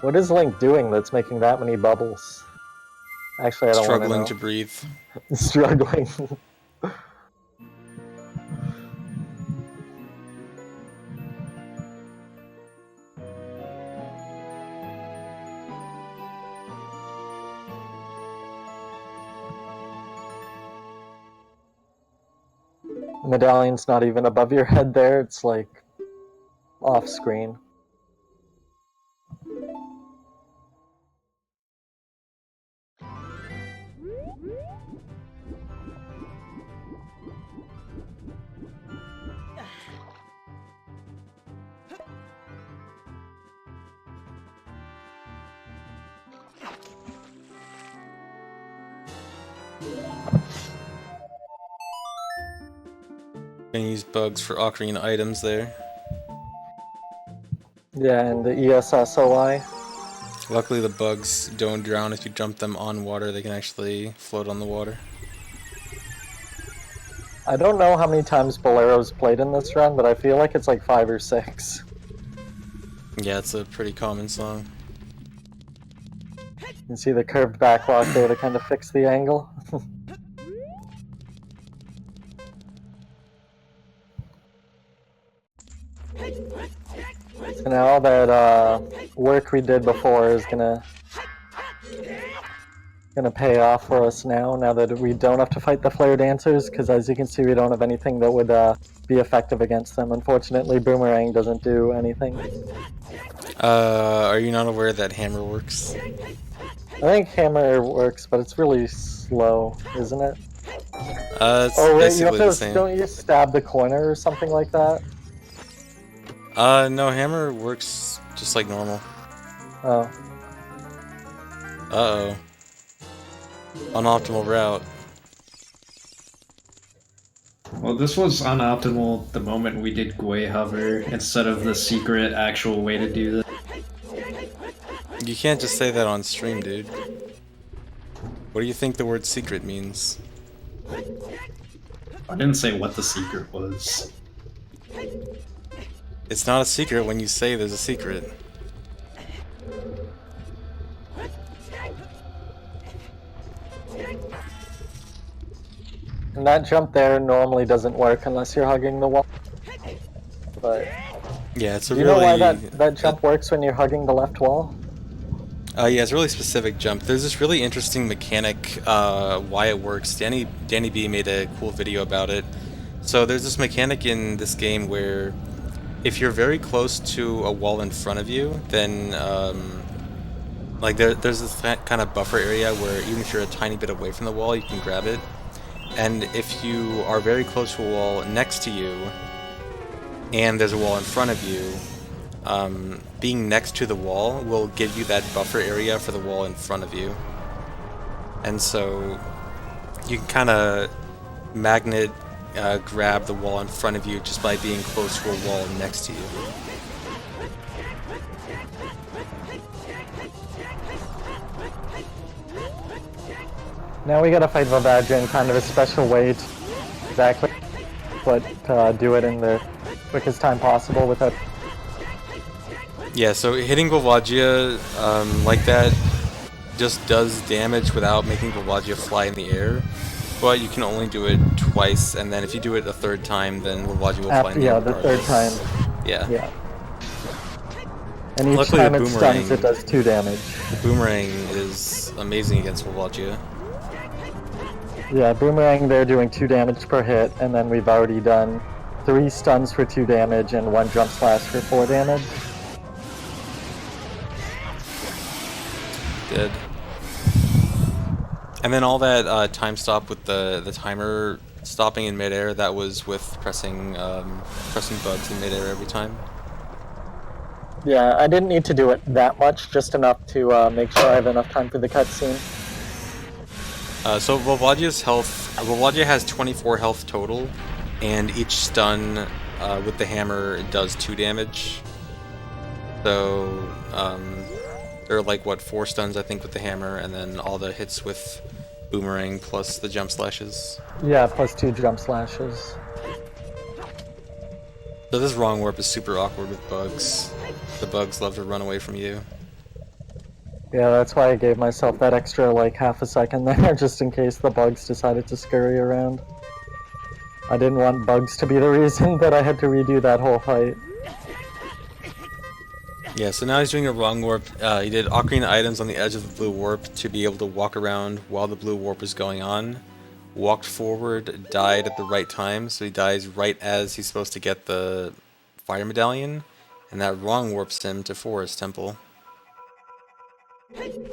What is Link doing that's making that many bubbles? Actually, I don't want to know. Struggling to breathe. Struggling. Medallion's not even above your head there, it's like off screen. Gonna use bugs for Ocarina items there. Yeah, and the ESSOI. Luckily the bugs don't drown if you jump them on water, they can actually float on the water. I don't know how many times Bolero's played in this run, but I feel like it's like 5 or 6. Yeah, it's a pretty common song. You can see the curved backlock there to kind of fix the angle. So now all that work we did before is gonna pay off for us now that we don't have to fight the flare dancers, because as you can see we don't have anything that would be effective against them. Unfortunately, Boomerang doesn't do anything. Are you not aware that hammer works? I think hammer works, but it's really slow, isn't it? It's oh wait, basically the same. don't you stab the corner or something like that? No, hammer works just like normal. Oh. Uh-oh. Unoptimal route. Well, this was unoptimal the moment we did Gwei Hover instead of the secret actual way to do this. You can't just say that on stream, dude. What do you think the word secret means? I didn't say what the secret was. It's not a secret when you say there's a secret. And that jump there normally doesn't work unless you're hugging the wall. But yeah, it's a do you know why that jump works when you're hugging the left wall? Yeah, it's a really specific jump. There's this really interesting mechanic, why it works. Danny B made a cool video about it. So there's this mechanic in this game where if you're very close to a wall in front of you, then like there's this kind of buffer area where even if you're a tiny bit away from the wall, you can grab it. And if you are very close to a wall next to you, and there's a wall in front of you, being next to the wall will give you that buffer area for the wall in front of you. And so you can kind of magnet grab the wall in front of you just by being close to a wall next to you. Now we gotta fight Vivadra in kind of a special way to exactly do it in the quickest time possible without... Yeah, so hitting Volvagia like that just does damage without making Volvagia fly in the air, but you can only do it twice, and then if you do it a third time, then Volvagia will fly in the air. Yeah, the third time. Yeah. Yeah. And each Luckily, time the it stuns, it does 2 damage. The boomerang is amazing against Volvagia. Yeah, boomerang, they're doing 2 damage per hit, and then we've already done 3 stuns for 2 damage and 1 jump slash for 4 damage. Good. And then all that time stop with the timer stopping in midair, that was with pressing bugs in midair every time. Yeah, I didn't need to do it that much, just enough to make sure I have enough time for the cutscene. So Volvagia has 24 health total, and each stun with the hammer does 2 damage. So there are like, what, 4 stuns I think with the hammer, and then all the hits with boomerang plus the jump slashes. Yeah, plus 2 jump slashes. So this wrong warp is super awkward with bugs. The bugs love to run away from you. Yeah, that's why I gave myself that extra, like, half a second there, just in case the bugs decided to scurry around. I didn't want bugs to be the reason that I had to redo that whole fight. Yeah, so now he's doing a wrong warp. He did Ocarina items on the edge of the blue warp to be able to walk around while the blue warp is going on. Walked forward, died at the right time, so he dies right as he's supposed to get the fire medallion, and that wrong warps him to Forest Temple. And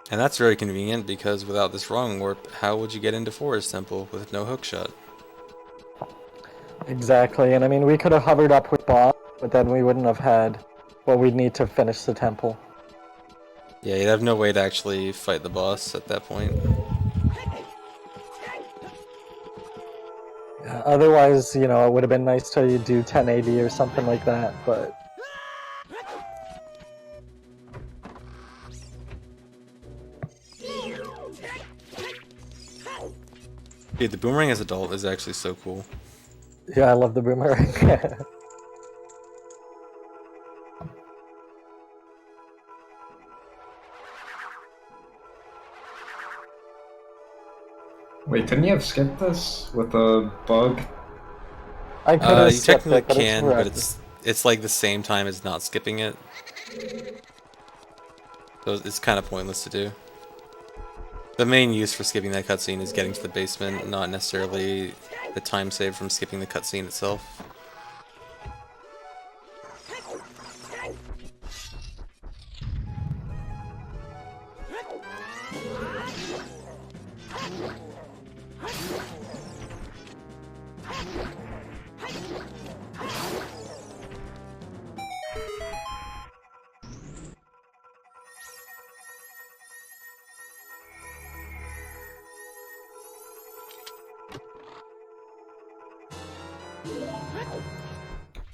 that's very convenient, because without this wrong warp, how would you get into Forest Temple with no hookshot? Exactly, and I mean, we could have hovered up with boss, but then we wouldn't have had what we'd need to finish the temple. Yeah, you'd have no way to actually fight the boss at that point. Yeah, otherwise, you know, it would have been nice to do 1080 or something like that, but... Dude, the boomerang as adult is actually so cool. Yeah, I love the boomerang. Wait, couldn't you have skipped this with a bug? I could have You skipped technically it, but can, but it's it's like the same time as not skipping it. So it's kind of pointless to do. The main use for skipping that cutscene is getting to the basement, not necessarily the time saved from skipping the cutscene itself.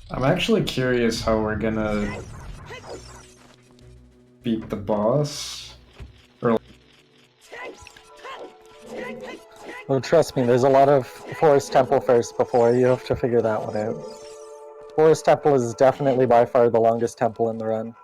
I'm actually curious how we're gonna beat the boss. Well, trust me, there's a lot of Forest Temple first before you have to figure that one out. Forest Temple is definitely by far the longest temple in the run.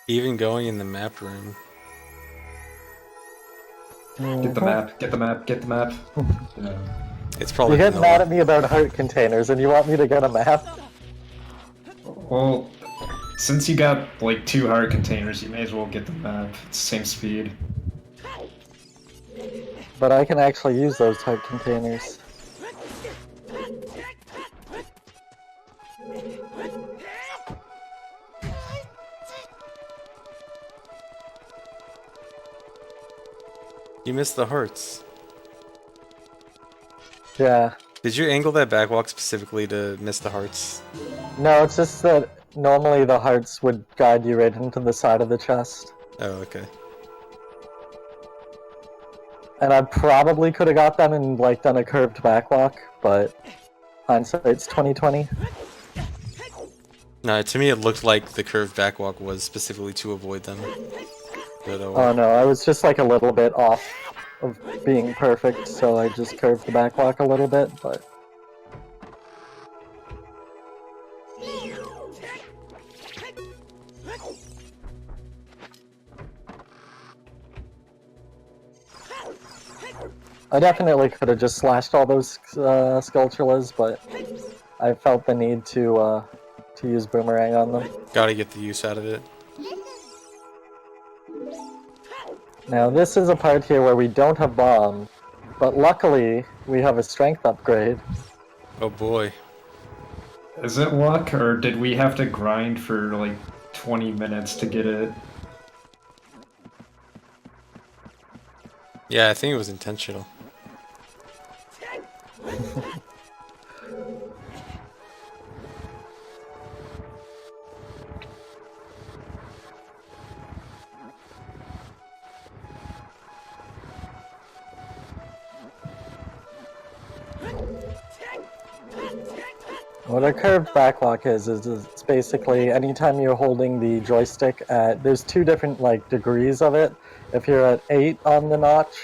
Even going in the map room. Get the map, get the map, get the map. Yeah. It's probably You get vanilla. mad at me about heart containers and you want me to get a map? Well, since you got like 2 heart containers, you may as well get the map. It's the same speed. But I can actually use those type containers. You missed the hearts. Yeah. Did you angle that backwalk specifically to miss the hearts? No, it's just that normally the hearts would guide you right into the side of the chest. Oh, okay. And I probably could have got them and like done a curved backwalk, but hindsight's 2020. No, to me it looked like the curved backwalk was specifically to avoid them. But, Oh no, I was just like a little bit off of being perfect, so I just curved the backwalk a little bit, but... I definitely could have just slashed all those Skulltulas, but I felt the need to use Boomerang on them. gotta get the use out of it. Now this is a part here where we don't have Bomb, but luckily we have a Strength upgrade. Oh boy. Is it luck, or did we have to grind for like 20 minutes to get it? Yeah, I think it was intentional. What a curved backwalk is it's basically anytime you're holding the joystick at, there's 2 different like degrees of it. If you're at 8 on the notch,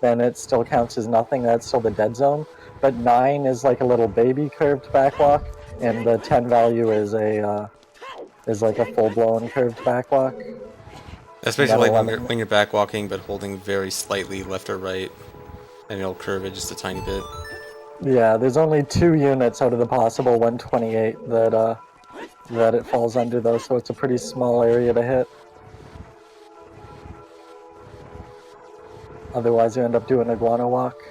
then it still counts as nothing, that's still the dead zone. But 9 is like a little baby curved backwalk, and the 10 value is like a full-blown curved backwalk. That's basically like when you're backwalking but holding very slightly left or right, and it'll curve it just a tiny bit. Yeah, there's only 2 units out of the possible 128 that it falls under though, so it's a pretty small area to hit. Otherwise you end up doing Iguana Walk.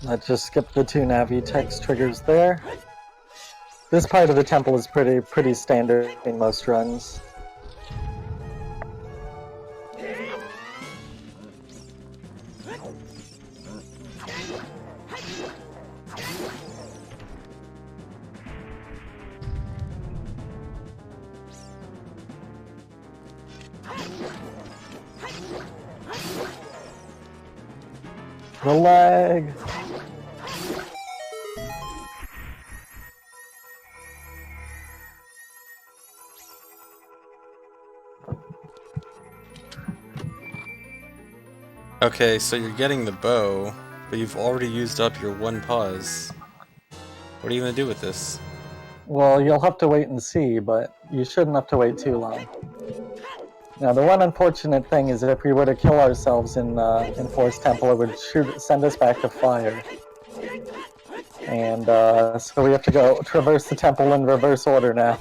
Let's just skip the 2 Navi text triggers there. This part of the temple is pretty standard in most runs. The lag! Okay, so you're getting the bow, but you've already used up your 1 pause. What are you gonna do with this? Well, you'll have to wait and see, but you shouldn't have to wait too long. Now, the one unfortunate thing is that if we were to kill ourselves in Forest Temple, it would send us back to fire. And so we have to go traverse the temple in reverse order now.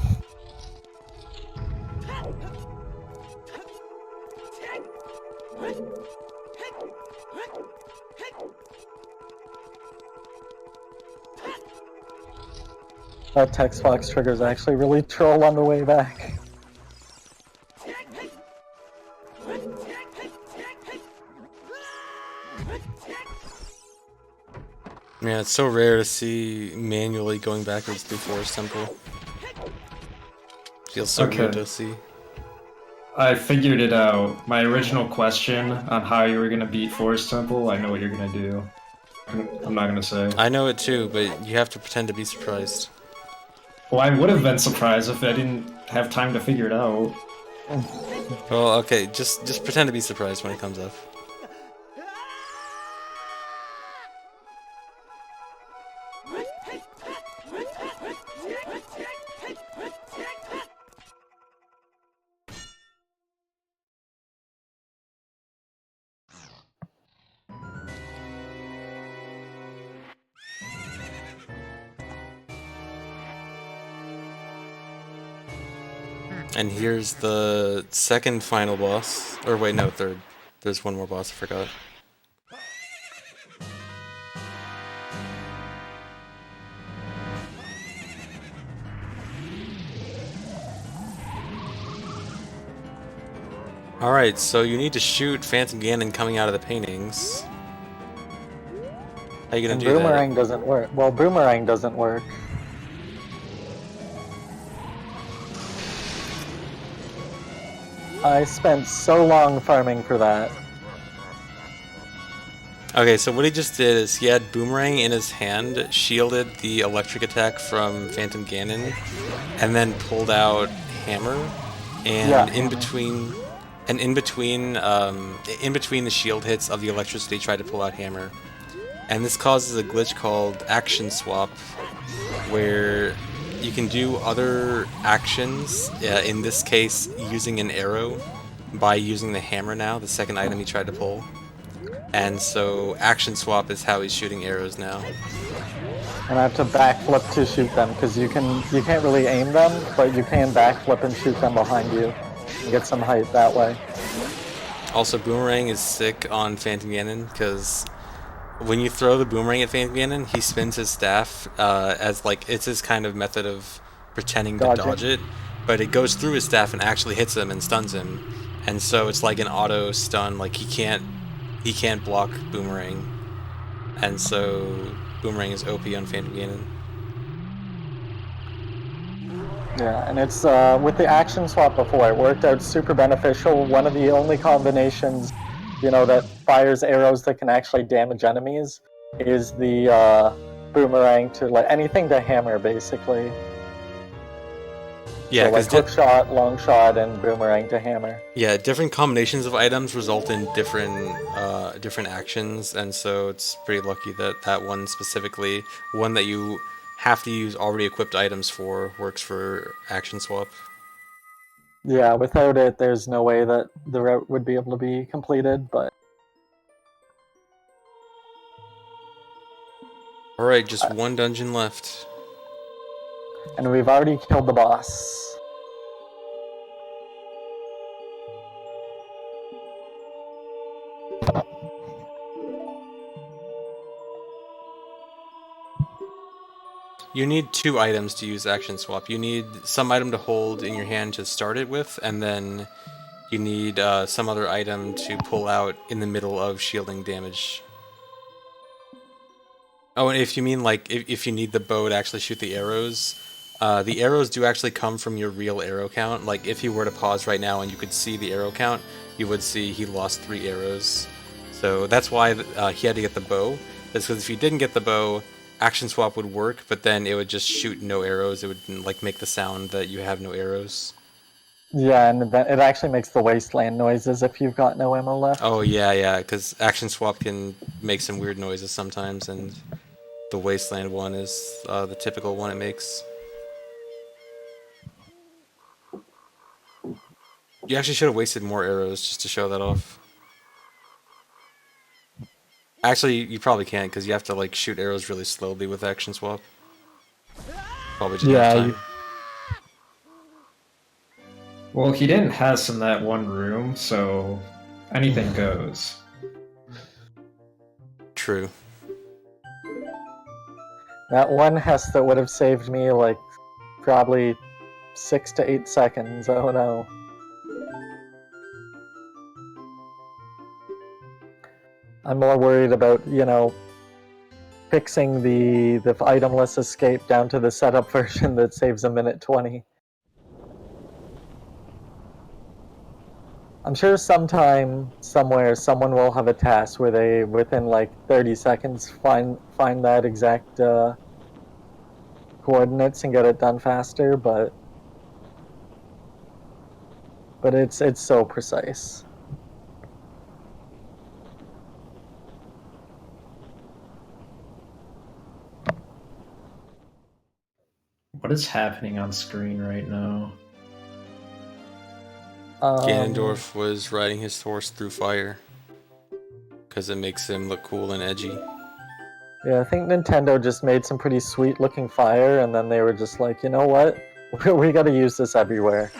That text box trigger is actually really troll on the way back. Yeah, it's so rare to see manually going backwards through Forest Temple. Feels so good to see. I figured it out. My original question on how you were gonna beat Forest Temple, I know what you're gonna do. I'm not gonna say. I know it too, but you have to pretend to be surprised. Well, I would have been surprised if I didn't have time to figure it out. Well, okay, just pretend to be surprised when it comes up. And here's the second final boss. Or wait, no, third. There's one more boss, I forgot. Alright, so you need to shoot Phantom Ganon coming out of the paintings. How you gonna And do boomerang that? doesn't work. Well, boomerang doesn't work. I spent so long farming for that. Okay, so what he just did is he had Boomerang in his hand, shielded the electric attack from Phantom Ganon, and then pulled out Hammer, and Yeah, in Hammer. between, in between the shield hits of the electricity, he tried to pull out Hammer, and this causes a glitch called Action Swap, where you can do other actions. In this case, using an arrow by using the hammer now, the second item he tried to pull. And so Action Swap is how he's shooting arrows now. And I have to backflip to shoot them because you can't really aim them, but you can backflip and shoot them behind you and get some height that way. Also, Boomerang is sick on Phantom Ganon because when you throw the boomerang at Phantom Ganon, he spins his staff as like it's his kind of method of pretending to Dodging. dodge it, but it goes through his staff and actually hits him and stuns him, and so it's like an auto stun. Like he can't block Boomerang, and so Boomerang is OP on Phantom Ganon. Yeah, and it's with the action swap before, it worked out super beneficial. One of the only combinations, that fires arrows that can actually damage enemies is the boomerang to anything to hammer, basically. Yeah, so like because hook shot, long shot, and boomerang to hammer. yeah, different combinations of items result in different actions, and so it's pretty lucky that that one specifically, one that you have to use already equipped items for, works for Action Swap. Yeah, without it, there's no way that the route would be able to be completed, but Alright, just one dungeon left. and we've already killed the boss. You need two items to use Action Swap. You need some item to hold in your hand to start it with, and then you need some other item to pull out in the middle of shielding damage. Oh, and if you mean like if you need the bow to actually shoot the arrows do actually come from your real arrow count. Like if you were to pause right now and you could see the arrow count, you would see he lost 3 arrows. So that's why he had to get the bow. That's because if you didn't get the bow, Action Swap would work, but then it would just shoot no arrows. It would like make the sound that you have no arrows. Yeah, and then it actually makes the wasteland noises if you've got no ammo left. Oh yeah, because Action Swap can make some weird noises sometimes, and the Wasteland one is the typical one it makes. You actually should have wasted more arrows just to show that off. Actually, you probably can't because you have to like shoot arrows really slowly with Action Swap. Probably didn't have time. Well, he didn't has in that one room, so anything goes. True. That one Hesta would have saved me like probably 6 to 8 seconds. Oh no. I'm more worried about, fixing the itemless escape down to the setup version that saves a minute 20. I'm sure sometime, somewhere, someone will have a task where they, within like 30 seconds, find that exact coordinates and get it done faster, but it's so precise. What is happening on screen right now? Ganondorf was riding his horse through fire because it makes him look cool and edgy. Yeah, I think Nintendo just made some pretty sweet looking fire, and then they were just like, you know what? We gotta use this everywhere.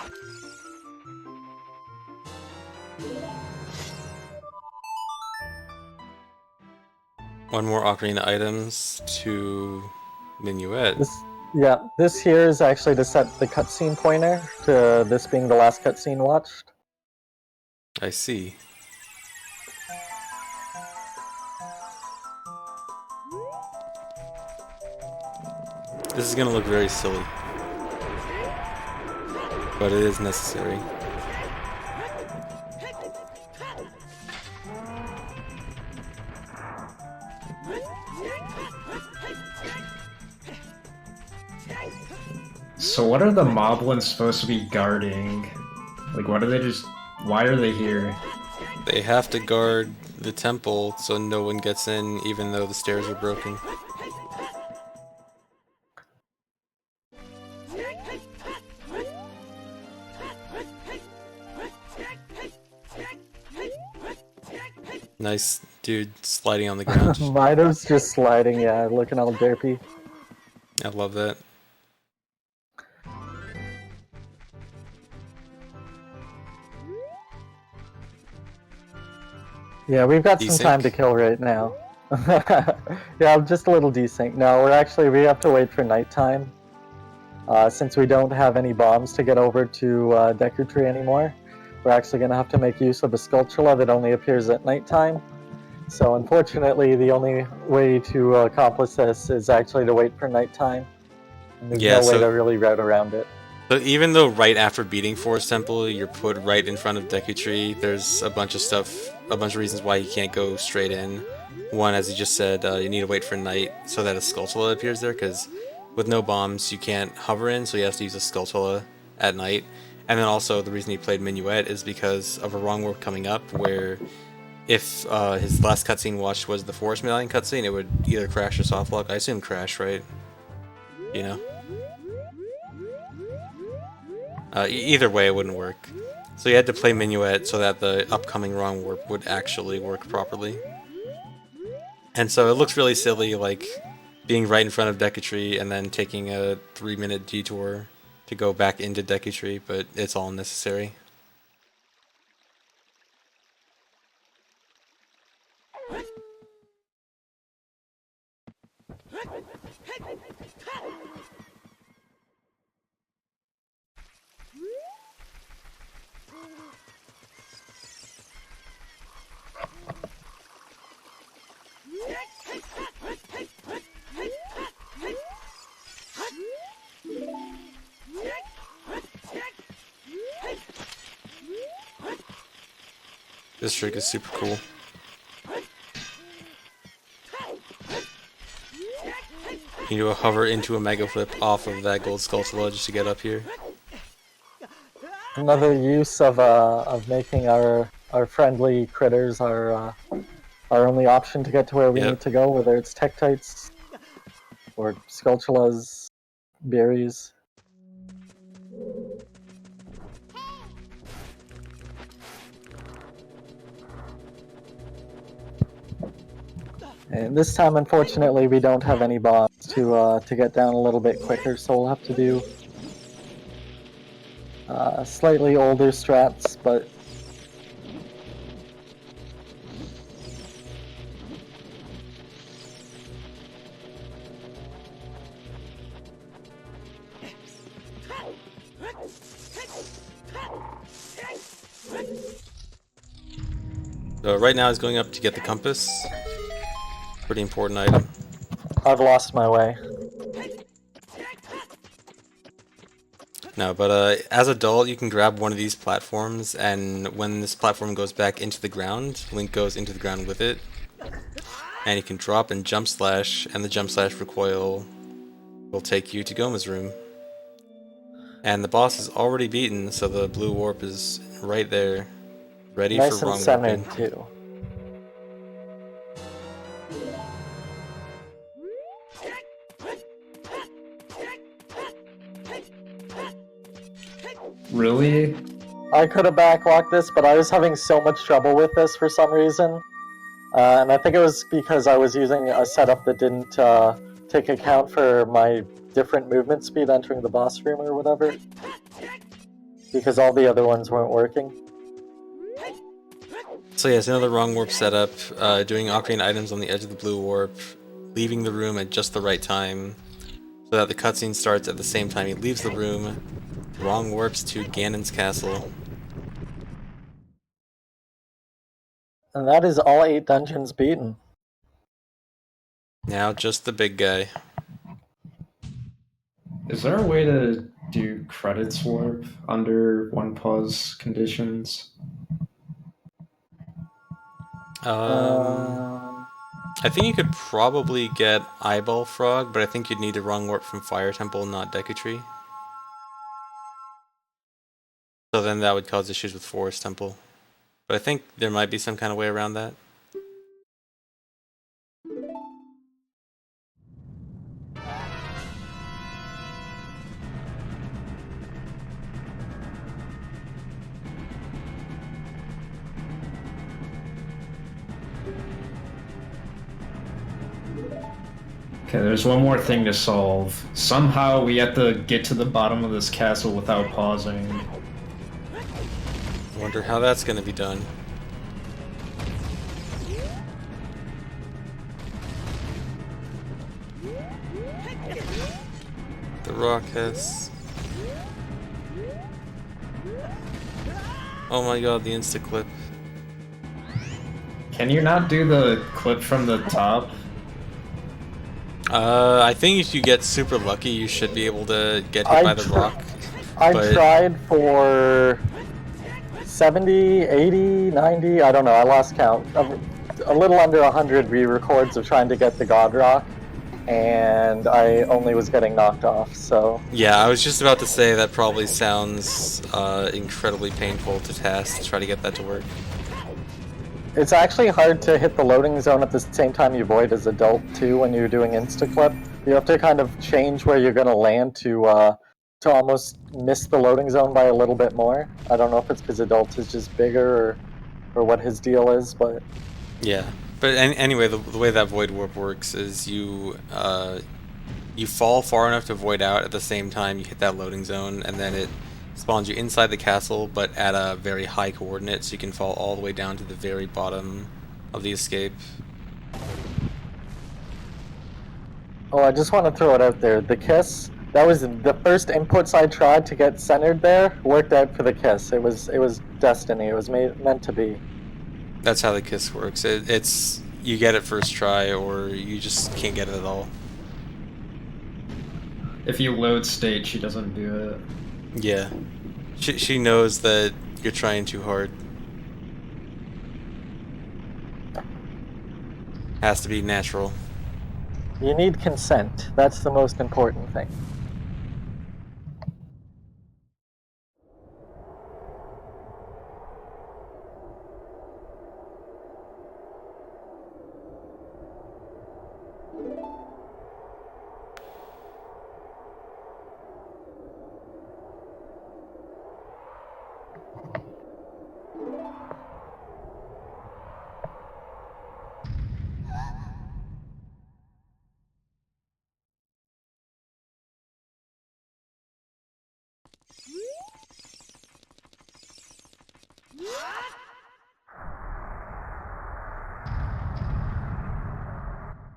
One more Ocarina items to Minuet. This here is actually to set the cutscene pointer to this being the last cutscene watched. I see. This is gonna look very silly, but it is necessary. So what are the moblins supposed to be guarding? Like, what are they just... Why are they here? They have to guard the temple so no one gets in, even though the stairs are broken. Nice dude sliding on the ground. Mido's just sliding, yeah, looking all derpy. I love that. Yeah, we've got Desync? some time to kill right now. Yeah, just a little desync. No, we have to wait for nighttime. Since we don't have any bombs to get over to Deku Tree anymore, we're actually going to have to make use of a Skulltula that only appears at nighttime. So unfortunately, the only way to accomplish this is actually to wait for nighttime. And there's no way to really route around it. So even though right after beating Forest Temple, you're put right in front of Deku Tree, there's a bunch of reasons why you can't go straight in. One, as you just said, you need to wait for night so that a Skulltula appears there, because with no bombs, you can't hover in, so you have to use a Skulltula at night. And then also, the reason he played Minuet is because of a wrong work coming up, where if his last cutscene watched was the Forest Medallion cutscene, it would either crash or softlock. I assume crash, right? You know? Either way, it wouldn't work. So you had to play Minuet so that the upcoming wrong warp would actually work properly. And so it looks really silly, like being right in front of Deku Tree and then taking a 3-minute detour to go back into Deku Tree, but it's all necessary. This trick is super cool. You do a hover into a Mega Flip off of that gold Skulltula just to get up here. Another use of making our friendly critters our only option to get to where we need to go, whether it's Tektites or Skulltulas, berries. And this time, unfortunately, we don't have any bombs to get down a little bit quicker, so we'll have to do slightly older strats, but right now, he's going up to get the compass. Pretty important item. I've lost my way. No, but as a adult, you can grab one of these platforms, and when this platform goes back into the ground, Link goes into the ground with it. And you can drop and jump slash, and the jump slash recoil will take you to Goma's room. And the boss is already beaten, so the blue warp is right there, ready Nice for and wrong centered warping. too. Really? I could have backwalked this, but I was having so much trouble with this for some reason. And I think it was because I was using a setup that didn't take account for my different movement speed entering the boss room or whatever. Because all the other ones weren't working. So yeah, it's another wrong warp setup, doing Ocarina items on the edge of the blue warp, leaving the room at just the right time, so that the cutscene starts at the same time he leaves the room. Wrong warps to Ganon's castle. And that is all 8 dungeons beaten. Now just the big guy. Is there a way to do credits warp under one pause conditions? I think you could probably get Eyeball Frog, but I think you'd need a wrong warp from Fire Temple, not Deku Tree. So then that would cause issues with Forest Temple. But I think there might be some kind of way around that. Okay, there's one more thing to solve. Somehow we have to get to the bottom of this castle without pausing. Wonder how that's gonna be done. The rock has... Oh my god, the insta-clip. Can you not do the clip from the top? I think if you get super lucky, you should be able to get hit by the rock. I but- tried for 70, 80, 90, I don't know, I lost count. A little under 100 re-records of trying to get the God Rock, and I only was getting knocked off, so... Yeah, I was just about to say that probably sounds incredibly painful to task to try to get that to work. It's actually hard to hit the loading zone at the same time you void as adult too when you're doing insta-clip. You have to kind of change where you're going to land to almost miss the loading zone by a little bit more. I don't know if it's because adult is just bigger or what his deal is, but... Yeah, but anyway, the way that void warp works is you fall far enough to void out at the same time you hit that loading zone, and then it spawns you inside the castle, but at a very high coordinate, so you can fall all the way down to the very bottom of the escape. Oh, I just want to throw it out there. The kiss, that was the first inputs I tried to get centered there, worked out for the kiss. It was destiny. It was meant to be. That's how the kiss works. It's you get it first try, or you just can't get it at all. If you load state, she doesn't do it. Yeah. She knows that you're trying too hard. Has to be natural. You need consent. That's the most important thing.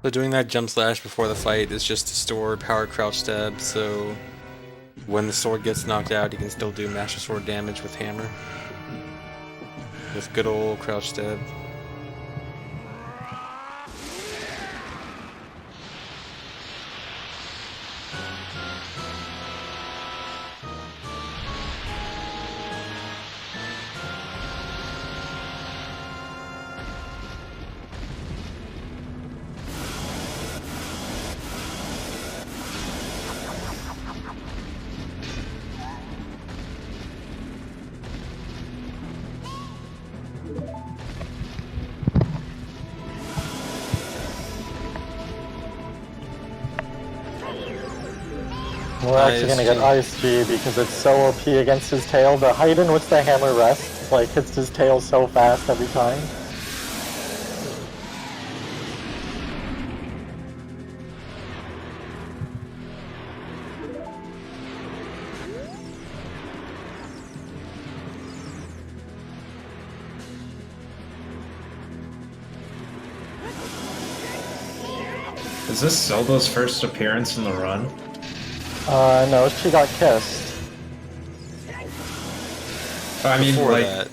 So doing that jump slash before the fight is just to store power crouch stab, so when the sword gets knocked out, you can still do master sword damage with hammer. With good old crouch stab. We're actually gonna get Ice G because it's so OP against his tail. The height in which the hammer rests, like, hits his tail so fast every time. Is this Zelda's first appearance in the run? No, she got kissed. I mean, Before like, that.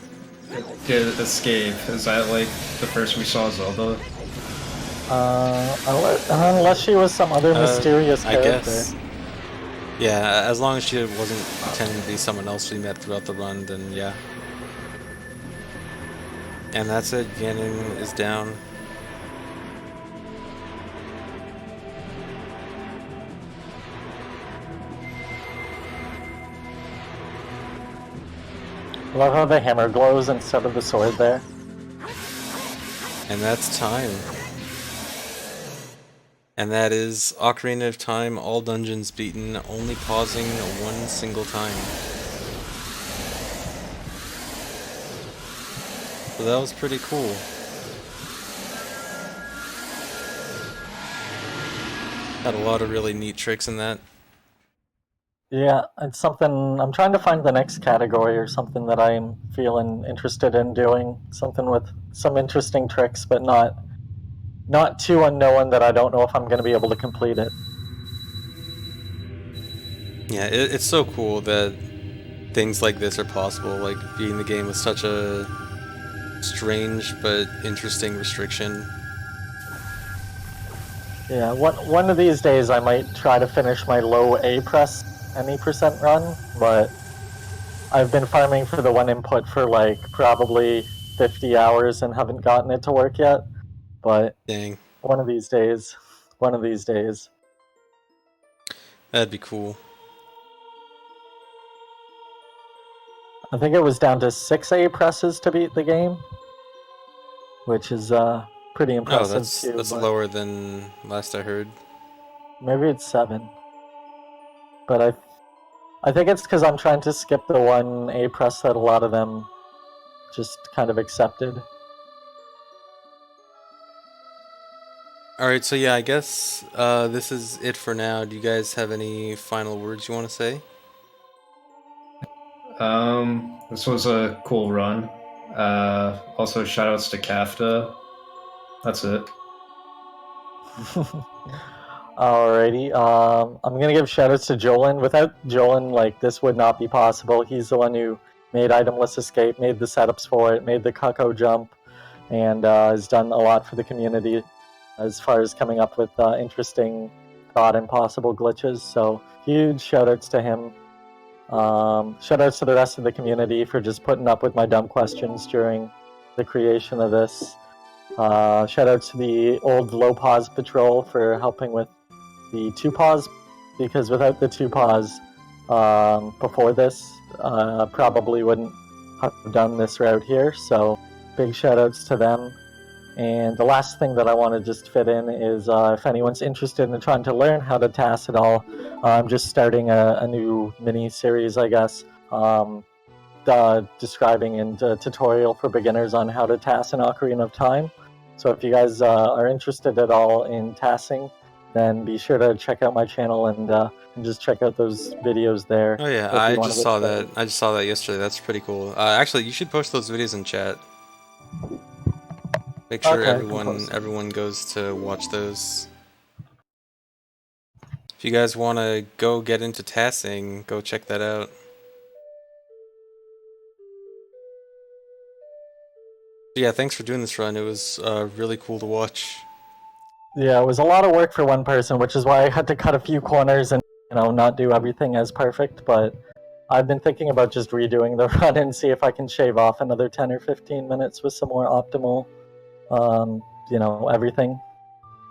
did Escape, is that, like, the first we saw Zelda? Unless she was some other mysterious character. I guess. Yeah, as long as she wasn't pretending to be someone else we met throughout the run, then yeah. And that's it, Ganon is down. I love how the hammer glows instead of the sword there. And that's time. And that is Ocarina of Time, all dungeons beaten, only pausing one single time. So that was pretty cool. Had a lot of really neat tricks in that. Yeah, it's something, I'm trying to find the next category or something that I'm feeling interested in doing. Something with some interesting tricks, but not too unknown that I don't know if I'm going to be able to complete it. Yeah, it's so cool that things like this are possible, like beating the game with such a strange but interesting restriction. Yeah, one of these days I might try to finish my low A press any percent run, but I've been farming for the one input for like probably 50 hours and haven't gotten it to work yet. But Dang. one of these days. That'd be cool. I think it was down to 6A presses to beat the game, which is pretty impressive too. That's lower than last I heard. Maybe it's 7. But I think it's because I'm trying to skip the 1A press that a lot of them just kind of accepted. Alright, so yeah, I guess this is it for now. Do you guys have any final words you want to say? This was a cool run. Also, shoutouts to Kafta. That's it. Alrighty, I'm gonna give shoutouts to Jolan. Without Jolan, like, this would not be possible. He's the one who made Itemless Escape, made the setups for it, made the Cuckoo jump, and has done a lot for the community as far as coming up with interesting, thought impossible glitches. So huge shoutouts to him. Shoutouts to the rest of the community for just putting up with my dumb questions during the creation of this. Shoutouts to the old low pause patrol for helping with the 2 pause, because without the 2 pause before this, probably wouldn't have done this route here. So big shoutouts to them. And the last thing that I want to just fit in is if anyone's interested in trying to learn how to TAS at all, I'm just starting a new mini-series, I guess, describing and tutorial for beginners on how to TAS in Ocarina of Time. So if you guys are interested at all in TASing, then be sure to check out my channel and just check out those videos there. Oh yeah, I just saw that. I just saw that yesterday. That's pretty cool. Actually, you should post those videos in chat. Make sure everyone goes to watch those. If you guys want to go get into TASing, go check that out. Yeah, thanks for doing this run. It was really cool to watch. Yeah, it was a lot of work for one person, which is why I had to cut a few corners and, not do everything as perfect. But I've been thinking about just redoing the run and see if I can shave off another 10 or 15 minutes with some more optimal, everything.